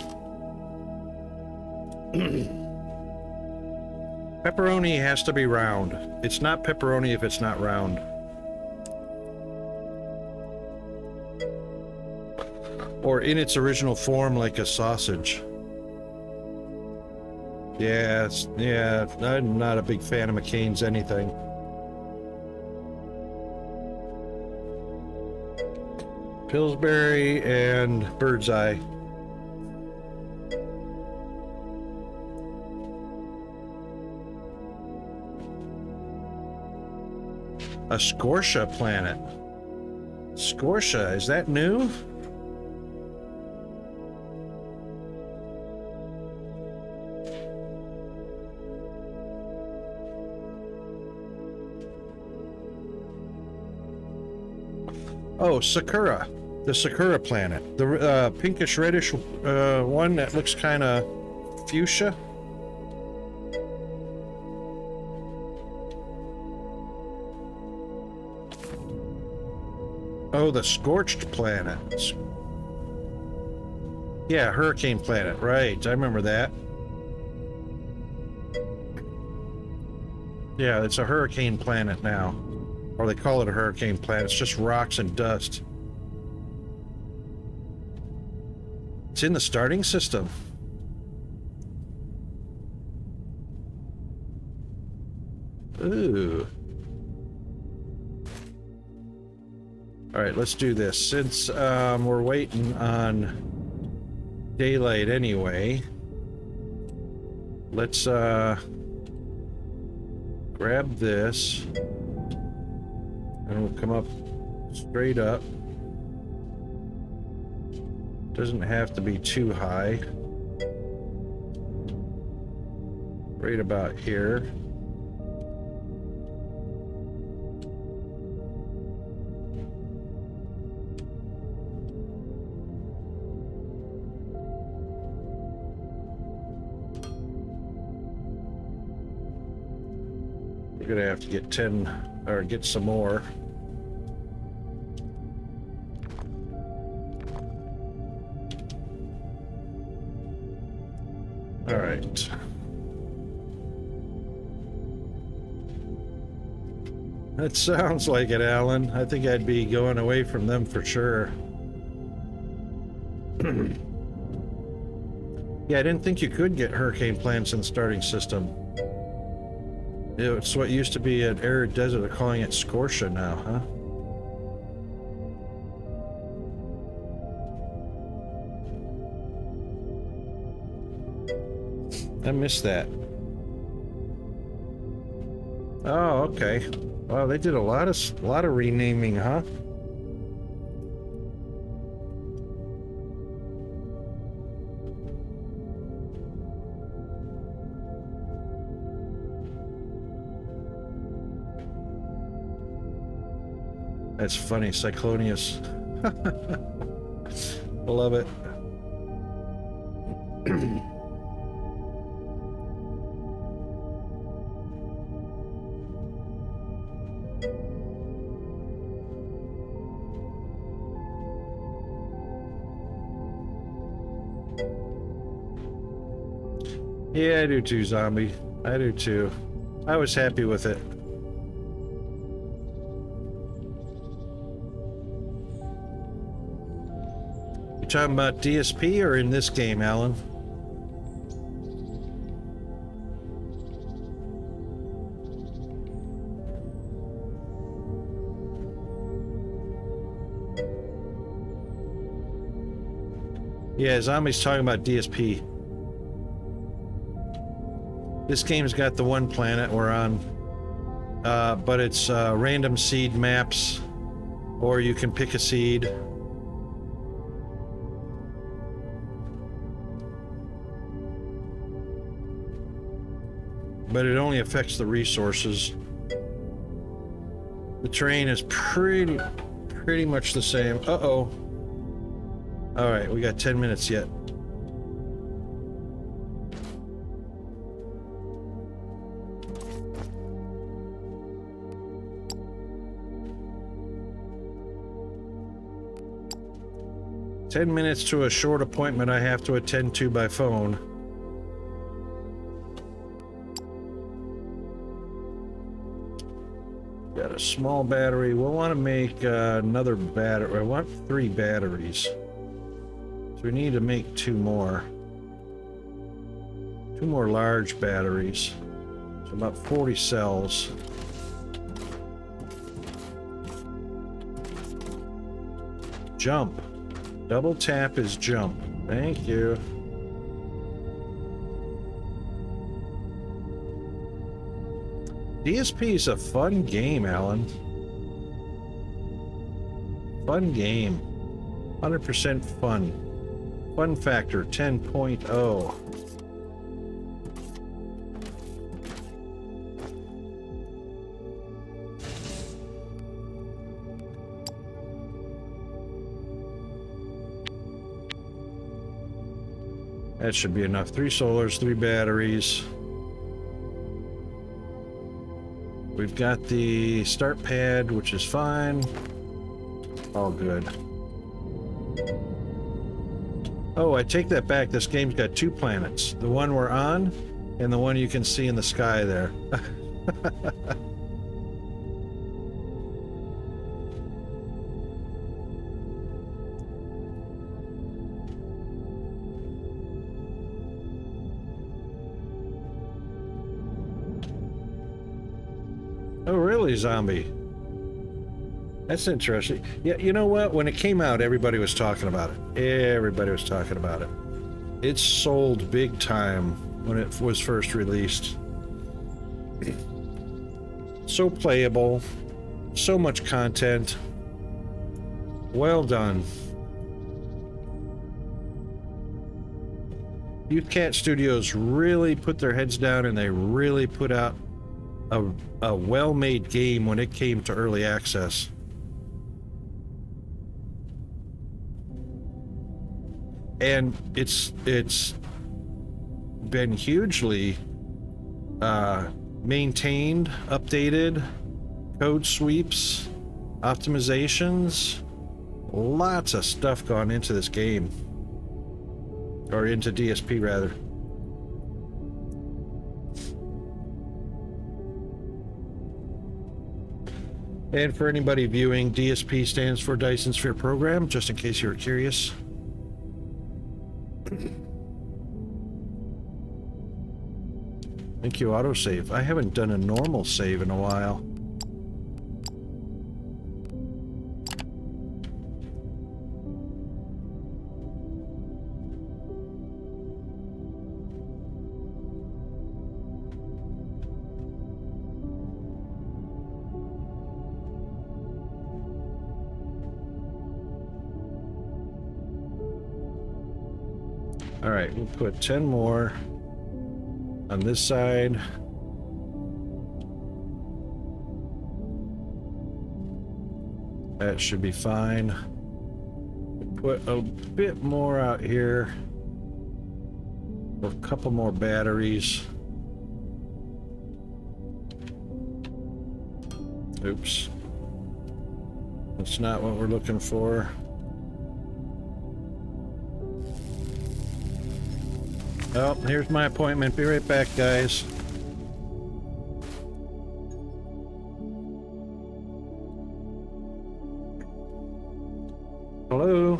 Pepperoni has to be round. It's not pepperoni if it's not round. Or in its original form, like a sausage. Yeah, I'm not a big fan of McCain's anything. Pillsbury and Bird's Eye. A Scortia planet. Scortia, is that new? Oh, Sakura. The Sakura planet. The pinkish reddish one that looks kind of fuchsia. Oh, the scorched planet. Yeah, hurricane planet. Right, I remember that. Yeah, it's a hurricane planet now. Or they call it a hurricane planet. It's just rocks and dust. It's in the starting system. Ooh. Alright, let's do this. Since we're waiting on daylight anyway, let's grab this and we'll come up straight up. Doesn't have to be too high. Right about here. We're gonna have to get 10 or get some more. All right. That sounds like it, Alan. I think I'd be going away from them for sure. Yeah, I didn't think you could get hurricane planets in the starting system. It's what used to be an arid desert. They're calling it Scortia now, huh? I missed that. Oh, okay. Wow, they did a lot of renaming, huh? That's funny, Cyclonius. Love it. 'Yeah, I do too, Zombie. I do too. I was happy with it. You talking about DSP or in this game, Alan? Yeah, Zombie's talking about DSP. This game's got the one planet we're on, but it's random seed maps, or you can pick a seed. But it only affects the resources. The terrain is pretty much the same. Uh-oh. All right, we got 10 minutes yet. Ten minutes to a short appointment I have to attend to by phone. Got a small battery. We'll want to make another battery. I want 3 batteries. So we need to make 2 more. 2 more large batteries. So about 40 cells. Jump. Double tap is jump. Thank you. DSP is a fun game, Alan. Fun game. 100% fun. Fun factor 10.0. That should be enough. 3 solars, 3 batteries. We've got the start pad, which is fine. All good. Oh, I take that back. This game's got 2 planets. The one we're on, and the one you can see in the sky there. Oh, really, zombie? That's interesting. Yeah, you know what? When it came out, everybody was talking about it. Everybody was talking about it. It sold big time when it was first released. So playable. So much content. Well done. Youth Cat Studios really put their heads down and they really put out a well-made game when it came to early access. And it's been hugely maintained, updated, code sweeps, optimizations, lots of stuff gone into this game, or into DSP rather. And for anybody viewing, DSP stands for Dyson Sphere Program, just in case you were curious. Thank you, autosave. I haven't done a normal save in a while. All right, we'll put 10 more on this side. That should be fine. Put a bit more out here. A couple more batteries. Oops. That's not what we're looking for. Oh, here's my appointment. Be right back, guys. Hello?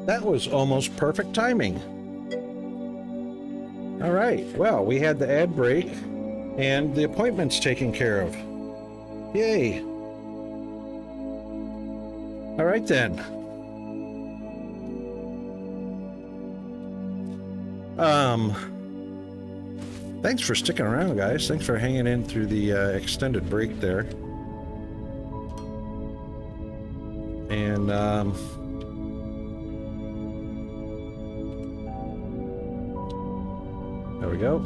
That was almost perfect timing. All right, well, we had the ad break and the appointment's taken care of. Yay. All right then. Thanks for sticking around, guys. Thanks for hanging in through the extended break there. And there we go.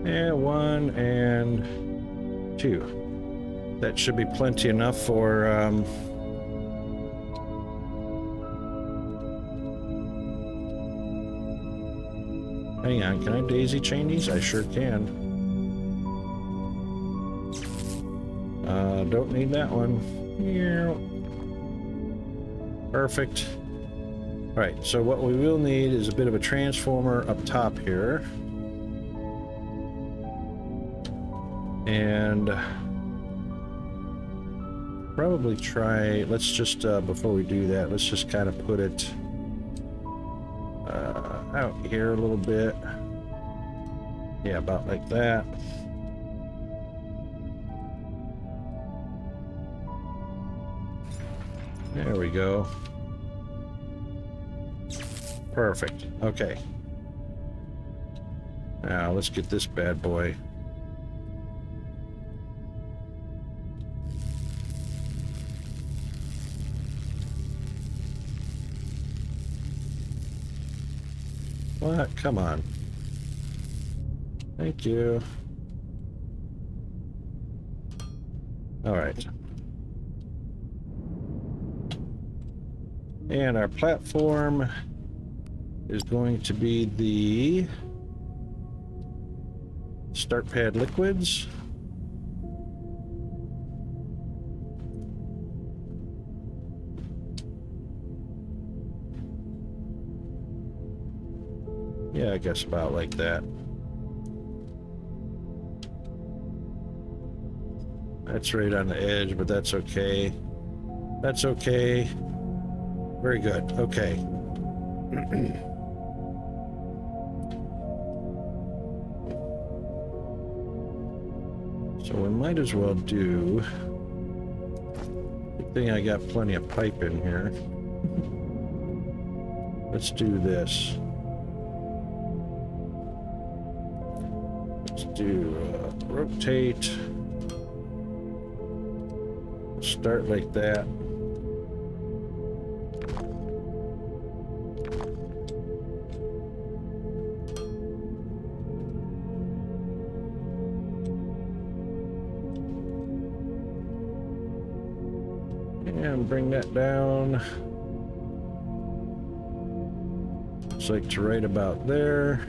And 1 and 2. That should be plenty enough for hang on, can I daisy chain these? I sure can. Don't need that one. Yeah. Perfect. Alright, so what we will need is a bit of a transformer up top here. And probably try, let's just, before we do that, let's just kind of put it out here a little bit. Yeah, about like that. There we go. Perfect. Okay. Now let's get this bad boy. What? Come on. Thank you. All right. And our platform is going to be the start pad liquids. Yeah, I guess about like that. That's right on the edge, but that's okay. That's okay. Very good. Okay. So we might as well do... Good thing I got plenty of pipe in here. Let's do this. Let's do rotate. Start like that. And bring that down. Looks like to right about there.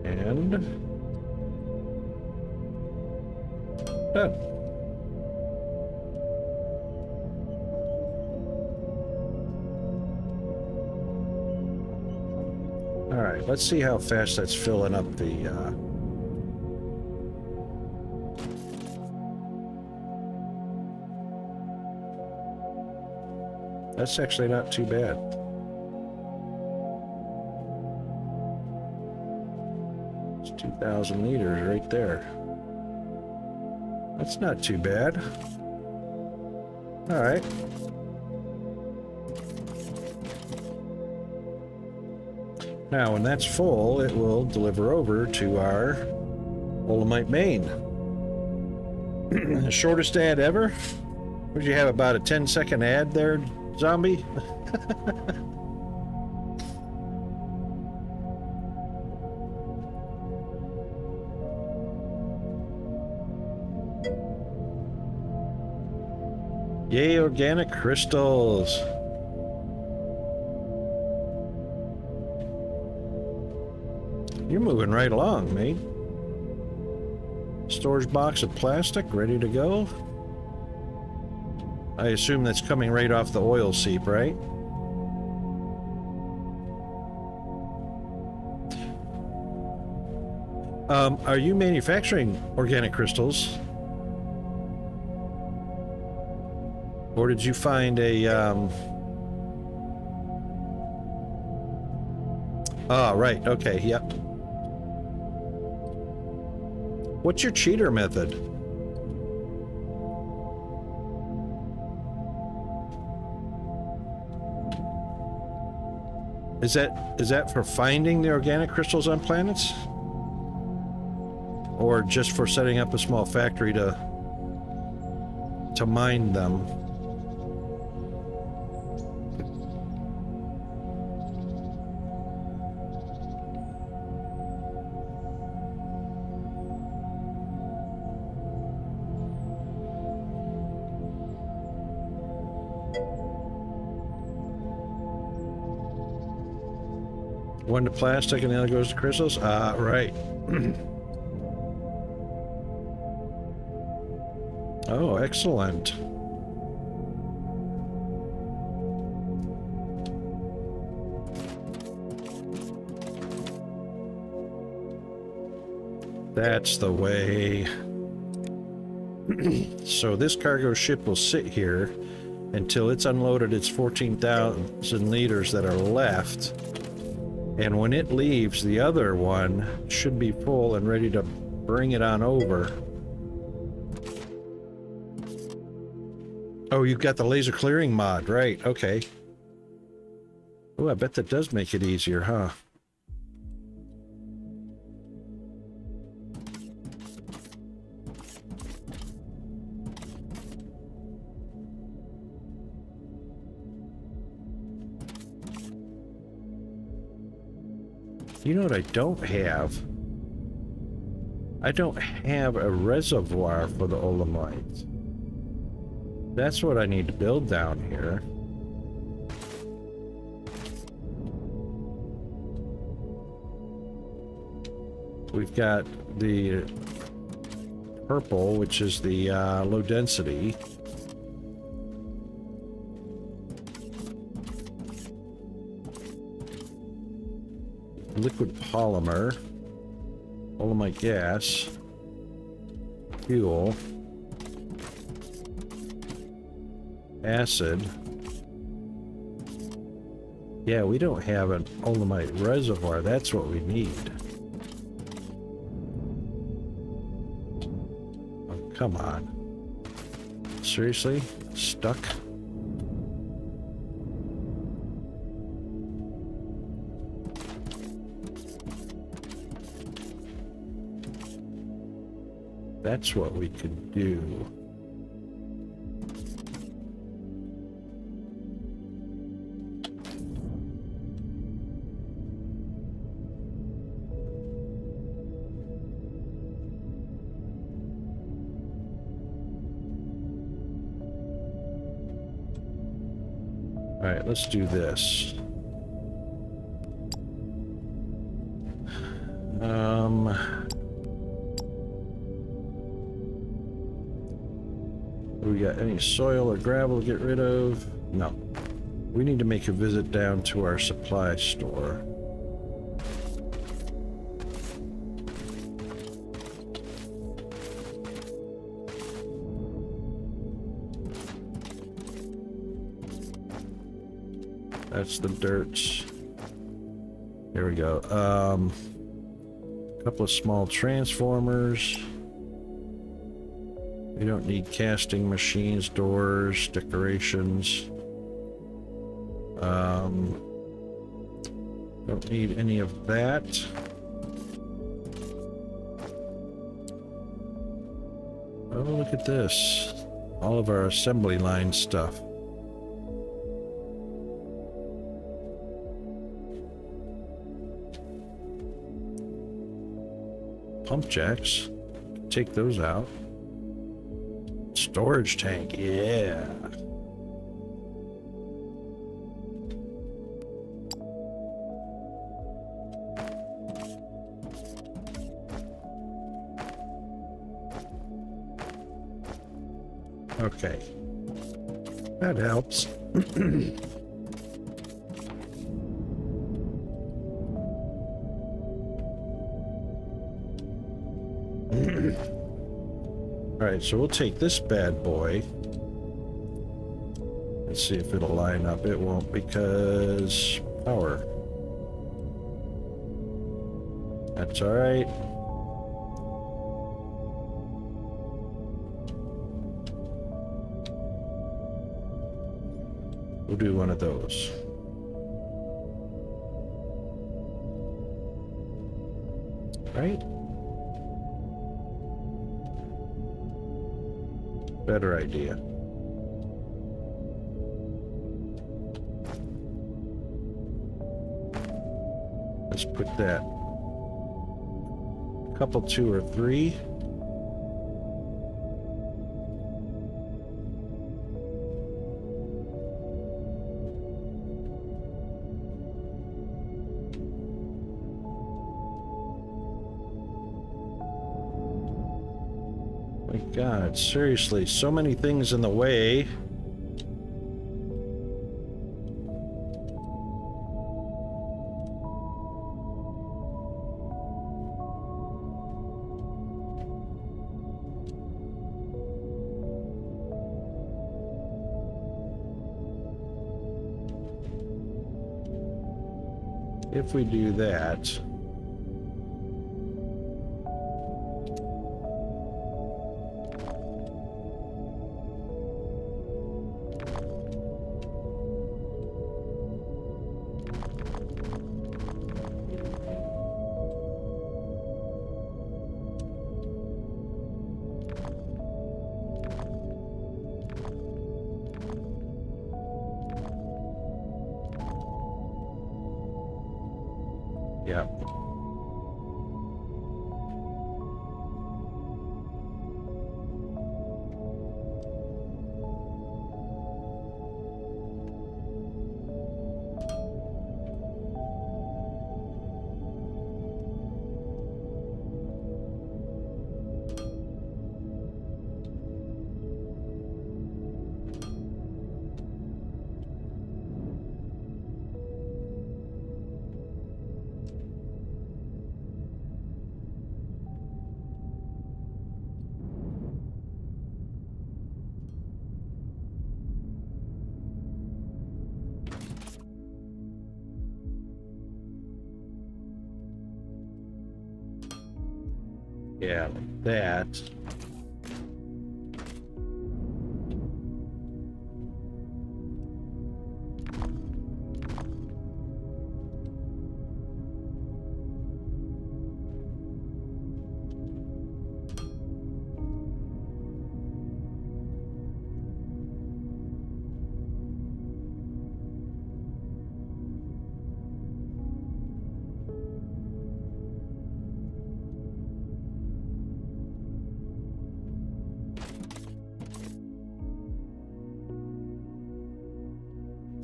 And done. All right, let's see how fast that's filling up the That's actually not too bad. It's 2,000 liters right there. That's not too bad. All right. Now, when that's full, it will deliver over to our Olamite main. The shortest ad ever? Would you have about a 10-second ad there, zombie? Yay, organic crystals. You're moving right along, mate. Storage box of plastic ready to go. I assume that's coming right off the oil seep, right? Are you manufacturing organic crystals? Or did you find a, Oh, right, okay, yep. What's your cheater method? Is that for finding the organic crystals on planets? Or just for setting up a small factory to mine them? One to plastic and the other goes to crystals? Right. Oh, excellent. That's the way. So this cargo ship will sit here until it's unloaded its 14,000 liters that are left. And when it leaves, the other one should be full and ready to bring it on over. Oh, you've got the laser clearing mod, right, okay. Oh, I bet that does make it easier, huh? You know what I don't have? I don't have a reservoir for the olamite. That's what I need to build down here. We've got the purple, which is the low density. Liquid polymer, olamite gas, fuel, acid. Yeah, we don't have an olamite reservoir. That's what we need. Oh, come on. Seriously? Stuck? That's what we could do. All right, let's do this. We got any soil or gravel to get rid of? No. We need to make a visit down to our supply store. That's the dirts. Here we go. A couple of small transformers. We don't need casting machines, doors, decorations. Don't need any of that. Oh, look at this. All of our assembly line stuff. Pump jacks. Take those out. Storage tank, yeah. Okay. That helps. Alright, so we'll take this bad boy. Let's see if it'll line up. It won't because power. That's alright. We'll do one of those. Right? Better idea. Let's put that couple 2 or 3. My God, seriously, so many things in the way. If we do that, yeah. Yeah, like that.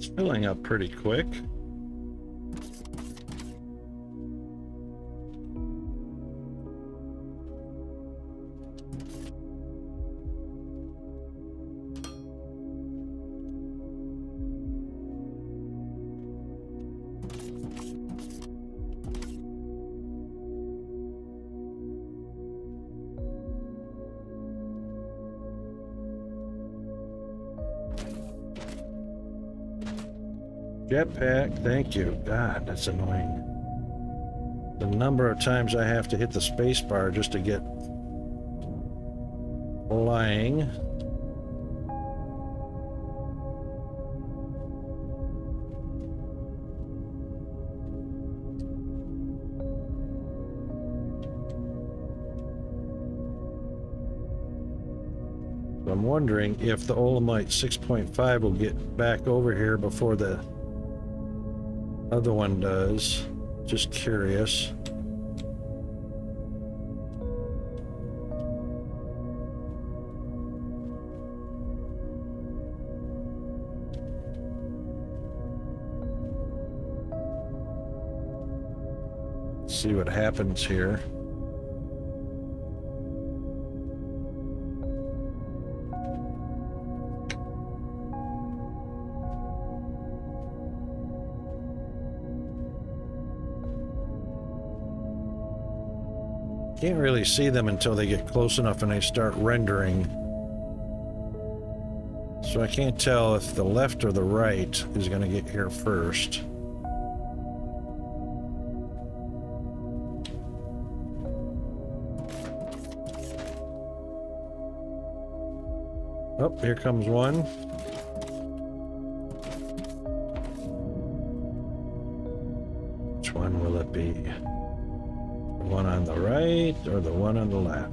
It's filling up pretty quick. Jetpack, thank you. God, that's annoying. The number of times I have to hit the space bar just to get flying. I'm wondering if the Olamite 6.5 will get back over here before the other one does. Just curious. See what happens here. Can't really see them until they get close enough and they start rendering. So I can't tell if the left or the right is going to get here first. Oh, here comes one. Which one will it be? The one on the right or the one on the left?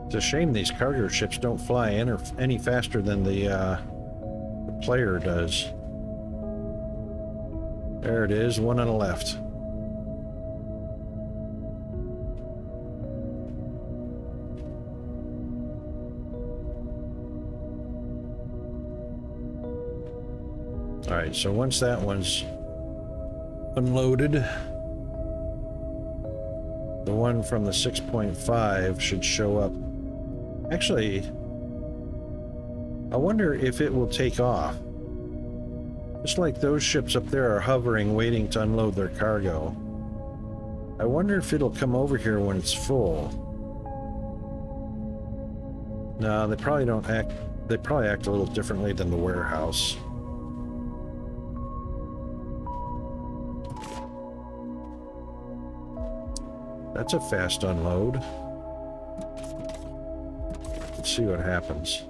It's a shame these cargo ships don't fly any faster than the player does. There it is, one on the left. All right, so once that one's unloaded, the one from the 6.5 should show up. Actually, I wonder if it will take off. Just like those ships up there are hovering, waiting to unload their cargo. I wonder if it'll come over here when it's full. No, they probably don't act. They probably act a little differently than the warehouse. That's a fast unload. Let's see what happens.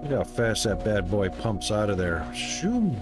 Look how fast that bad boy pumps out of there. Shoo!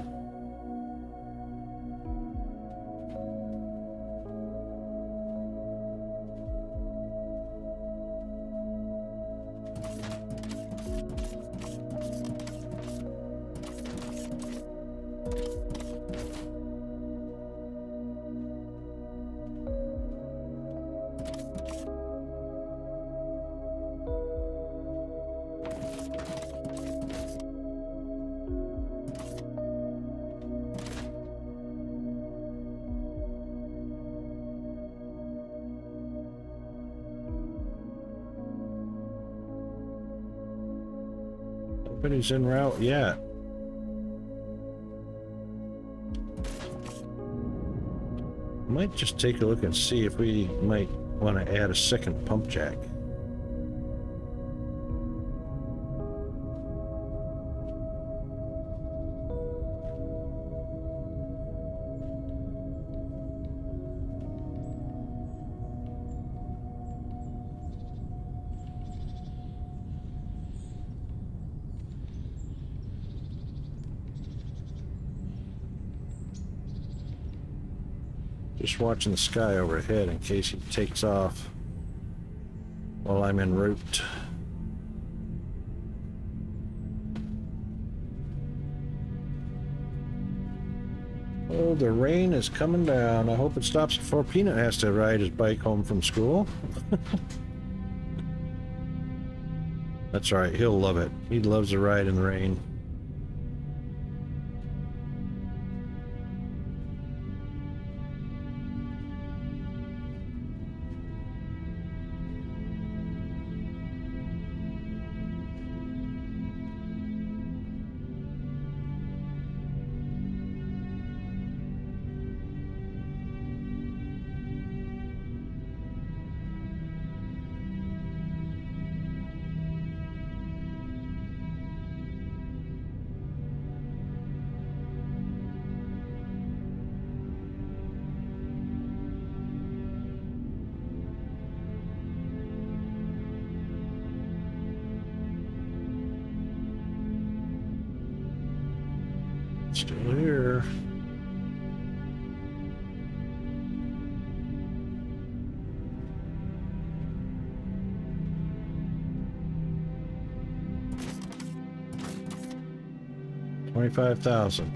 Nobody's en route yet. Might just take a look and see if we might want to add a second pump jack. Just watching the sky overhead in case he takes off while I'm en route. Oh, the rain is coming down. I hope it stops before Peanut has to ride his bike home from school. That's all right, he'll love it. He loves to ride in the rain. Still here. 25,000.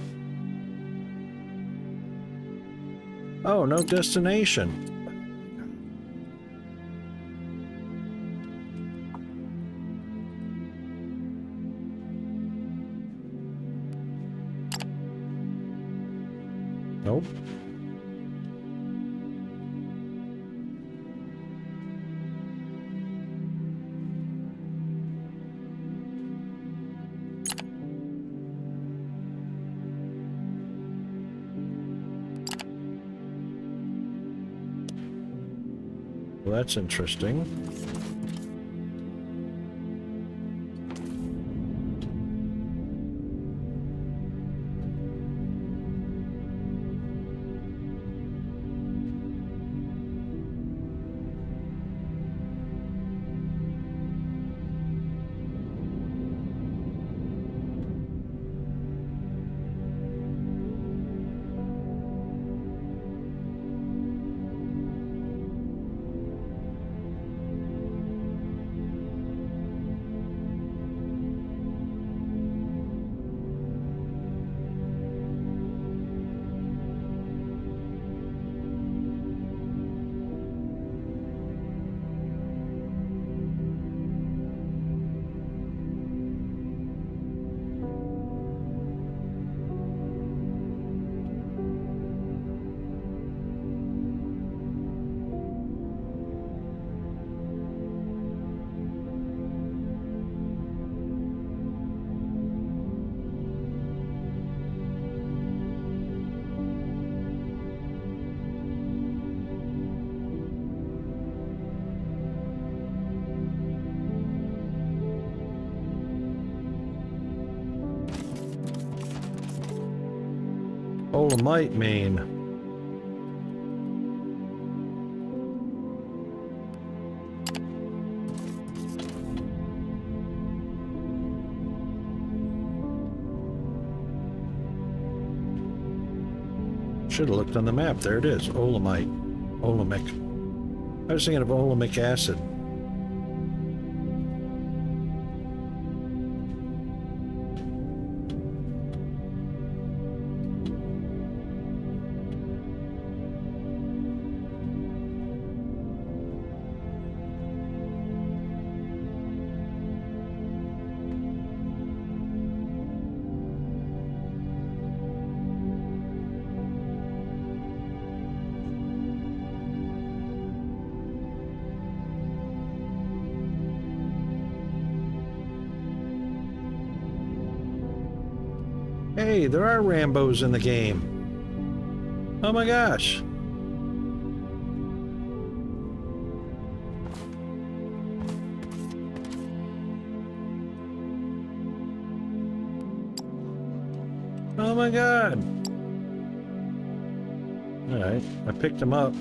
Oh, no destination. Nope. Well, that's interesting. Dolomite, Maine. Should have looked on the map. There it is. Olomite. Olemic. I was thinking of olemic acid. Hey, there are Rambos in the game. Oh my gosh. Oh my god. Alright, I picked him up.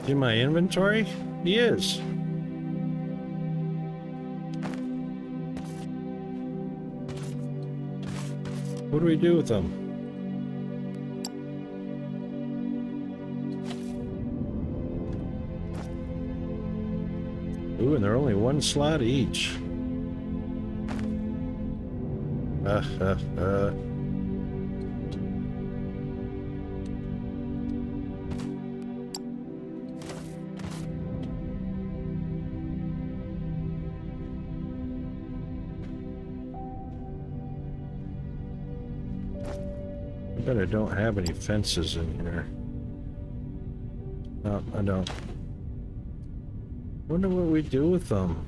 In my inventory? He is. What do we do with them? Ooh, and they're only one slot each. I bet I don't have any fences in here. No, I don't. Wonder what we do with them.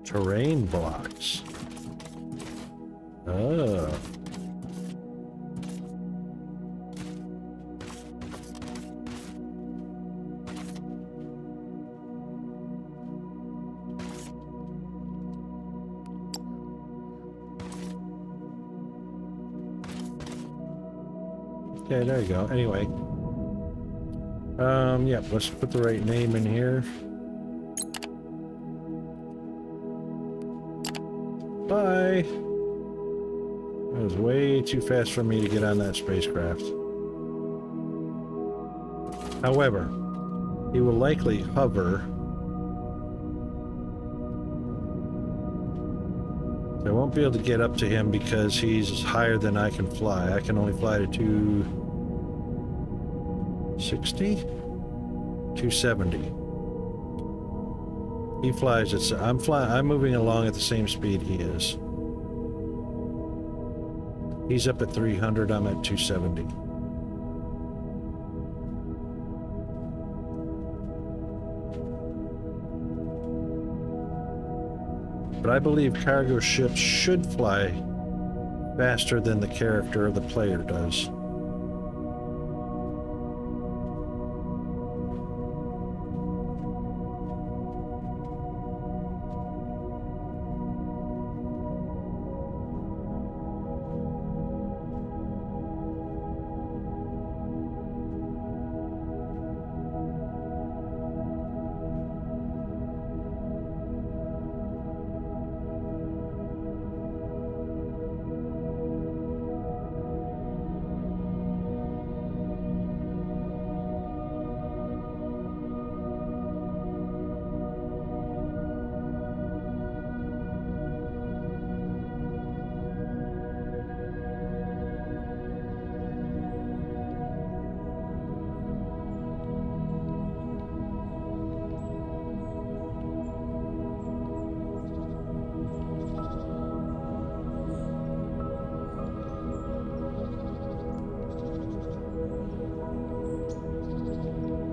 Terrain blocks. Oh. Okay, there you go. Anyway. Yeah, let's put the right name in here. fly. It was way too fast for me to get on that spacecraft. However, he will likely hover. I won't be able to get up to him because he's higher than I can fly. I can only fly to 260? 270. He flies at... I'm moving along at the same speed he is. He's up at 300, I'm at 270. But I believe cargo ships should fly faster than the character of the player does.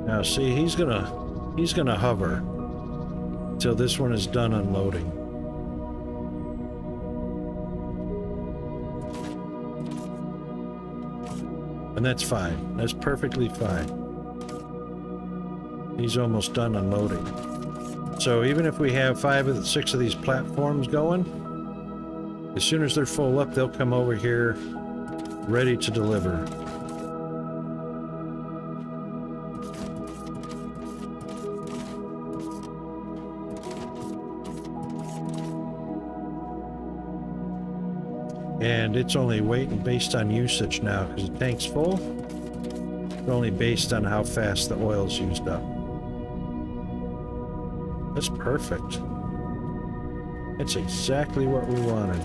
Now see, he's gonna hover till this one is done unloading. And that's fine. That's perfectly fine. He's almost done unloading. So even if we have 5 of the 6 of these platforms going, as soon as they're full up, they'll come over here ready to deliver. And it's only waiting based on usage now because the tank's full. It's only based on how fast the oil's used up. That's perfect. It's exactly what we wanted.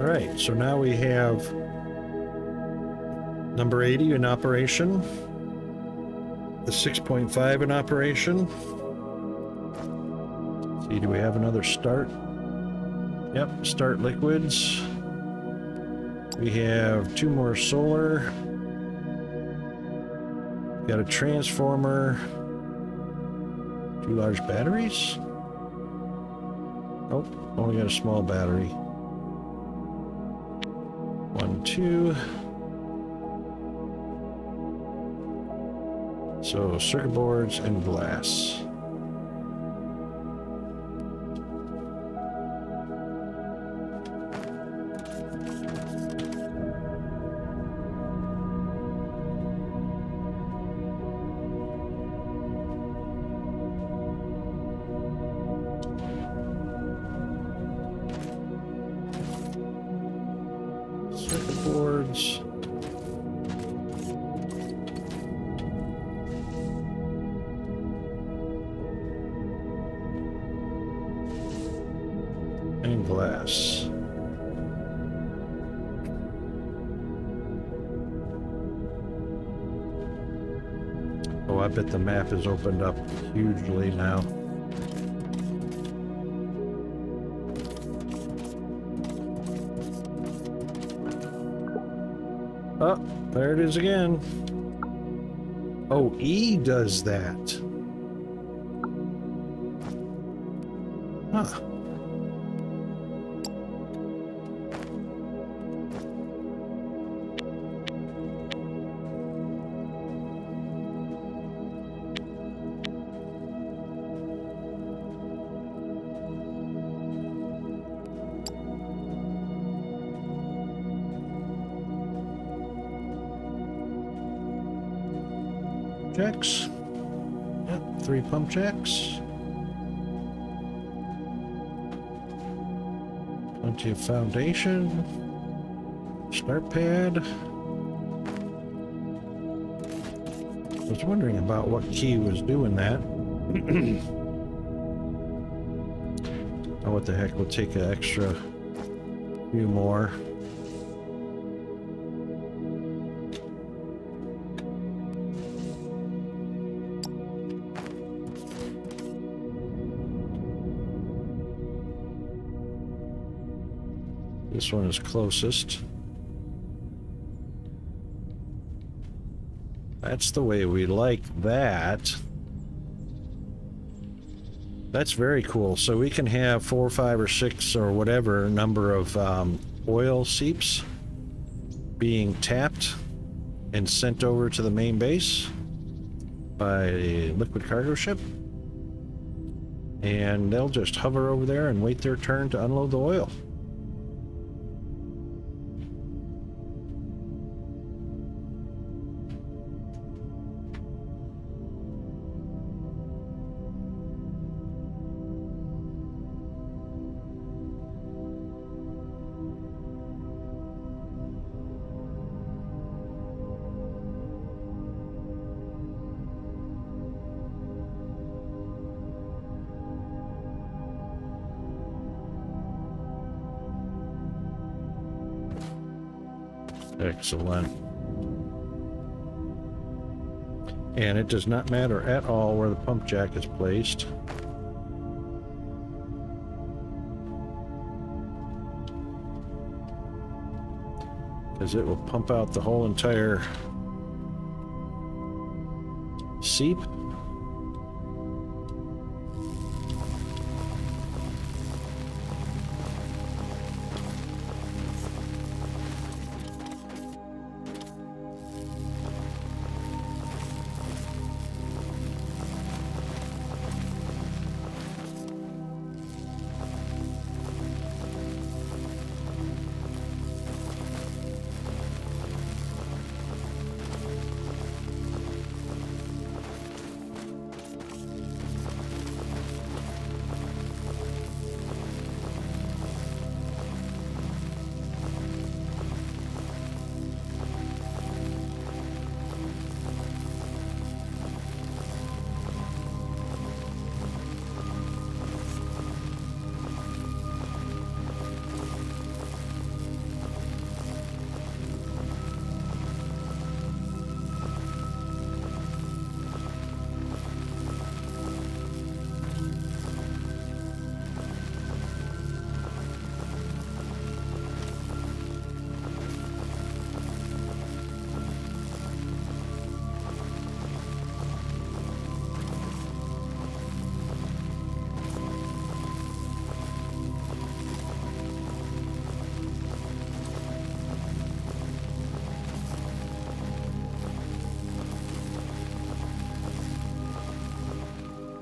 All right, so now we have number 80 in operation. The 6.5 in operation. Let's see, do we have another start? Yep, start liquids. We have 2 more solar. Got a transformer. 2 large batteries. Oh, only got a small battery. 1, 2. So, circuit boards and glass. Circuit boards. And glass. Oh, I bet the map is opened up hugely now. Oh, there it is again. Oh, E does that. Huh. Checks. 3 pump jacks. Plenty of foundation. Start pad. I was wondering about what key was doing that. Oh, what the heck, we'll take an extra few more. This one is closest. That's the way we like that. That's very cool. So we can have 4, 5, or 6 or whatever number of oil seeps being tapped and sent over to the main base by a liquid cargo ship. And they'll just hover over there and wait their turn to unload the oil. Excellent. And it does not matter at all where the pump jack is placed. Because it will pump out the whole entire seep.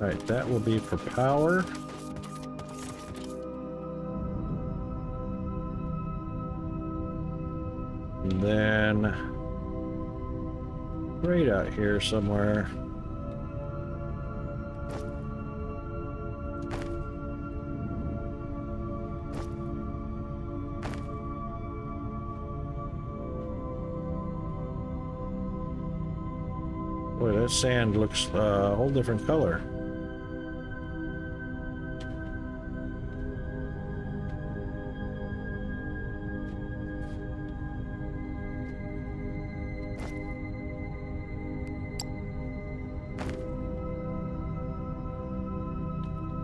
Alright, that will be for power. And then right out here somewhere. Boy, that sand looks a whole different color.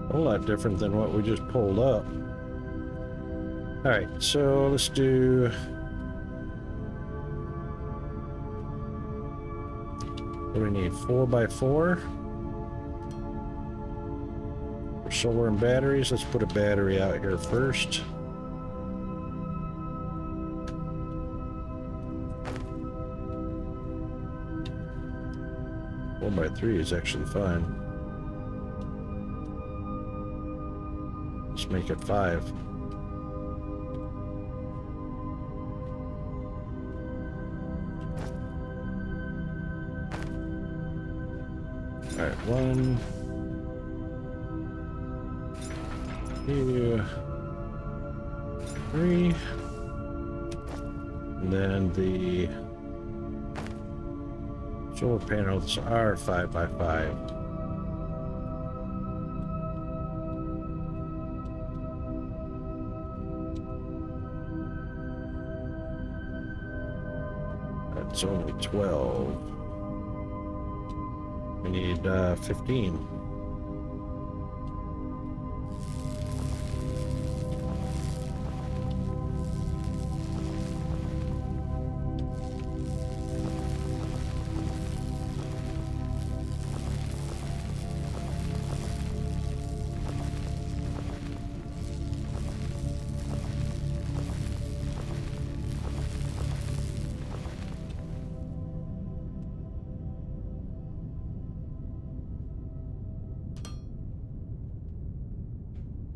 A whole lot different than what we just pulled up. Alright, so let's do... what do we need? 4x4? For solar and batteries, let's put a battery out here first. Four by 3 is actually fine. Let's make it 5. Alright, 1, 2, 3. And then the solar panels are 5 by 5. That's only 12. We need 15.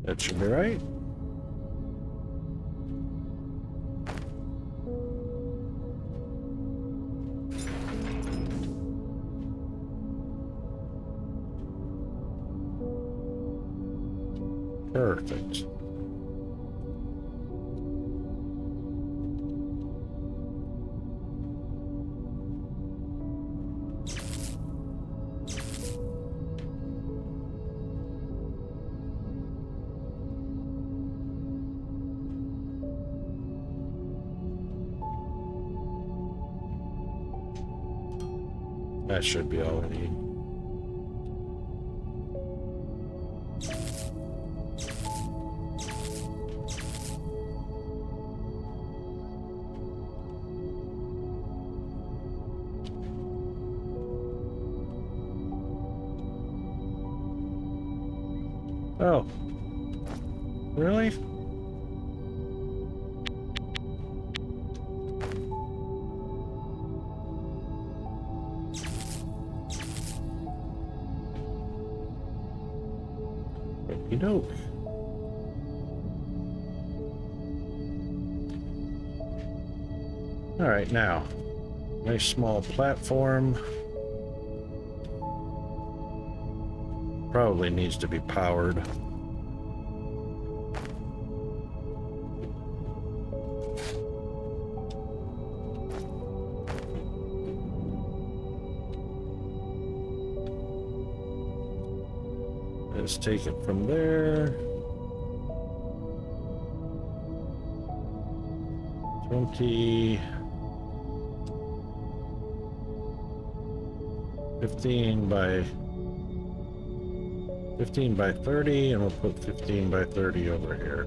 That should be right. Perfect. That should be all we need. Oh. Really? Okey-doke. All right, now, nice small platform. Probably needs to be powered. Let's take it from there. 20, 15 by 30, and we'll put 15 by 30 over here.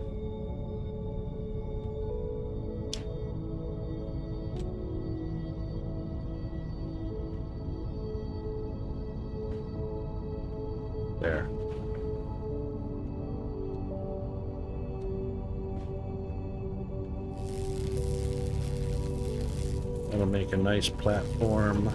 There. That'll make a nice platform.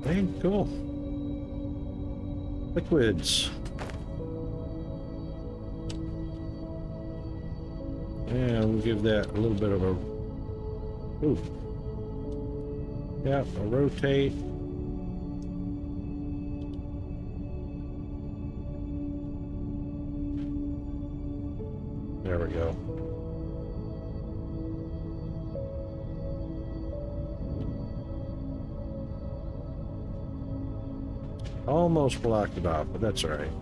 Hey, cool. Liquids. Yeah, we'll give that a little bit of a... Ooh. Yeah, a rotate. There we go. Almost blocked it off, but that's all right.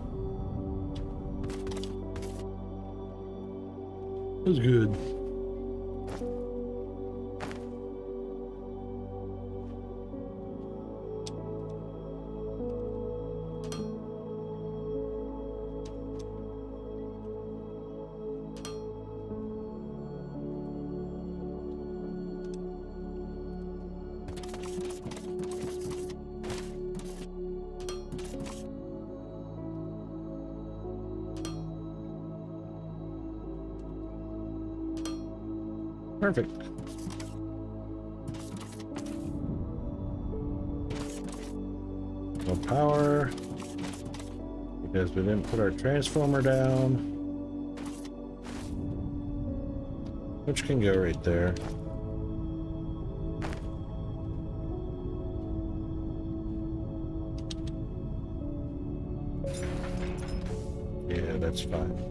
It was good. Perfect. No power. Because we didn't put our transformer down. Which can go right there. Yeah, that's fine.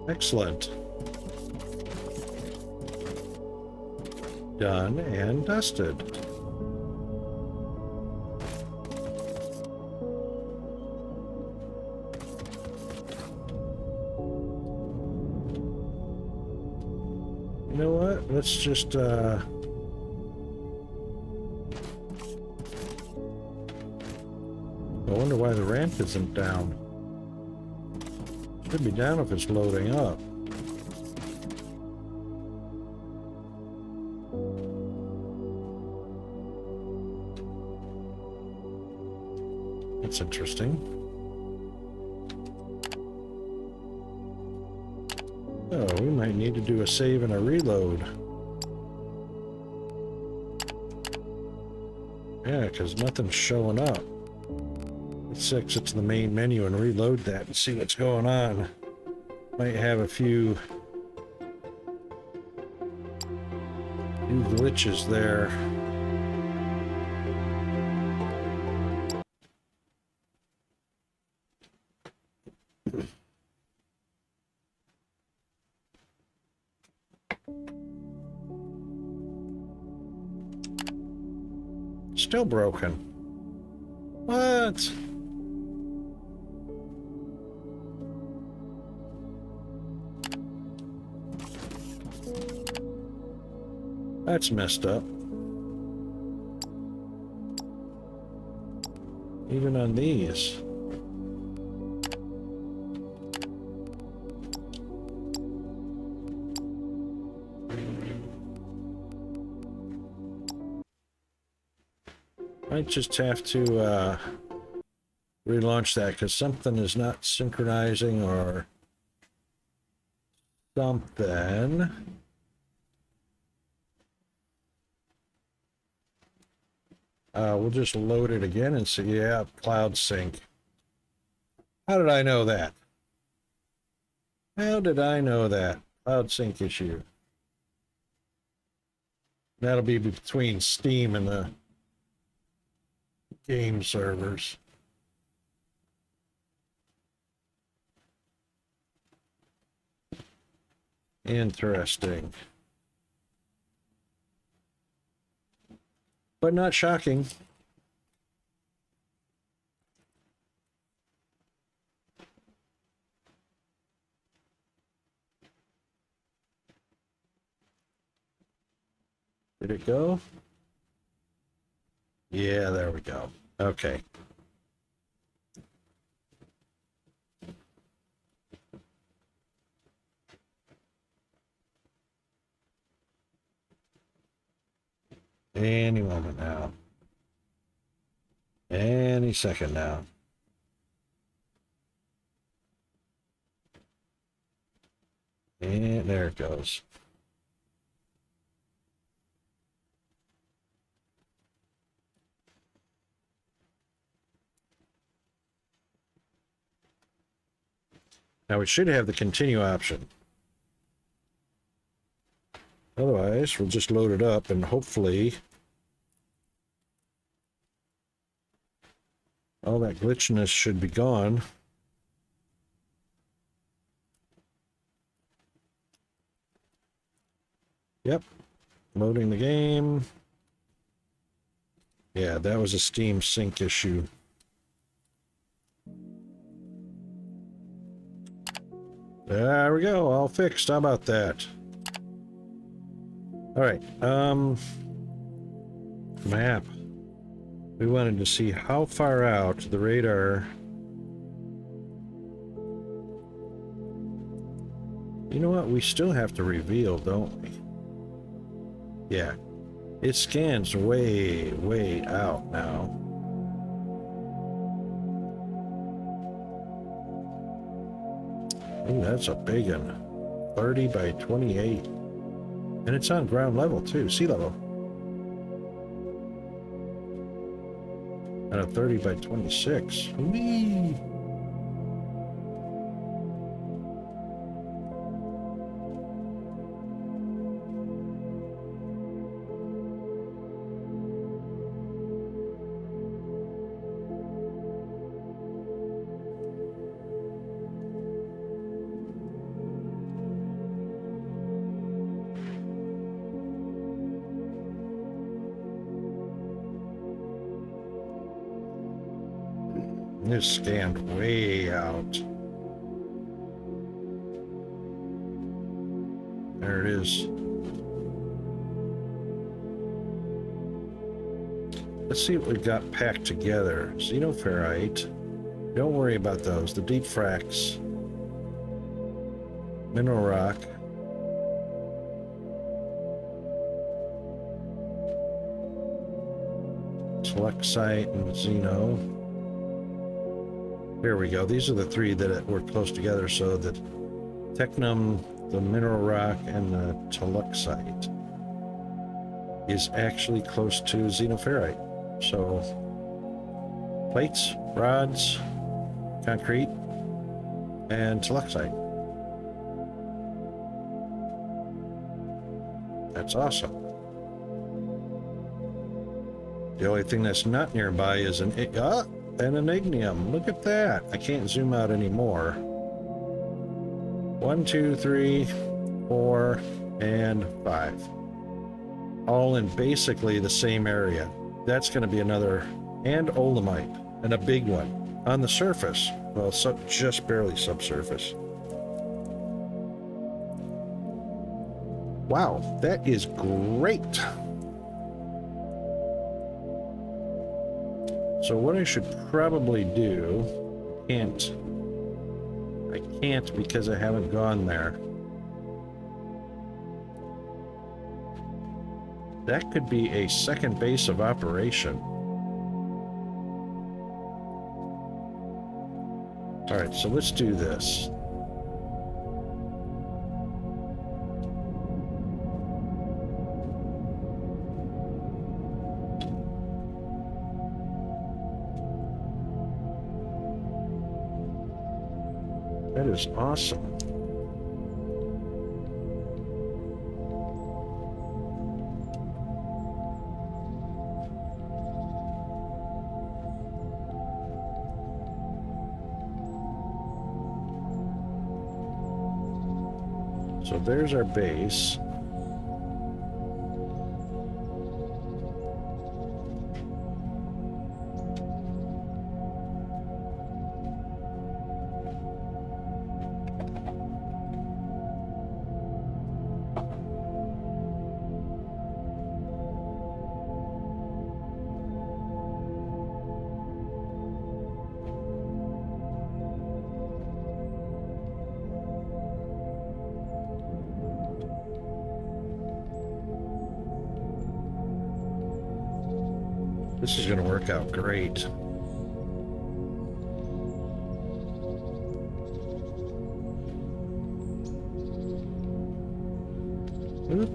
Excellent. Done and dusted. You know what? Let's just, I wonder why the ramp isn't down. Should be down if it's loading up. That's interesting. Oh, we might need to do a save and a reload. Yeah, because nothing's showing up. Let's exit to the main menu and reload that and see what's going on. Might have a few glitches there. Still broken. What? That's messed up. Even on these. Might just have to relaunch that because something is not synchronizing or something. We'll just load it again and see. Yeah, cloud sync. How did I know that? How did I know that? Cloud sync issue. That'll be between Steam and the game servers. Interesting. But not shocking. Did it go? Yeah, there we go. Okay. Any moment now. Any second now. And there it goes. Now we should have the continue option. Otherwise, we'll just load it up and hopefully all that glitchiness should be gone. Yep. Loading the game. Yeah, that was a Steam sync issue. There we go, all fixed. How about that? All right, map. We wanted to see how far out the radar You know what? We still have to reveal, don't we? Yeah. It scans way, way out now. Ooh, that's a big one. 30 by 28. And it's on ground level too, sea level. And a 30 by 26. Whee! It's scanned way out. There it is. Let's see what we've got packed together. Xenoferrite. Don't worry about those. The deep fracks. Mineral rock. Telexite and Xeno. Here we go. These are the three that were close together, so that Technum, the mineral rock, and the Telexite is actually close to Xenoferrite. So plates, rods, concrete, and Telexite. That's awesome. The only thing that's not nearby is an ignium. Look at that. I can't zoom out anymore. 1, 2, 3, 4, and 5. All in basically the same area. That's going to be another, and olemite, and a big one on the surface. Well, just barely subsurface. Wow, that is great. So what I should probably do, I can't because I haven't gone there. That could be a second base of operation. All right, so let's do this. That is awesome. So there's our base. This is going to work out great. Oop.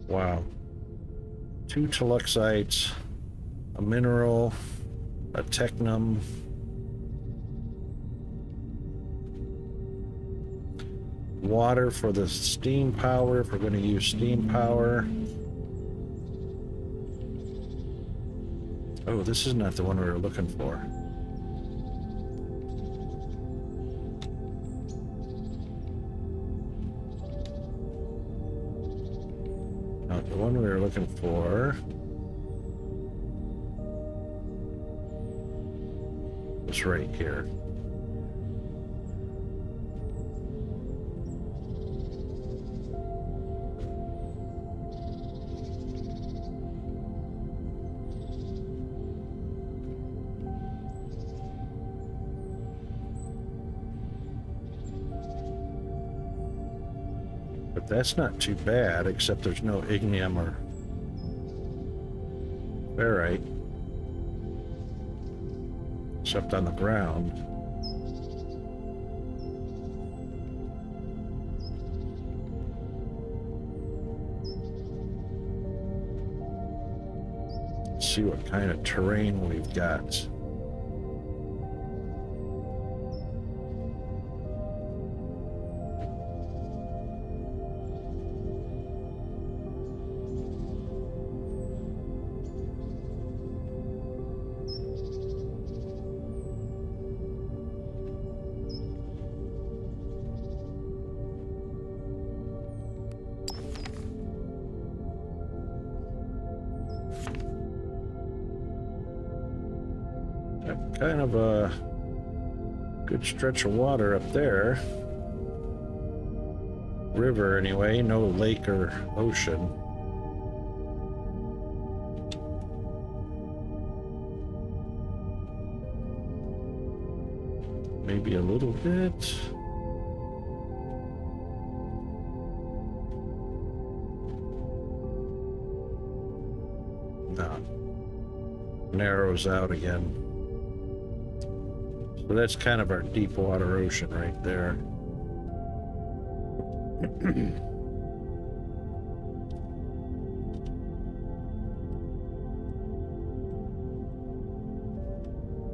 Wow. 2 Teluxites, a mineral, a technum, water for the steam power if we're going to use steam power. Oh, this is not the one we were looking for. No, the one we were looking for was right here. But that's not too bad, except there's no ignium or ferrite. Except on the ground. Let's see what kind of terrain we've got. Kind of a good stretch of water up there. River anyway, no lake or ocean. Maybe a little bit. No. Narrows out again. So that's kind of our deep water ocean right there.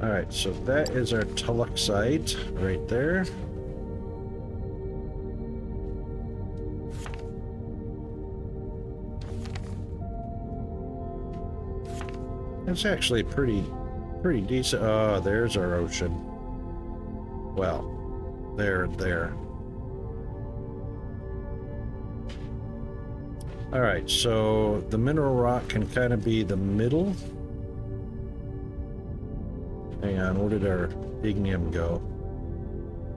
All right, so that is our tuluxite right there. It's actually pretty decent. Oh, there's our ocean. Well, there. All right, so the mineral rock can kind of be the middle. Hang on, where did our ignium go?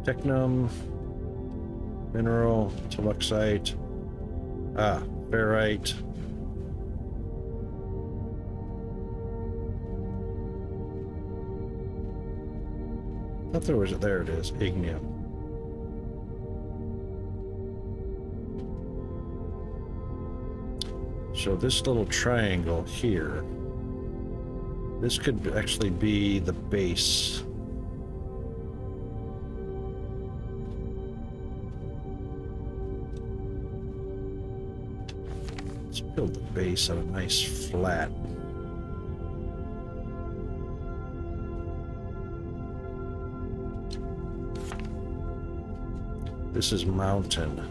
Technum, mineral, tuluxite, ferrite. I thought there it is, ignium. So this little triangle here, this could actually be the base. Let's build the base on a nice flat. This is mountain.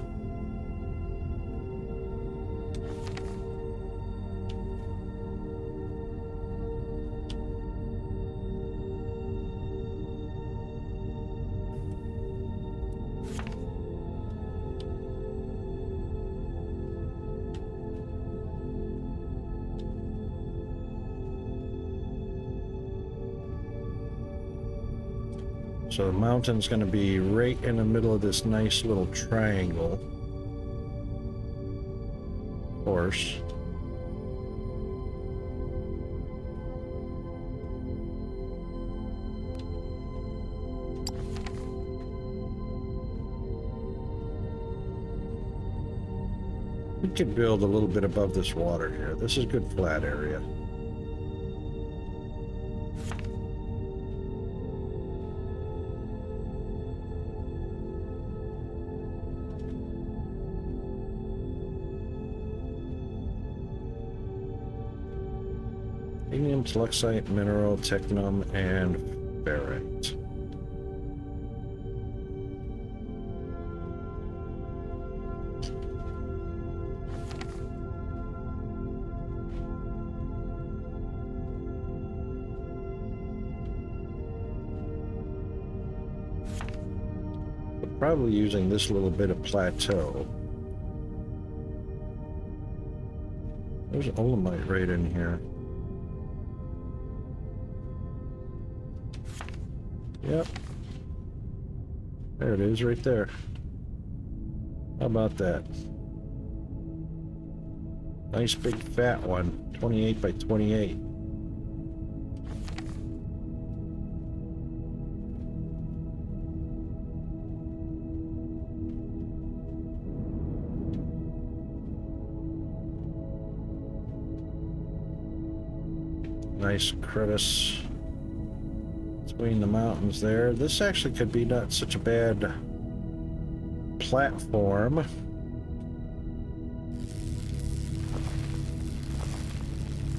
So the mountain's going to be right in the middle of this nice little triangle. Of course. We could build a little bit above this water here. This is a good flat area. Ignium, tuluxite, mineral, technum, and ferrite. We're probably using this little bit of plateau. There's olamite right in here. Yep. There it is, right there. How about that? Nice big fat one, 28 by 28. Nice crevice between the mountains there. This actually could be not such a bad platform.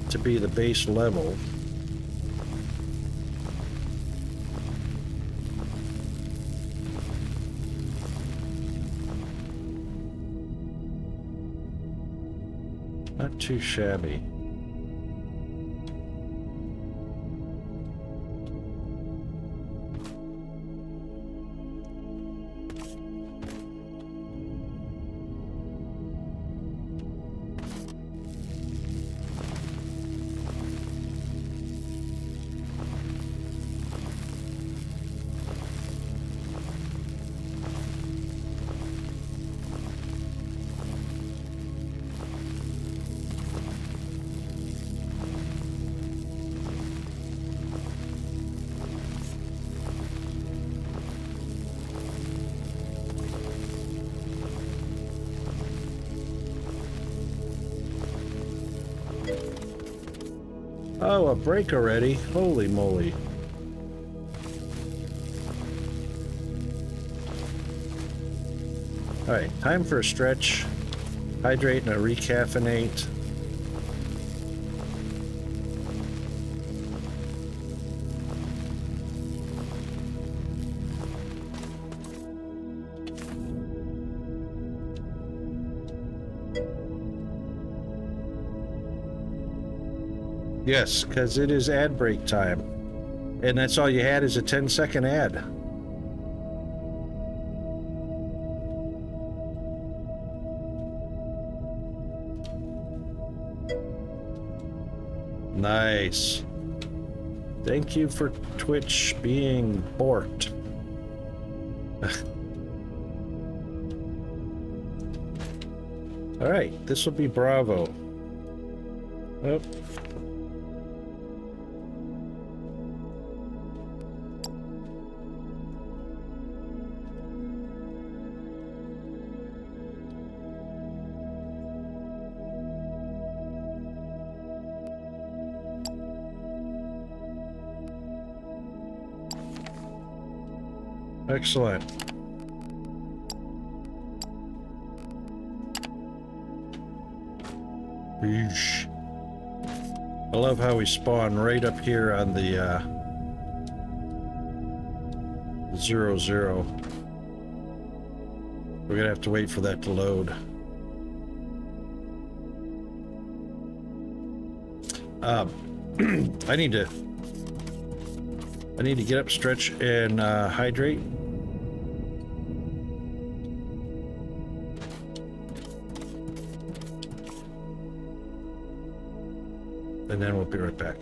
To be the base level. Not too shabby. Oh, a break already. Holy moly. Alright, time for a stretch. Hydrate and a recaffeinate. Yes, because it is ad break time. And that's all you had is a 10-second ad. Nice. Thank you for Twitch being borked. All right, this will be Bravo. Oh. Excellent. Eesh. I love how we spawn right up here on the 0-0. We're gonna have to wait for that to load. I need to get up, stretch, and hydrate. And then we'll be right back.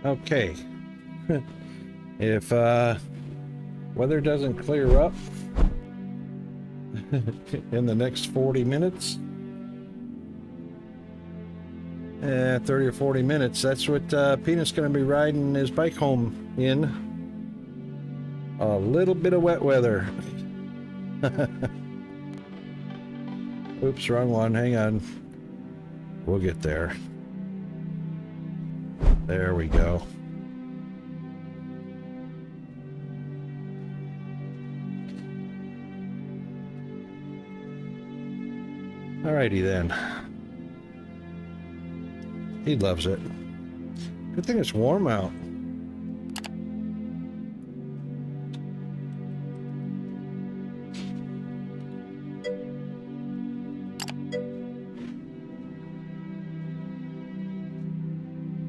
Okay. If weather doesn't clear up in the next 40 minutes, 30 or 40 minutes, that's what Peanut's going to be riding his bike home in. A little bit of wet weather. Oops, wrong one. Hang on. We'll get there. There we go. Alrighty then. He loves it. Good thing it's warm out.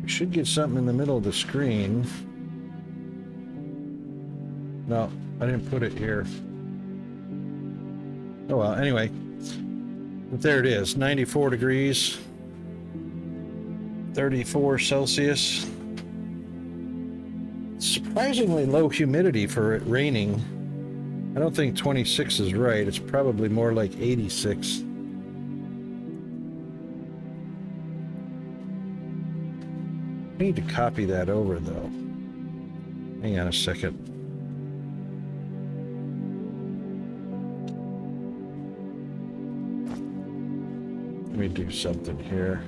We should get something in the middle of the screen. No, I didn't put it here. Oh well, anyway. But there it is, 94 degrees. 34 Celsius. Surprisingly low humidity for it raining. I don't think 26 is right. It's probably more like 86. I need to copy that over though. Hang on a second. Let me do something here.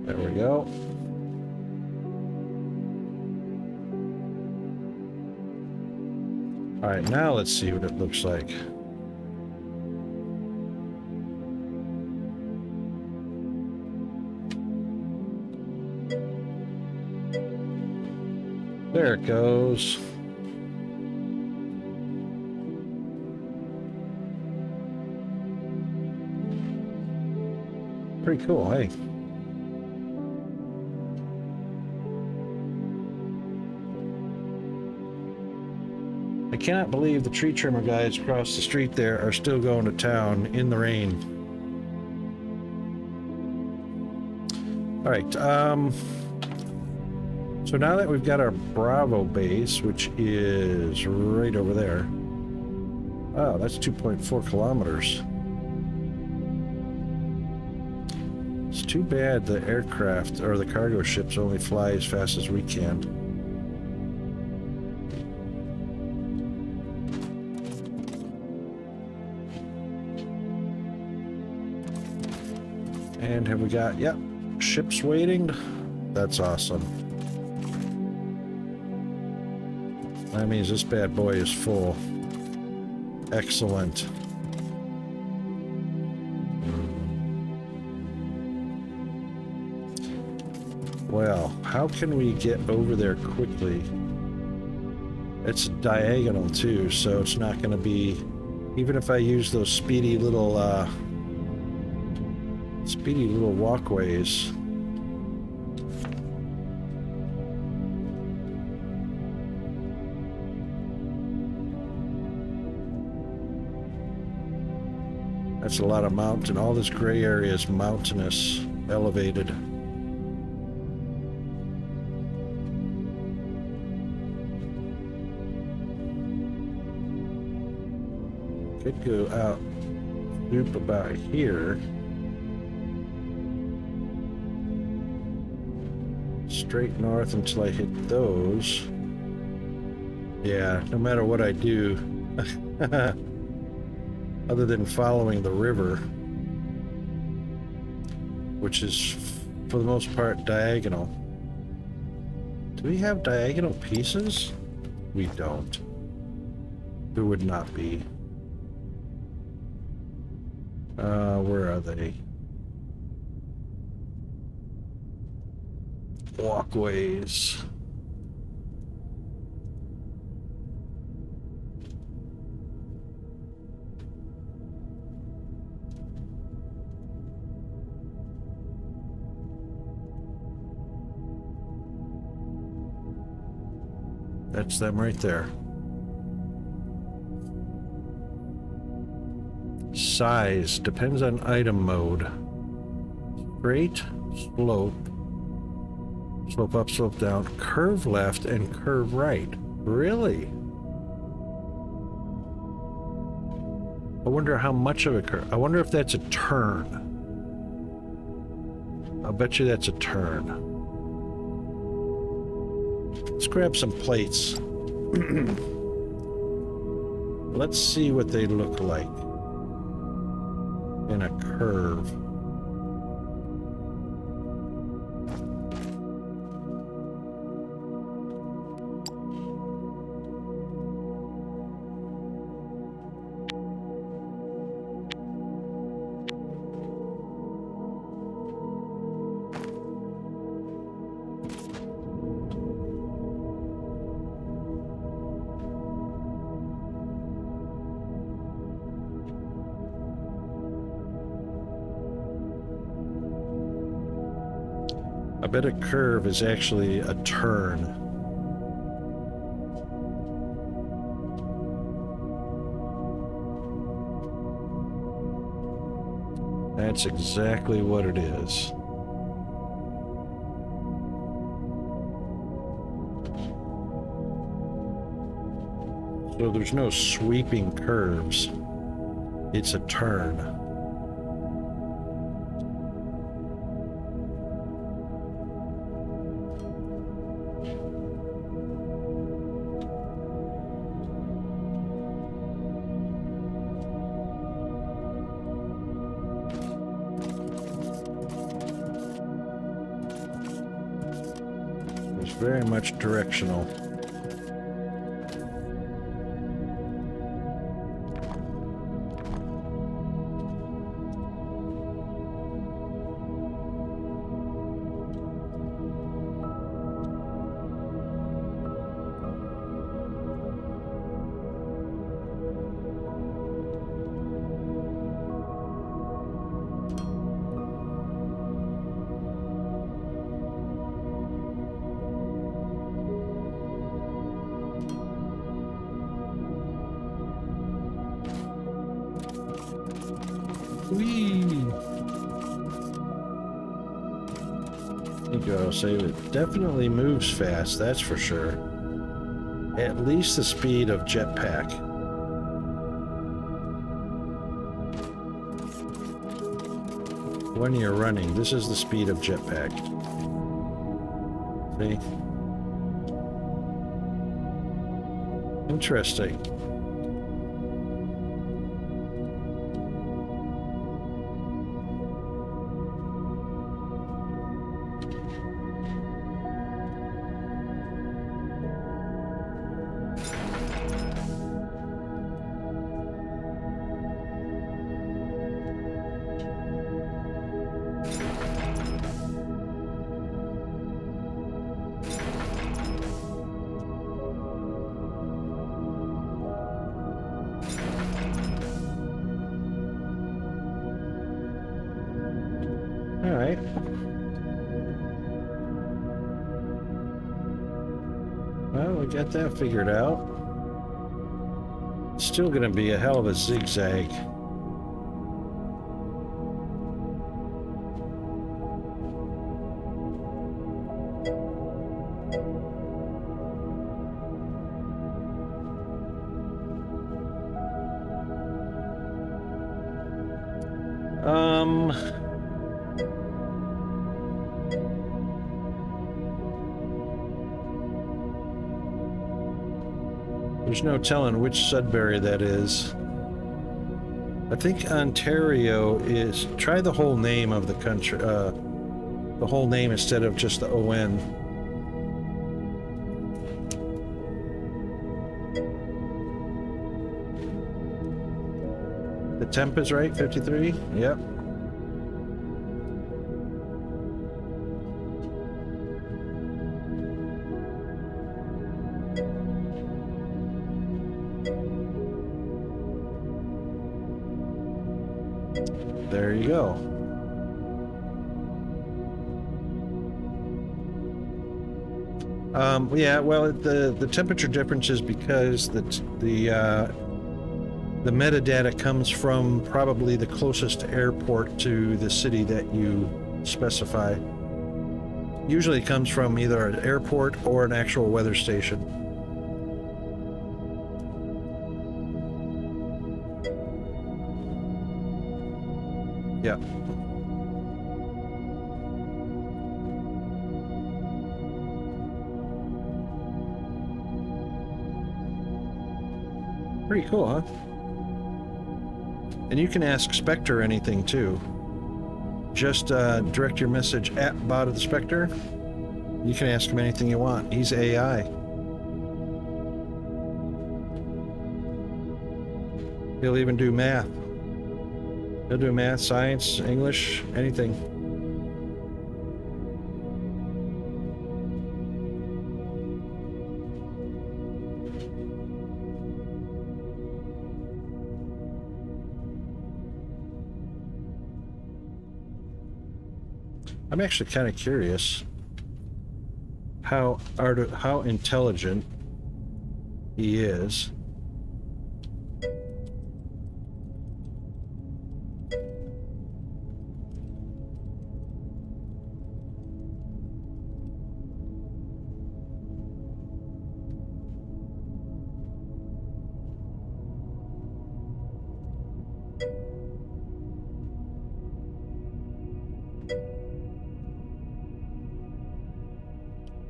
There we go. All right, now let's see what it looks like. There it goes. Pretty cool, hey? I cannot believe the tree trimmer guys across the street there are still going to town in the rain. All right, so now that we've got our Bravo base, which is right over there. Oh, that's 2.4 kilometers. It's too bad the aircraft or the cargo ships only fly as fast as we can. And have we got, yep, ships waiting? That's awesome. That means this bad boy is full. Excellent. Well, how can we get over there quickly? It's diagonal too, so it's not going to be, even if I use those speedy little walkways. That's a lot of mountain. All this gray area is mountainous, elevated. Could go out, loop about here. Straight north until I hit those. Yeah, no matter what I do, other than following the river, which is for the most part diagonal. Do we have diagonal pieces? We don't. There would not be. Where are they? Walkways. That's them right there. Size depends on item mode. Straight, slope, slope up, slope down, curve left, and curve right. Really? I wonder how much of a curve. I wonder if that's a turn. I'll bet you that's a turn. Let's grab some plates. Let's see what they look like in a curve. I bet a curve is actually a turn. That's exactly what it is. So there's no sweeping curves. It's a turn. Very much directional. Save it. Definitely moves fast, that's for sure. At least the speed of jetpack. When you're running, this is the speed of jetpack. See? Interesting. Alright. Well, we got that figured out. It's still gonna be a hell of a zigzag. There's no telling which Sudbury that is. I think Ontario is... Try the whole name of the country. The whole name instead of just the ON. The temp is right, 53? Yep. There you go. Yeah, well, the temperature difference is because the metadata comes from probably the closest airport to the city that you specify. Usually it comes from either an airport or an actual weather station. Yeah. Pretty cool, huh? And you can ask Spectre anything too. Just direct your message at bot of the Spectre. You can ask him anything you want. He's AI. He'll even do math. He'll do math, science, English, anything. I'm actually kind of curious how intelligent he is.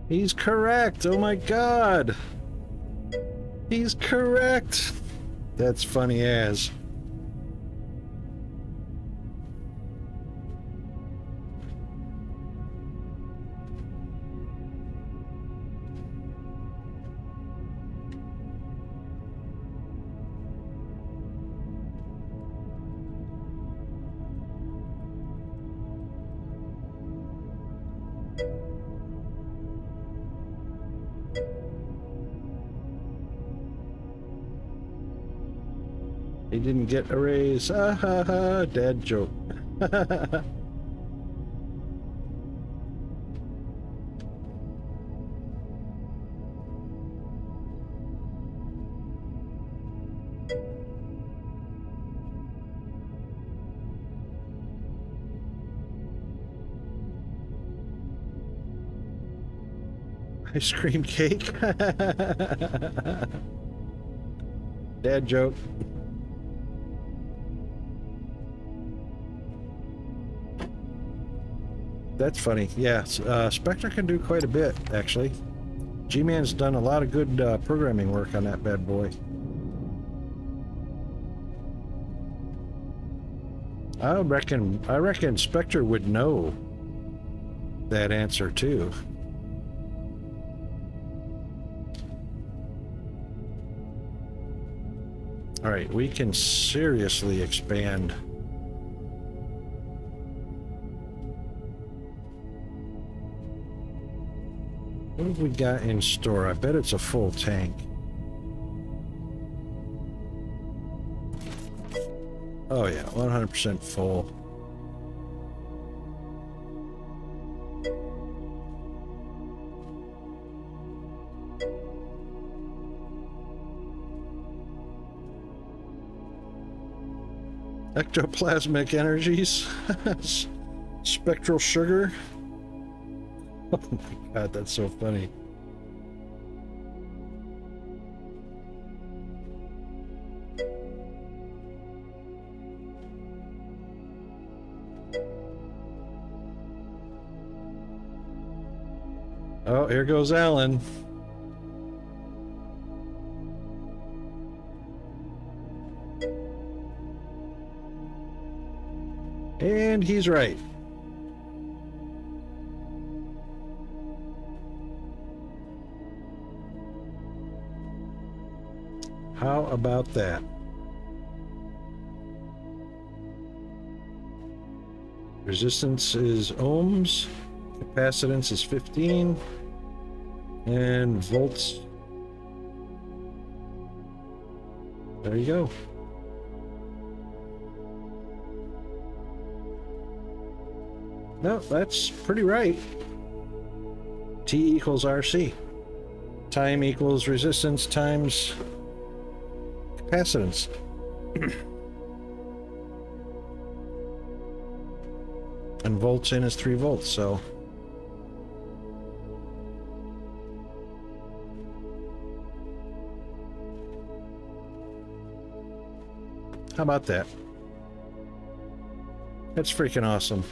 He's correct. Oh my god. He's correct. That's funny as. He didn't get a raise. Ah ha ha, dad joke. Ice cream cake. Dad joke. That's funny. Yeah, Spectre can do quite a bit, actually. G-Man's done a lot of good programming work on that bad boy. I reckon Spectre would know that answer too. All right, we can seriously expand. What have we got in store? I bet it's a full tank. Oh yeah, 100% full. Ectoplasmic energies. Spectral sugar. Oh my god, that's so funny. Oh, here goes Alan. And he's right. How about that? Resistance is ohms, capacitance is 15, and volts. There you go. No, that's pretty right. T equals RC. Time equals resistance times capacitance. And volts in is 3 volts, so how about that? That's freaking awesome.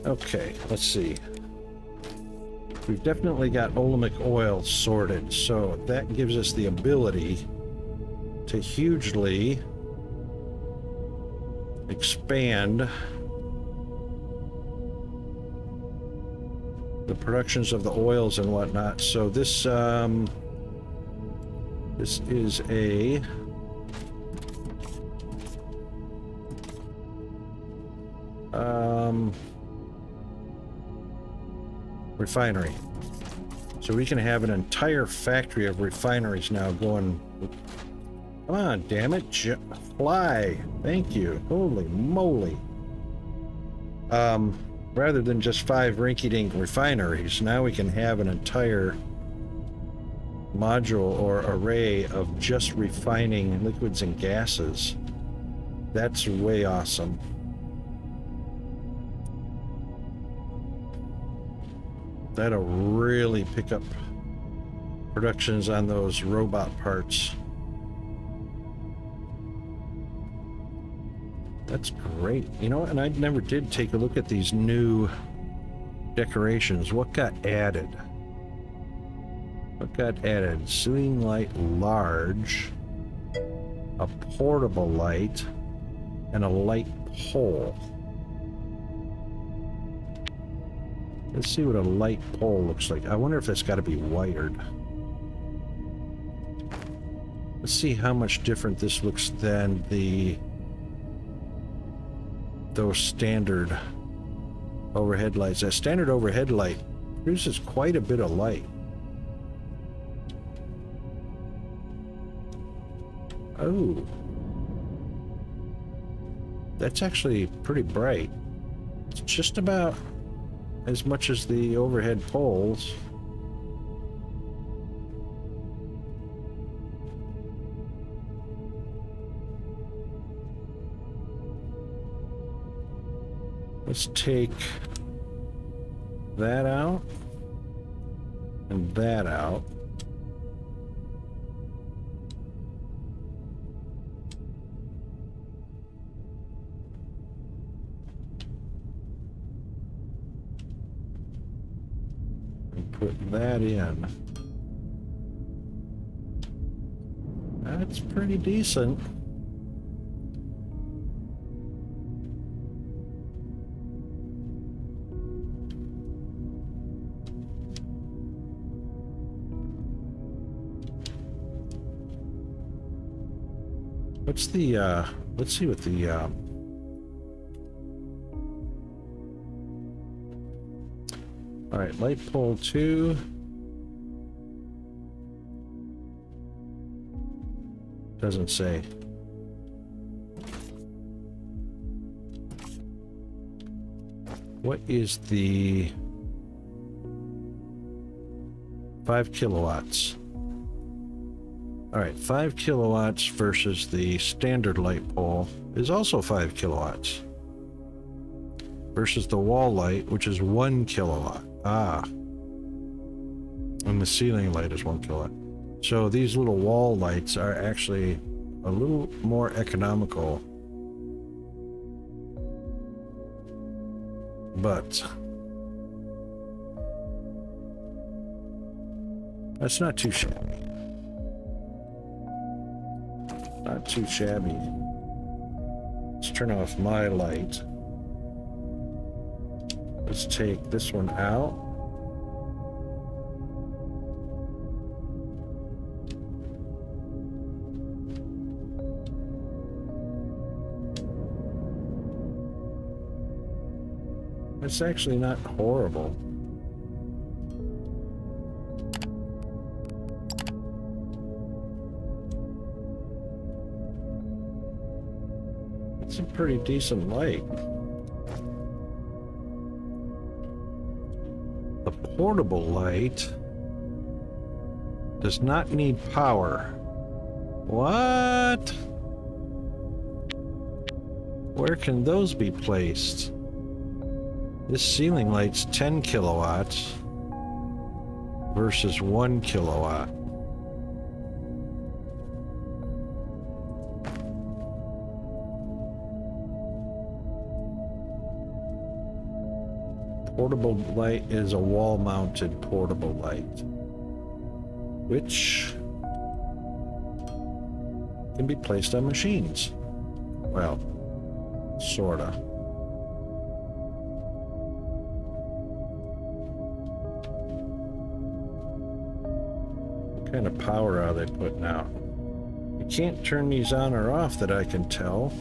Okay, let's see. We've definitely got Olemic oil sorted, so that gives us the ability to hugely expand the productions of the oils and whatnot. So this this is a refinery. So we can have an entire factory of refineries now going. Come on, damn it. Fly. Thank you. Holy moly. Rather than just 5 rinky-dink refineries, now we can have an entire module or array of just refining liquids and gases. That's way awesome. That'll really pick up productions on those robot parts. That's great. You know, and I never did take a look at these new decorations. What got added? What got added? Ceiling light large, a portable light, and a light pole. Let's see what a light pole looks like. I wonder if that's got to be wired. Let's see how much different this looks than those standard overhead lights. That standard overhead light produces quite a bit of light. Oh, that's actually pretty bright. It's just about as much as the overhead poles. Let's take that out and that out. And put that in. That's pretty decent. What's the, let's see what the, all right, light pole 2. Doesn't say. What is the 5 kilowatts? All right, 5 kilowatts versus the standard light pole is also 5 kilowatts. Versus the wall light, which is 1 kilowatt. Ah. And the ceiling light is 1 kilowatt. So these little wall lights are actually a little more economical. But that's not too shabby. Not too shabby. Let's turn off my light. Let's take this one out. It's actually not horrible. It's a pretty decent light. The portable light does not need power. What? Where can those be placed? This ceiling light's 10 kilowatts versus 1 kilowatt. Portable light is a wall-mounted portable light, which can be placed on machines. Well, sorta. What kind of power are they putting out? You can't turn these on or off that I can tell.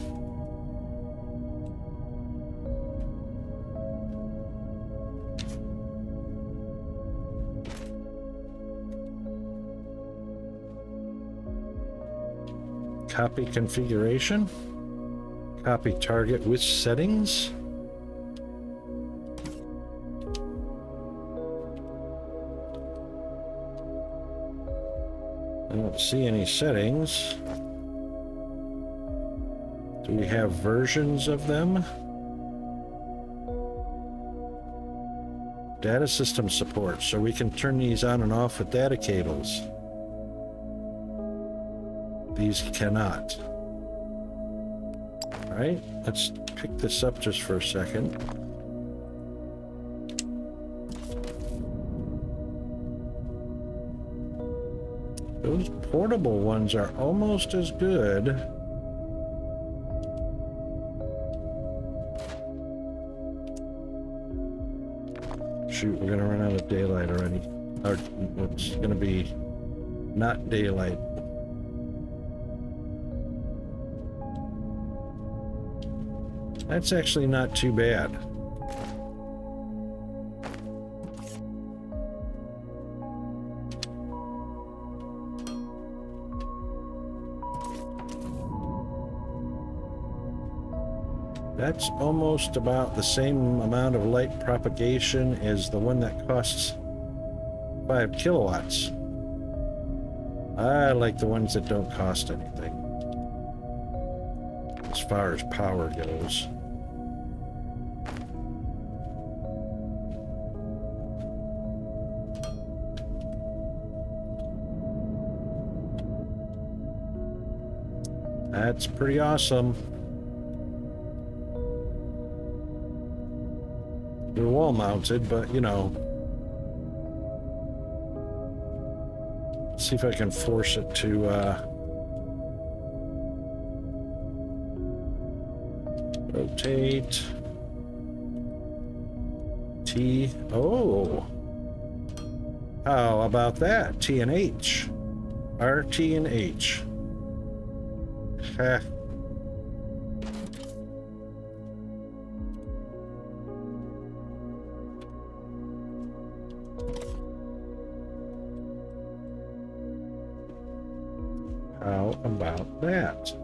Copy configuration. Copy target with settings. I don't see any settings. Do we have versions of them? Data system support, so we can turn these on and off with data cables. These cannot. All right, let's pick this up just for a second. Those portable ones are almost as good. Shoot, we're gonna run out of daylight already. Or it's gonna be not daylight. That's actually not too bad. That's almost about the same amount of light propagation as the one that costs 5 kilowatts. I like the ones that don't cost anything, as far as power goes. That's pretty awesome. They're wall mounted, but you know. Let's see if I can force it to rotate. T. Oh. How about that? T and H. R, T, and H. Heh. How about that?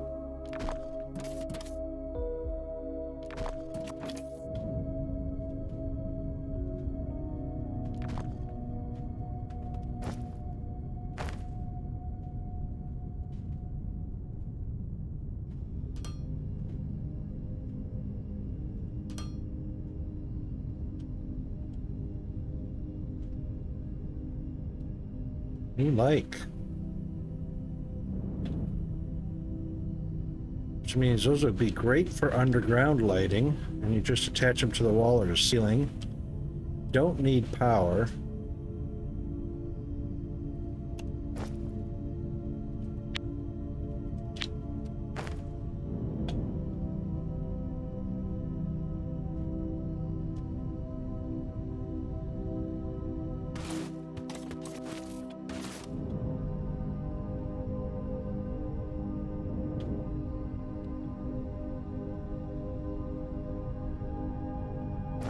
You like. Which means those would be great for underground lighting, and you just attach them to the wall or the ceiling. Don't need power.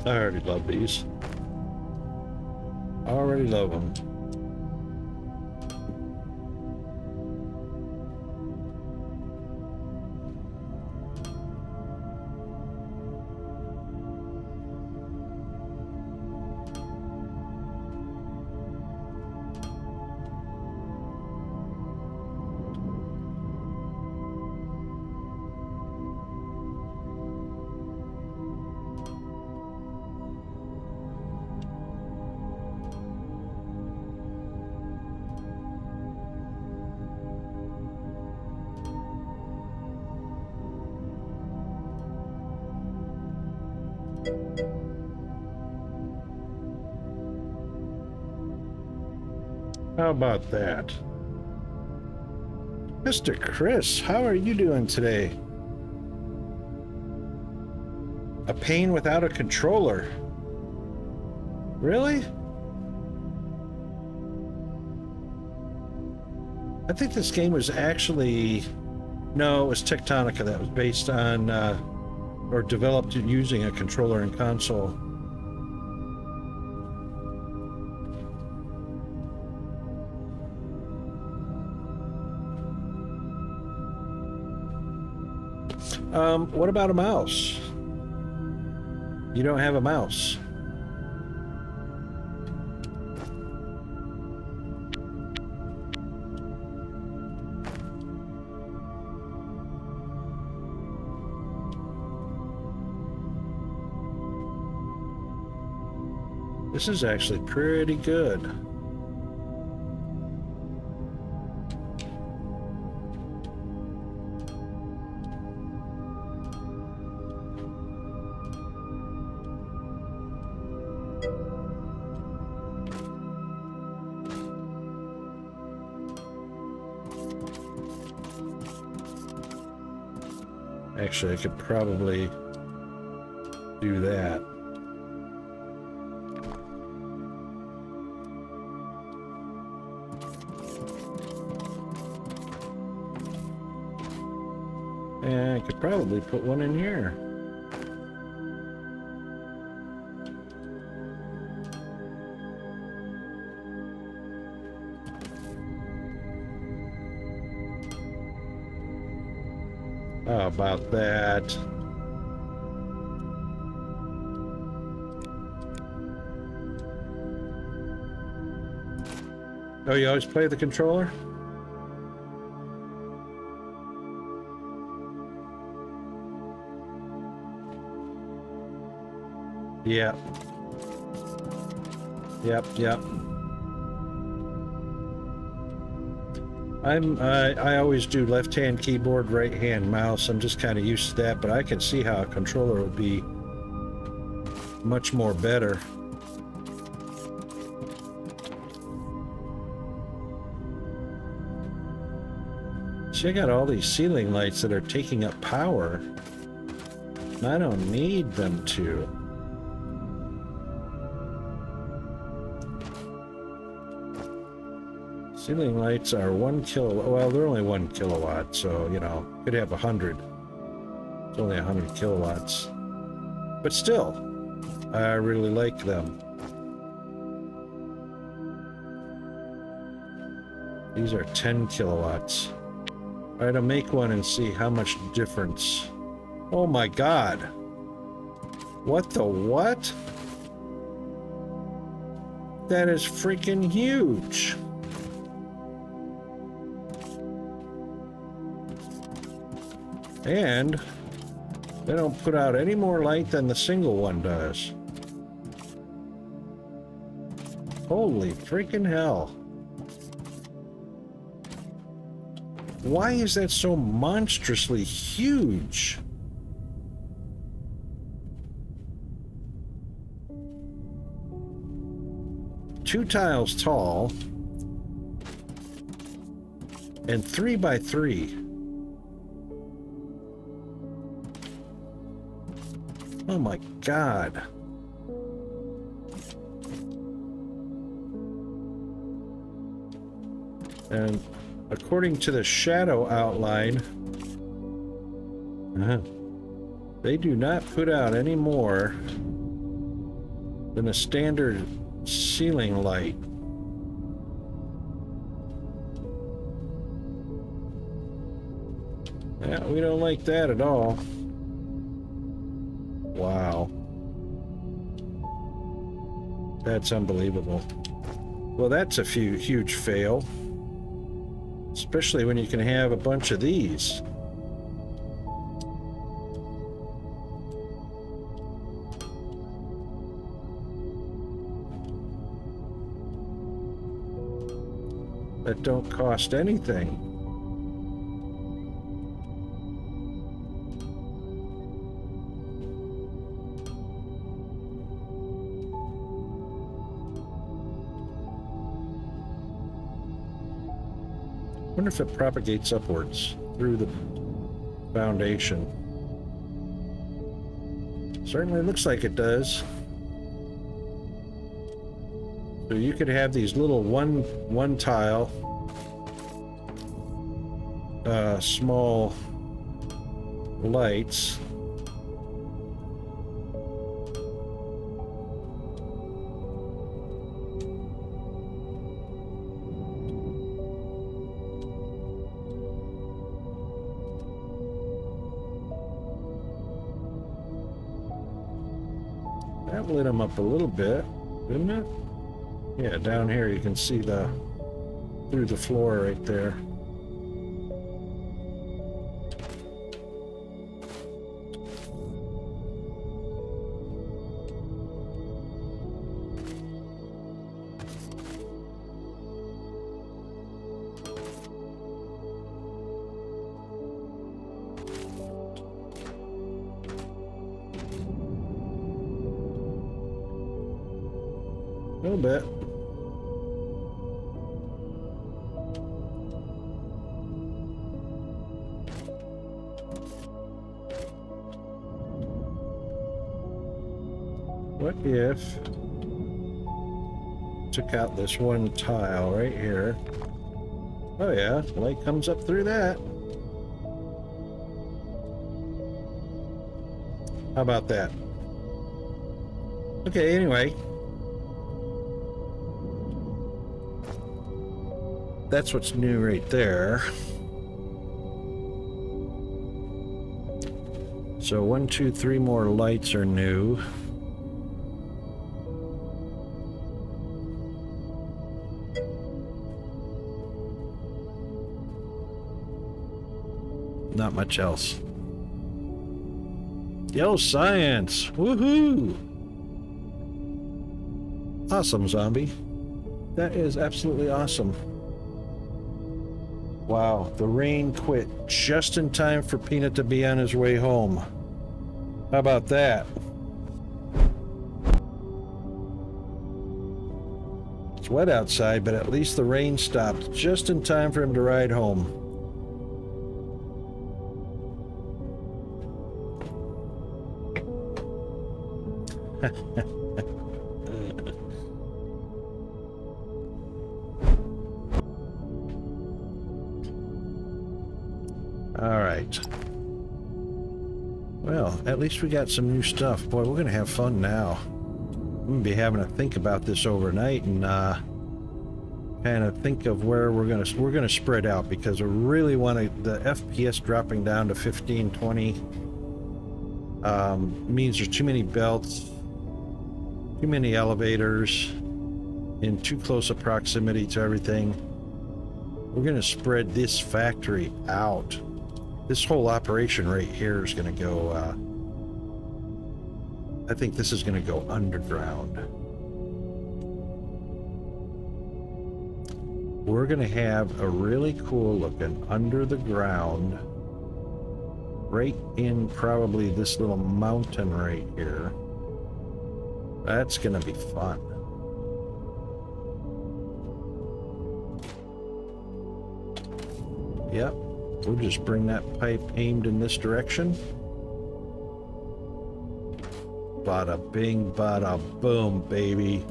I already love these. Already love them. How about that? Mr. Chris, how are you doing today? A pain without a controller. Really? I think this game was actually... No, it was Tectonica that was based on, or developed using a controller and console. What about a mouse? You don't have a mouse. This is actually pretty good. Actually, I could probably do that. And I could probably put one in here. How about that? Oh, you always play the controller? Yeah. Yep. I always do left-hand keyboard, right-hand mouse. I'm just kind of used to that, but I can see how a controller would be much more better. See, I got all these ceiling lights that are taking up power, and I don't need them to. Ceiling lights are 1 kilowatt. Well, they're only 1 kilowatt, so, you know, could have 100. It's only 100 kilowatts. But still, I really like them. These are 10 kilowatts. All right, I'll make one and see how much difference. Oh my God. What the what? That is freaking huge. And they don't put out any more light than the single one does. Holy freaking hell. Why is that so monstrously huge? Two tiles tall and 3 by 3. Oh my God. And according to the shadow outline, they do not put out any more than a standard ceiling light. Yeah, we don't like that at all. Wow. That's unbelievable. Well, that's a huge fail. Especially when you can have a bunch of these. That don't cost anything. Wonder if it propagates upwards through the foundation. Certainly looks like it does. So you could have these little one tile, small lights. That lit them up a little bit, didn't it? Yeah, down here you can see through the floor right there. A little bit. What if took out this one tile right here? Oh yeah, light comes up through that. How about that? Okay, anyway. That's what's new right there. So 1, 2, 3 more lights are new. Not much else. Yo, science! Woohoo! Awesome, zombie. That is absolutely awesome. Wow, the rain quit just in time for Peanut to be on his way home. How about that? It's wet outside, but at least the rain stopped just in time for him to ride home. All right. Well, at least we got some new stuff. Boy, we're gonna have fun now. I'm gonna be having to think about this overnight and kind of think of where we're gonna spread out, because we really want the FPS dropping down to 15, 20 means there's too many belts, too many elevators in too close a proximity to everything. We're gonna spread this factory out. This whole operation right here is going to go, I think this is going to go underground. We're going to have a really cool looking under the ground, right in probably this little mountain right here. That's going to be fun. Yep. We'll just bring that pipe aimed in this direction. Bada bing, bada boom, baby.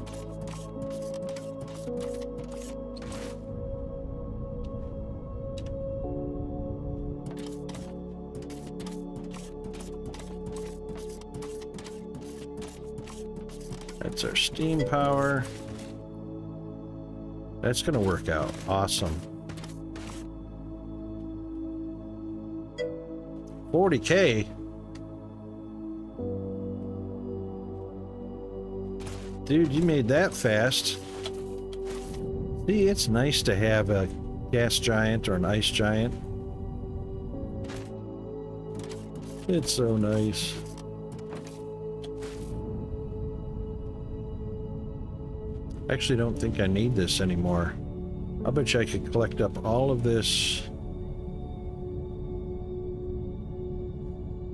That's our steam power. That's gonna work out awesome. 40K? Dude, you made that fast. See, it's nice to have a gas giant or an ice giant. It's so nice. I actually don't think I need this anymore. I bet you I could collect up all of this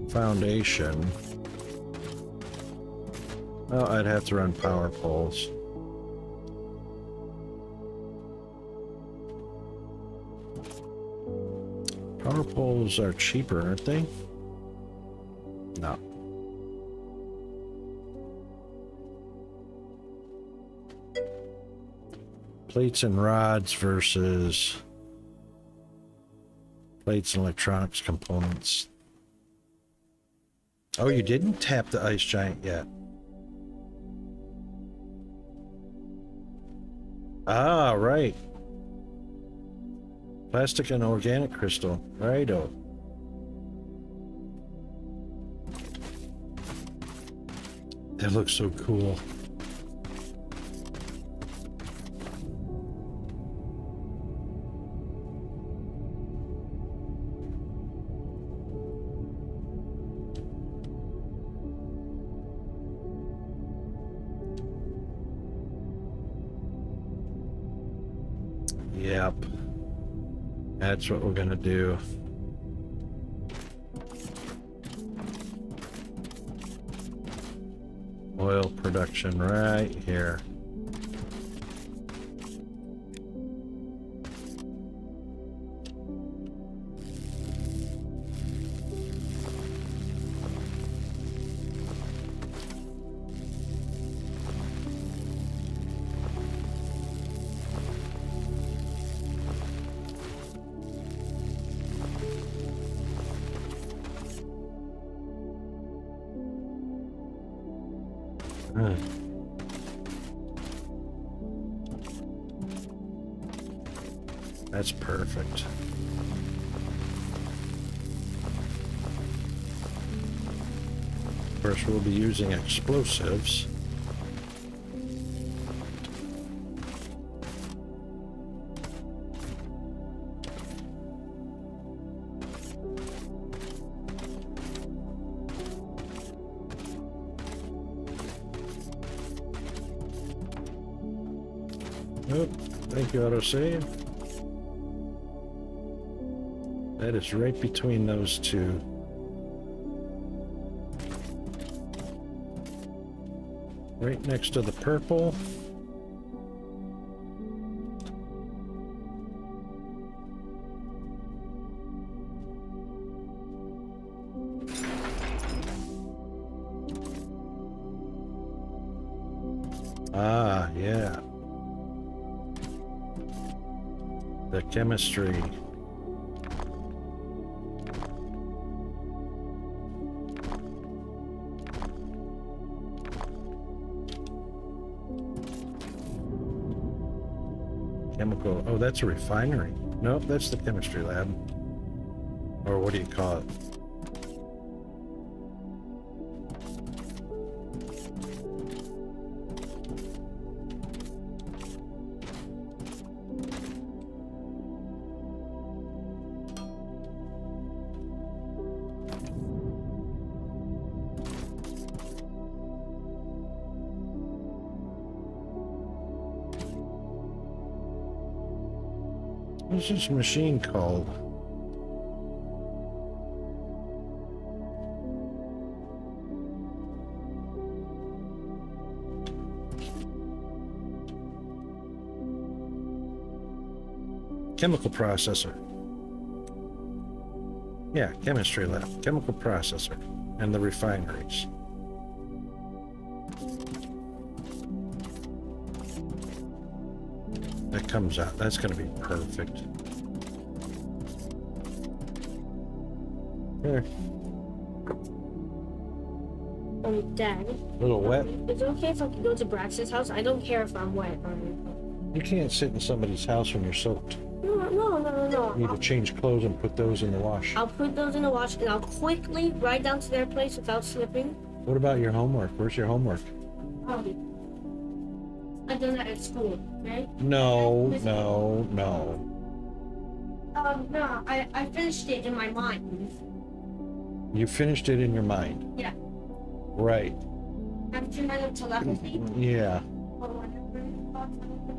foundation. Well, I'd have to run power poles. Power poles are cheaper, aren't they? No. Plates and rods versus plates and electronics components. Oh, you didn't tap the ice giant yet. Ah, right. Plastic and organic crystal. Righto. That looks so cool. Yep. That's what we're gonna do. Oil production right here. That's perfect. Of course, we'll be using explosives. Oh, thank you, autosave. That is right between those two. Right next to the purple. Ah, yeah. The chemistry. Chemical. Oh, that's a refinery. Nope, that's the chemistry lab. Or what do you call it? What's this machine called? Chemical processor. Yeah, chemistry lab, chemical processor, and the refineries. That comes out. That's going to be perfect. Here. Dad. A little wet. Is it okay if I can go to Braxton's house? I don't care if I'm wet or anything. You can't sit in somebody's house when you're soaked. No. You need to change clothes and put those in the wash. I'll put those in the wash and I'll quickly ride down to their place without slipping. What about your homework? Where's your homework? I've done that at school, okay? No. No, I finished it in my mind. You finished it in your mind. Yeah. Right. Haven't you read up telepathy? Yeah.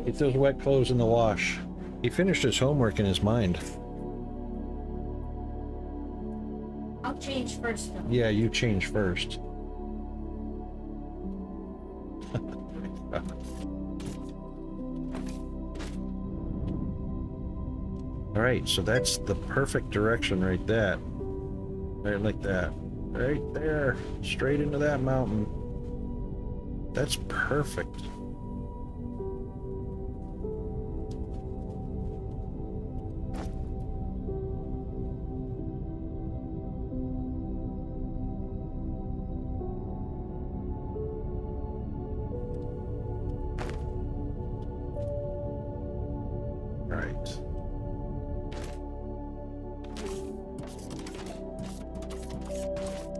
Get those wet clothes in the wash. He finished his homework in his mind. I'll change first though. Yeah, you change first. All right, so that's the perfect direction right there. Right like that. Right there. Straight into that mountain. That's perfect.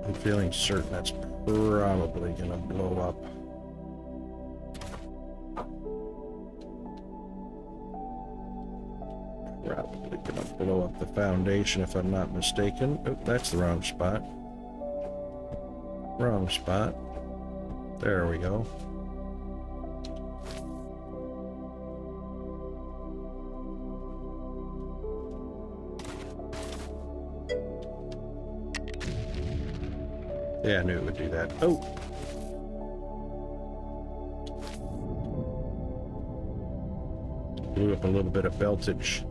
I'm feeling certain that's probably gonna blow up. Probably gonna blow up the foundation if I'm not mistaken. Oh, that's the wrong spot. Wrong spot. There we go. Yeah, I knew it would do that. Oh! Blew up a little bit of beltage.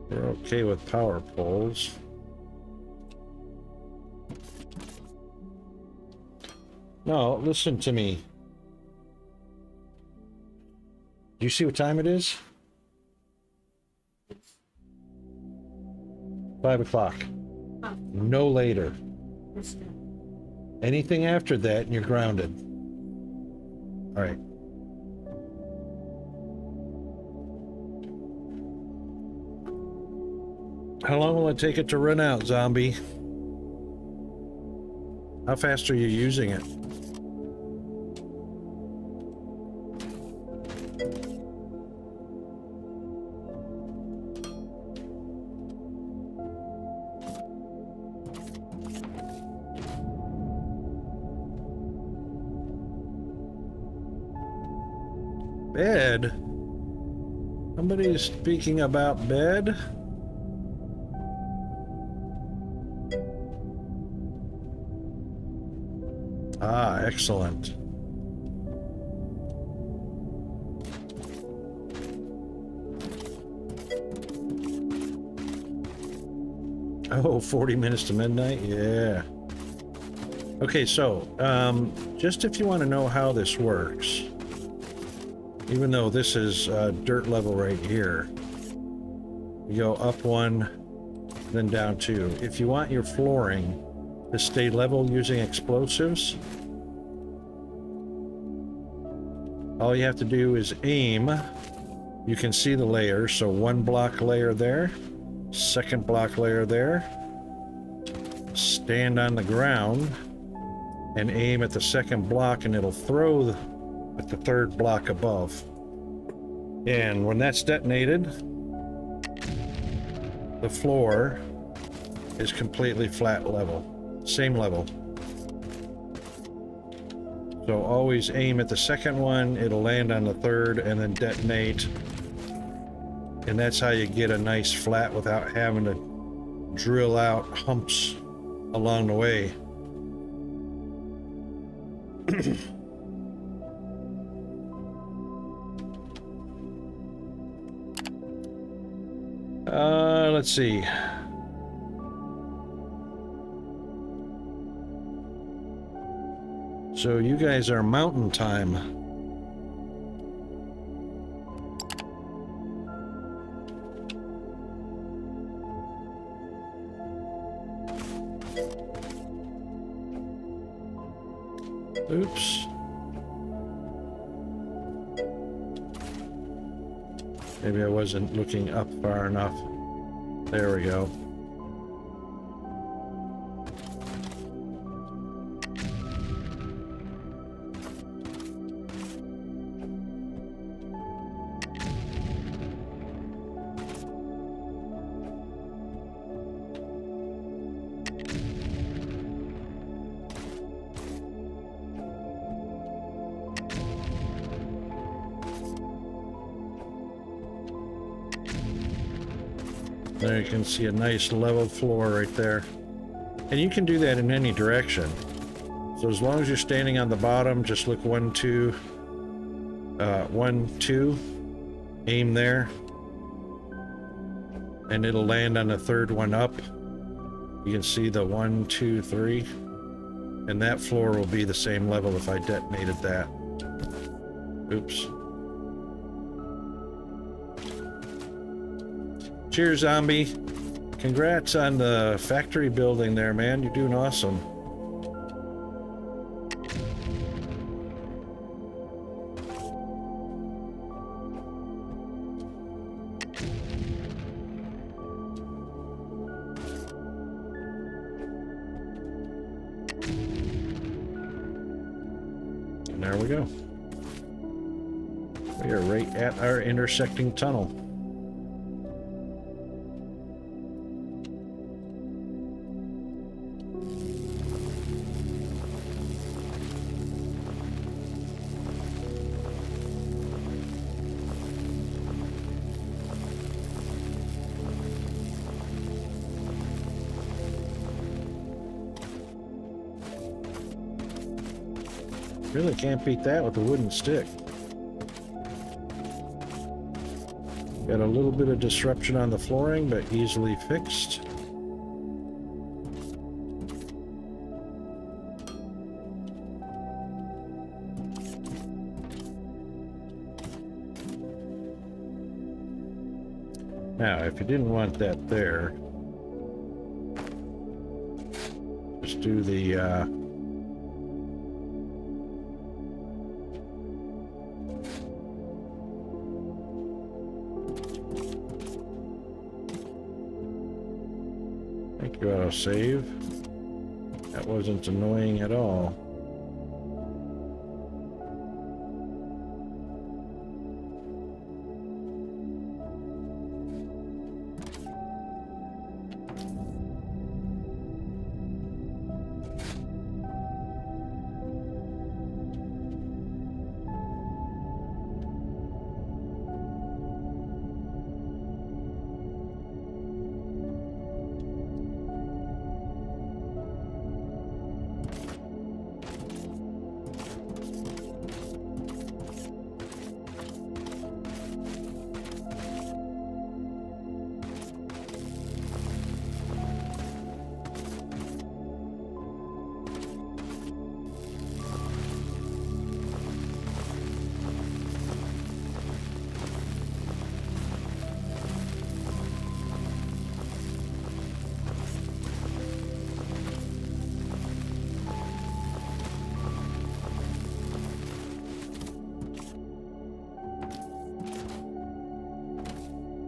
We're okay with power poles. No, listen to me. Do you see what time it is? 5 o'clock. Oh. No later. That's good. Anything after that and you're grounded. All right. How long will it take it to run out, zombie? How fast are you using it? Bed? Somebody is speaking about bed? Ah, excellent. Oh, 40 minutes to midnight? Yeah. Okay, so, just if you want to know how this works, even though this is dirt level right here, you go up one, then down two. If you want your flooring to stay level using explosives, all you have to do is aim. You can see the layers, so one block layer there, second block layer there. Stand on the ground and aim at the second block and it'll throw at the third block above. And when that's detonated, the floor is completely flat level. Same level. So always aim at the second one, it'll land on the third and then detonate. And that's how you get a nice flat without having to drill out humps along the way. Let's see. So you guys are mountain time. Oops. Maybe I wasn't looking up far enough. There we go. There you can see a nice level floor right there. And you can do that in any direction. So as long as you're standing on the bottom, just look 1, 2, 1, 2, aim there, and it'll land on the third one up. You can see the 1, 2, 3, and that floor will be the same level if I detonated that. Oops. Cheers, zombie. Congrats on the factory building there, man. You're doing awesome. And there we go. We are right at our intersecting tunnel. Really can't beat that with a wooden stick. Got a little bit of disruption on the flooring, but easily fixed. Now, if you didn't want that there, just do the thank you, autosave. That wasn't annoying at all.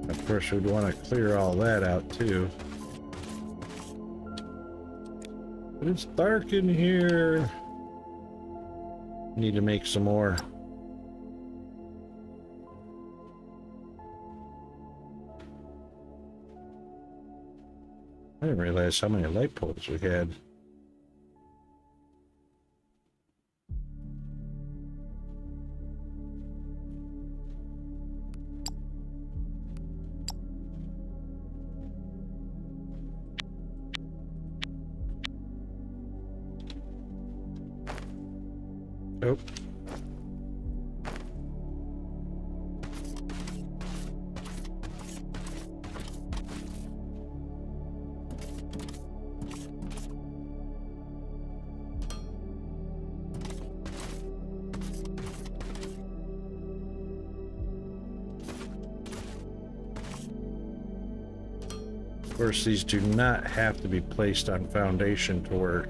Of course, we'd want to clear all that out too. But it's dark in here. Need to make some more. I didn't realize how many light poles we had. Oh. Of course, these do not have to be placed on foundation to work.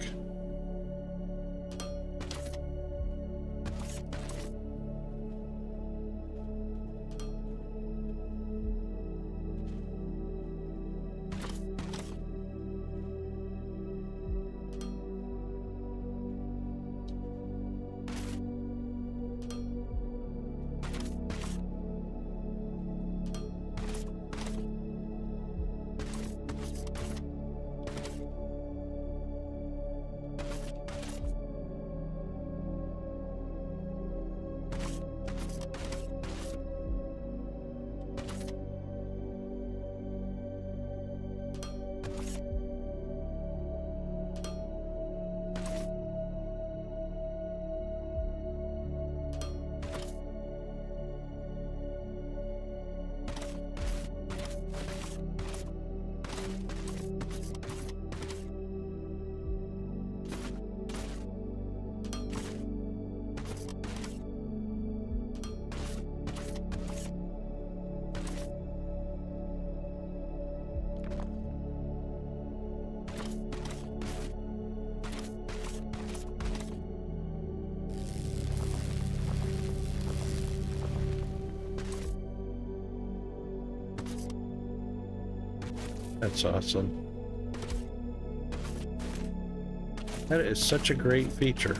That's awesome. That is such a great feature.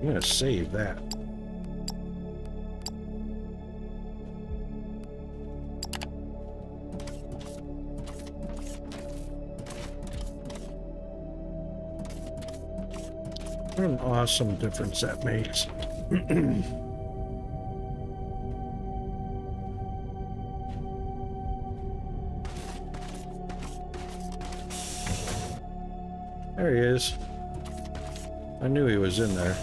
I'm gonna save that. What an awesome difference that makes. There he is. I knew he was in there.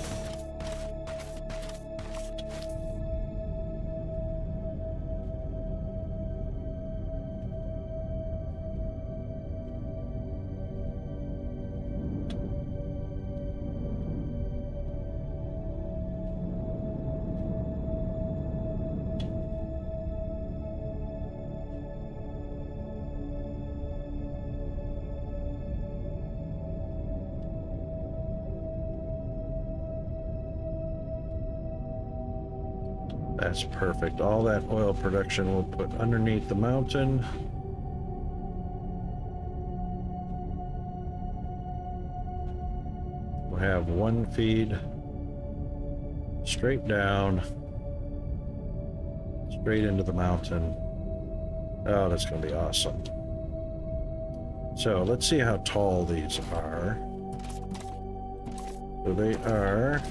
That's perfect. All that oil production we'll put underneath the mountain. We'll have one feed straight down, straight into the mountain. Oh, that's going to be awesome. So let's see how tall these are. So they are...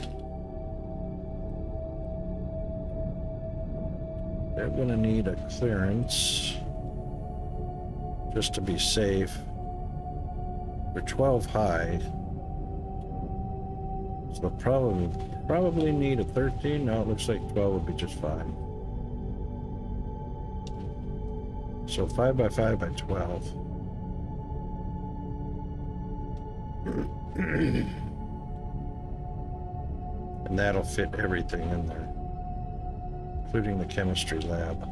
They're going to need a clearance just to be safe. They're 12 high. So they'll probably need a 13. No, it looks like 12 would be just fine. So 5 by 5 by 12. And that'll fit everything in there, including the chemistry lab.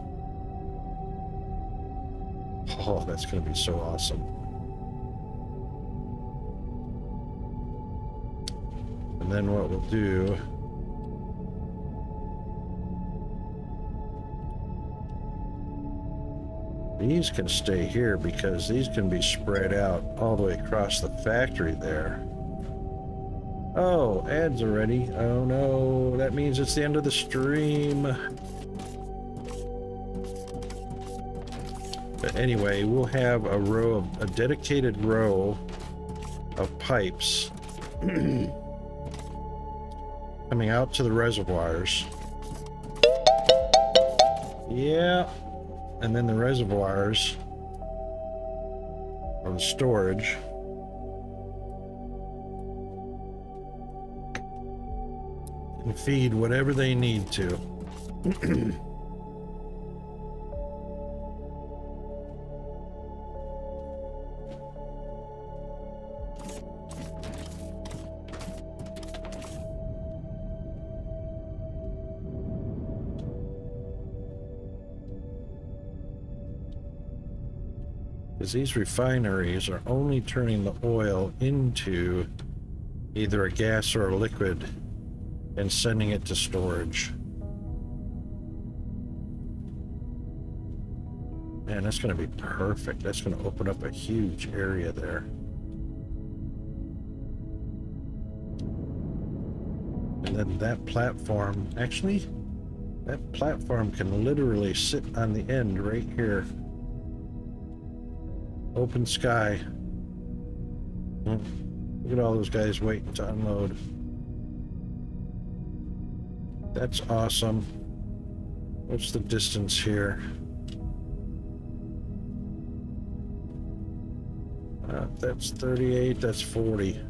Oh, that's going to be so awesome. And then what we'll do... These can stay here because these can be spread out all the way across the factory there. Oh, ads already. Oh no, that means it's the end of the stream. But anyway, we'll have a dedicated row of pipes coming out to the reservoirs. Yeah, and then the reservoirs or the storage. And feed whatever they need to. Because these refineries are only turning the oil into either a gas or a liquid and sending it to storage. Man, that's going to be perfect. That's going to open up a huge area there. And then that platform, actually, that platform can literally sit on the end right here. Open sky. Look at all those guys waiting to unload. That's awesome. What's the distance here? That's 38, that's 40.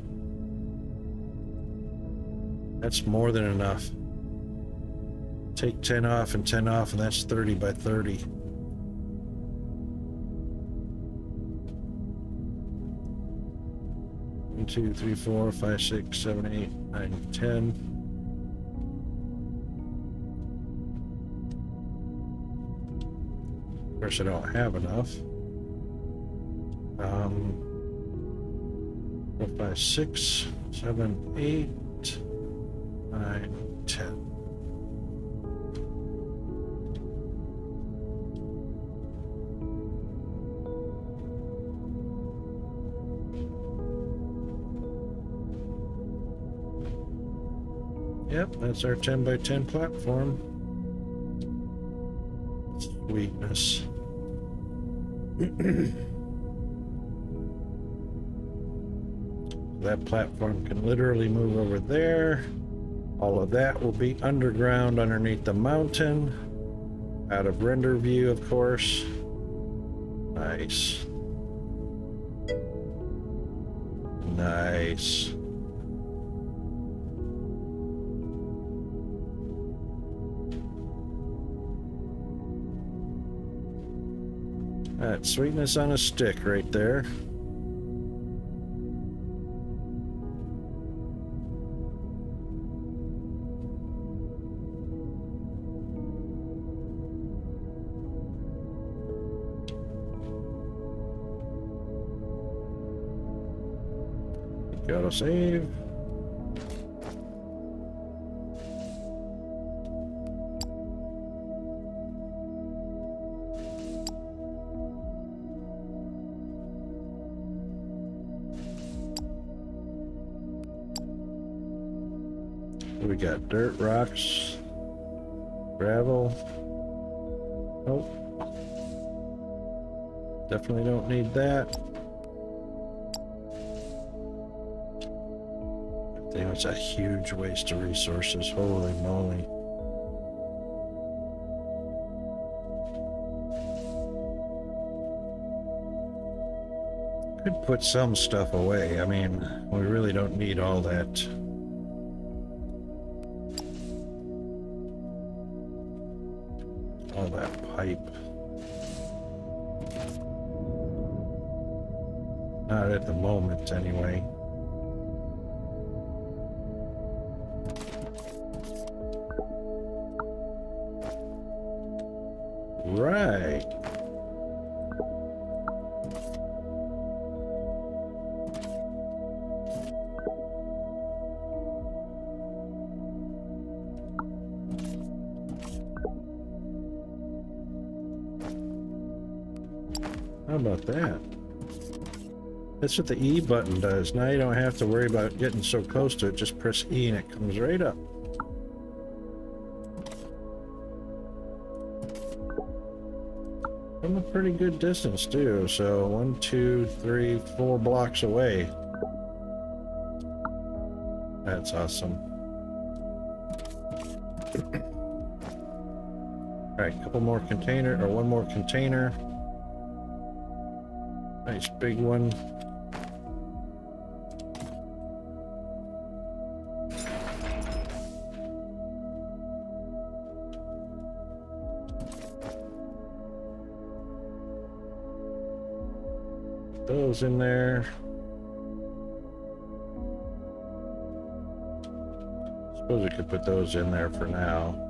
That's more than enough. Take 10 off and 10 off, and that's 30 by 30. One, 2, 3, 4, 5, 6, 7, 8, 9, 10. Of course, I don't have enough. 4, 5, 6, 7, 8, 9, 10. Yep, that's our 10 by 10 platform. Sweetness. That platform can literally move over there. All of that will be underground underneath the mountain. Out of render view, of course. Nice. Nice. That's sweetness on a stick right there. Gotta save. We got dirt, rocks, gravel. Nope. Definitely don't need that. Damn, it's a huge waste of resources. Holy moly. Could put some stuff away. I mean, we really don't need all that. All that pipe. Not at the moment, anyway. Right. How about that? That's what the E button does. Now you don't have to worry about getting so close to it. Just press E and it comes right up. From a pretty good distance too. So 1, 2, 3, 4 blocks away. That's awesome. All right, couple more container, or one more container. Nice big one. Those in there. Suppose we could put those in there for now.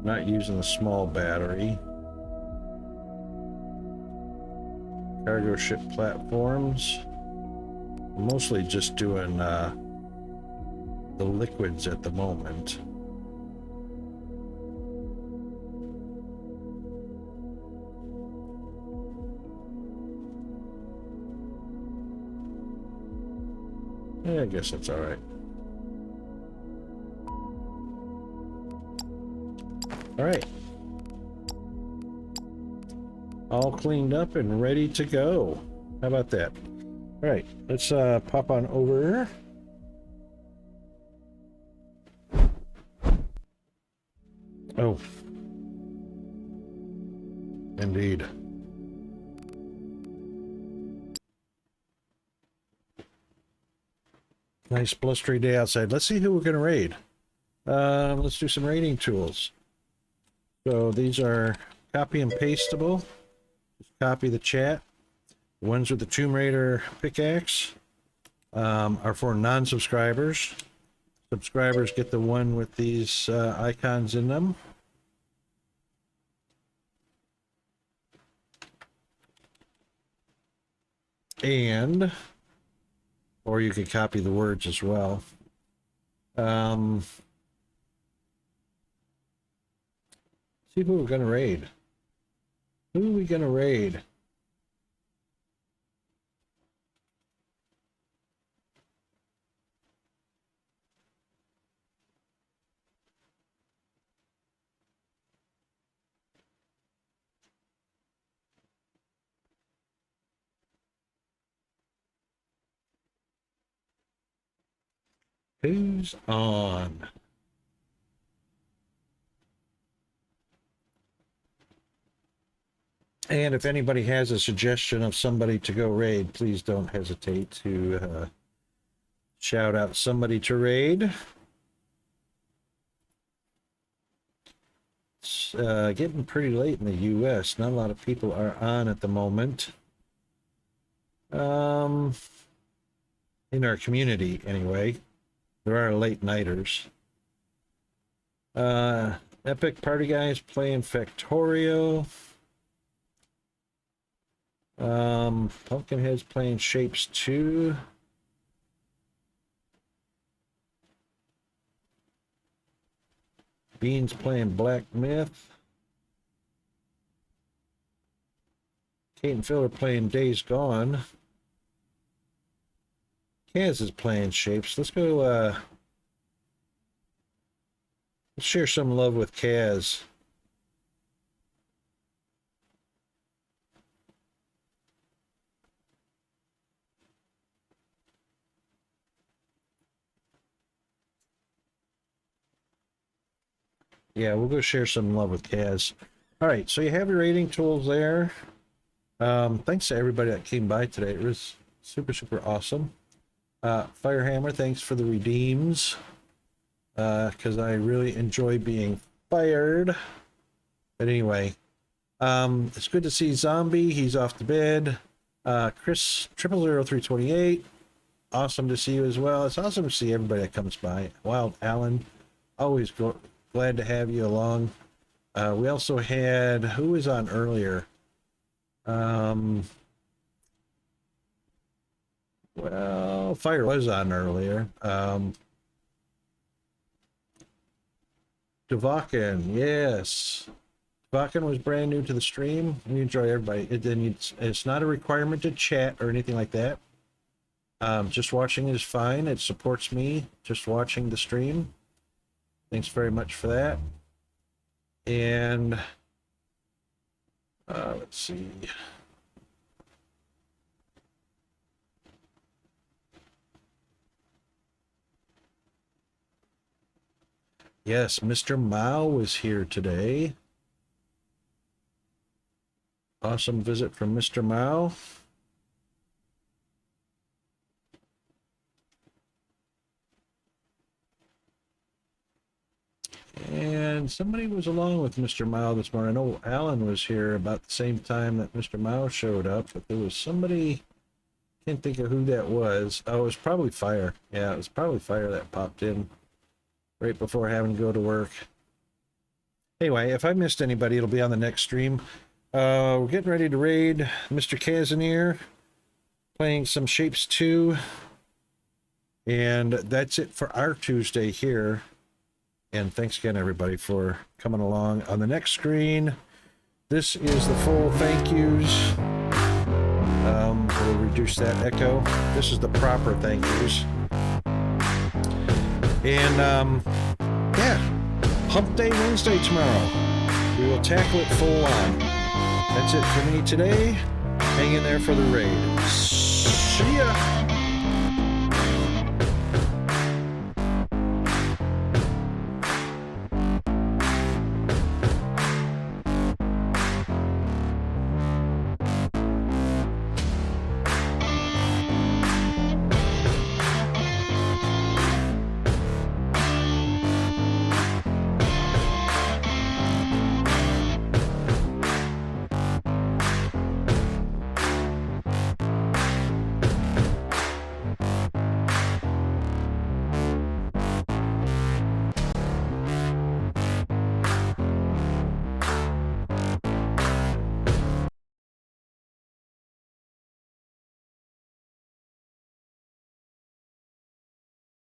Not using the small battery. Cargo ship platforms. Mostly just doing the liquids at the moment. Yeah, I guess that's all right. All right. All cleaned up and ready to go. How about that? All right, let's pop on over. Oh. Indeed. Nice blustery day outside. Let's see who we're going to raid. Let's do some raiding tools. So these are copy and pasteable. Just copy the chat. The ones with the Tomb Raider pickaxe are for non-subscribers. Subscribers get the one with these icons in them. And, or you could copy the words as well. See who we're going to raid. Who are we going to raid? Who's on? And if anybody has a suggestion of somebody to go raid, please don't hesitate to shout out somebody to raid. It's getting pretty late in the U.S. Not a lot of people are on at the moment. In our community, anyway. There are late nighters. Epic Party Guys playing Factorio. Pumpkinhead's playing Shapes 2. Beans playing Black Myth. Kate and Phil are playing Days Gone. Kaz is playing Shapes. Let's go, let's share some love with Kaz. Yeah, we'll go share some love with Kaz. All right, so you have your rating tools there. Thanks to everybody that came by today. It was super, super awesome. Firehammer, thanks for the redeems. Because I really enjoy being fired. But anyway, it's good to see Zombie. He's off to bed. Chris 000328. Awesome to see you as well. It's awesome to see everybody that comes by. Wild Alan, always glad to have you along. We also had, who was on earlier? Well, Fire was on earlier. Devakin, yes. Devakin was brand new to the stream. We enjoy everybody. It's not a requirement to chat or anything like that. Just watching is fine. It supports me just watching the stream. Thanks very much for that. And let's see. Yes, Mr. Mao was here today. Awesome visit from Mr. Mao. And somebody was along with Mr. Mao this morning. I know Alan was here about the same time that Mr. Mao showed up, but there was somebody, can't think of who that was. Oh, it was probably Fire. Yeah, it was probably Fire that popped in right before having to go to work. Anyway, if I missed anybody, it'll be on the next stream. We're getting ready to raid Mr. Casimir, playing some Shapes 2. And that's it for our Tuesday here. And thanks again, everybody, for coming along. On the next screen, this is the full thank yous. We'll reduce that echo. This is the proper thank yous. And, yeah, Hump Day Wednesday tomorrow. We will tackle it full on. That's it for me today. Hang in there for the raid. See ya!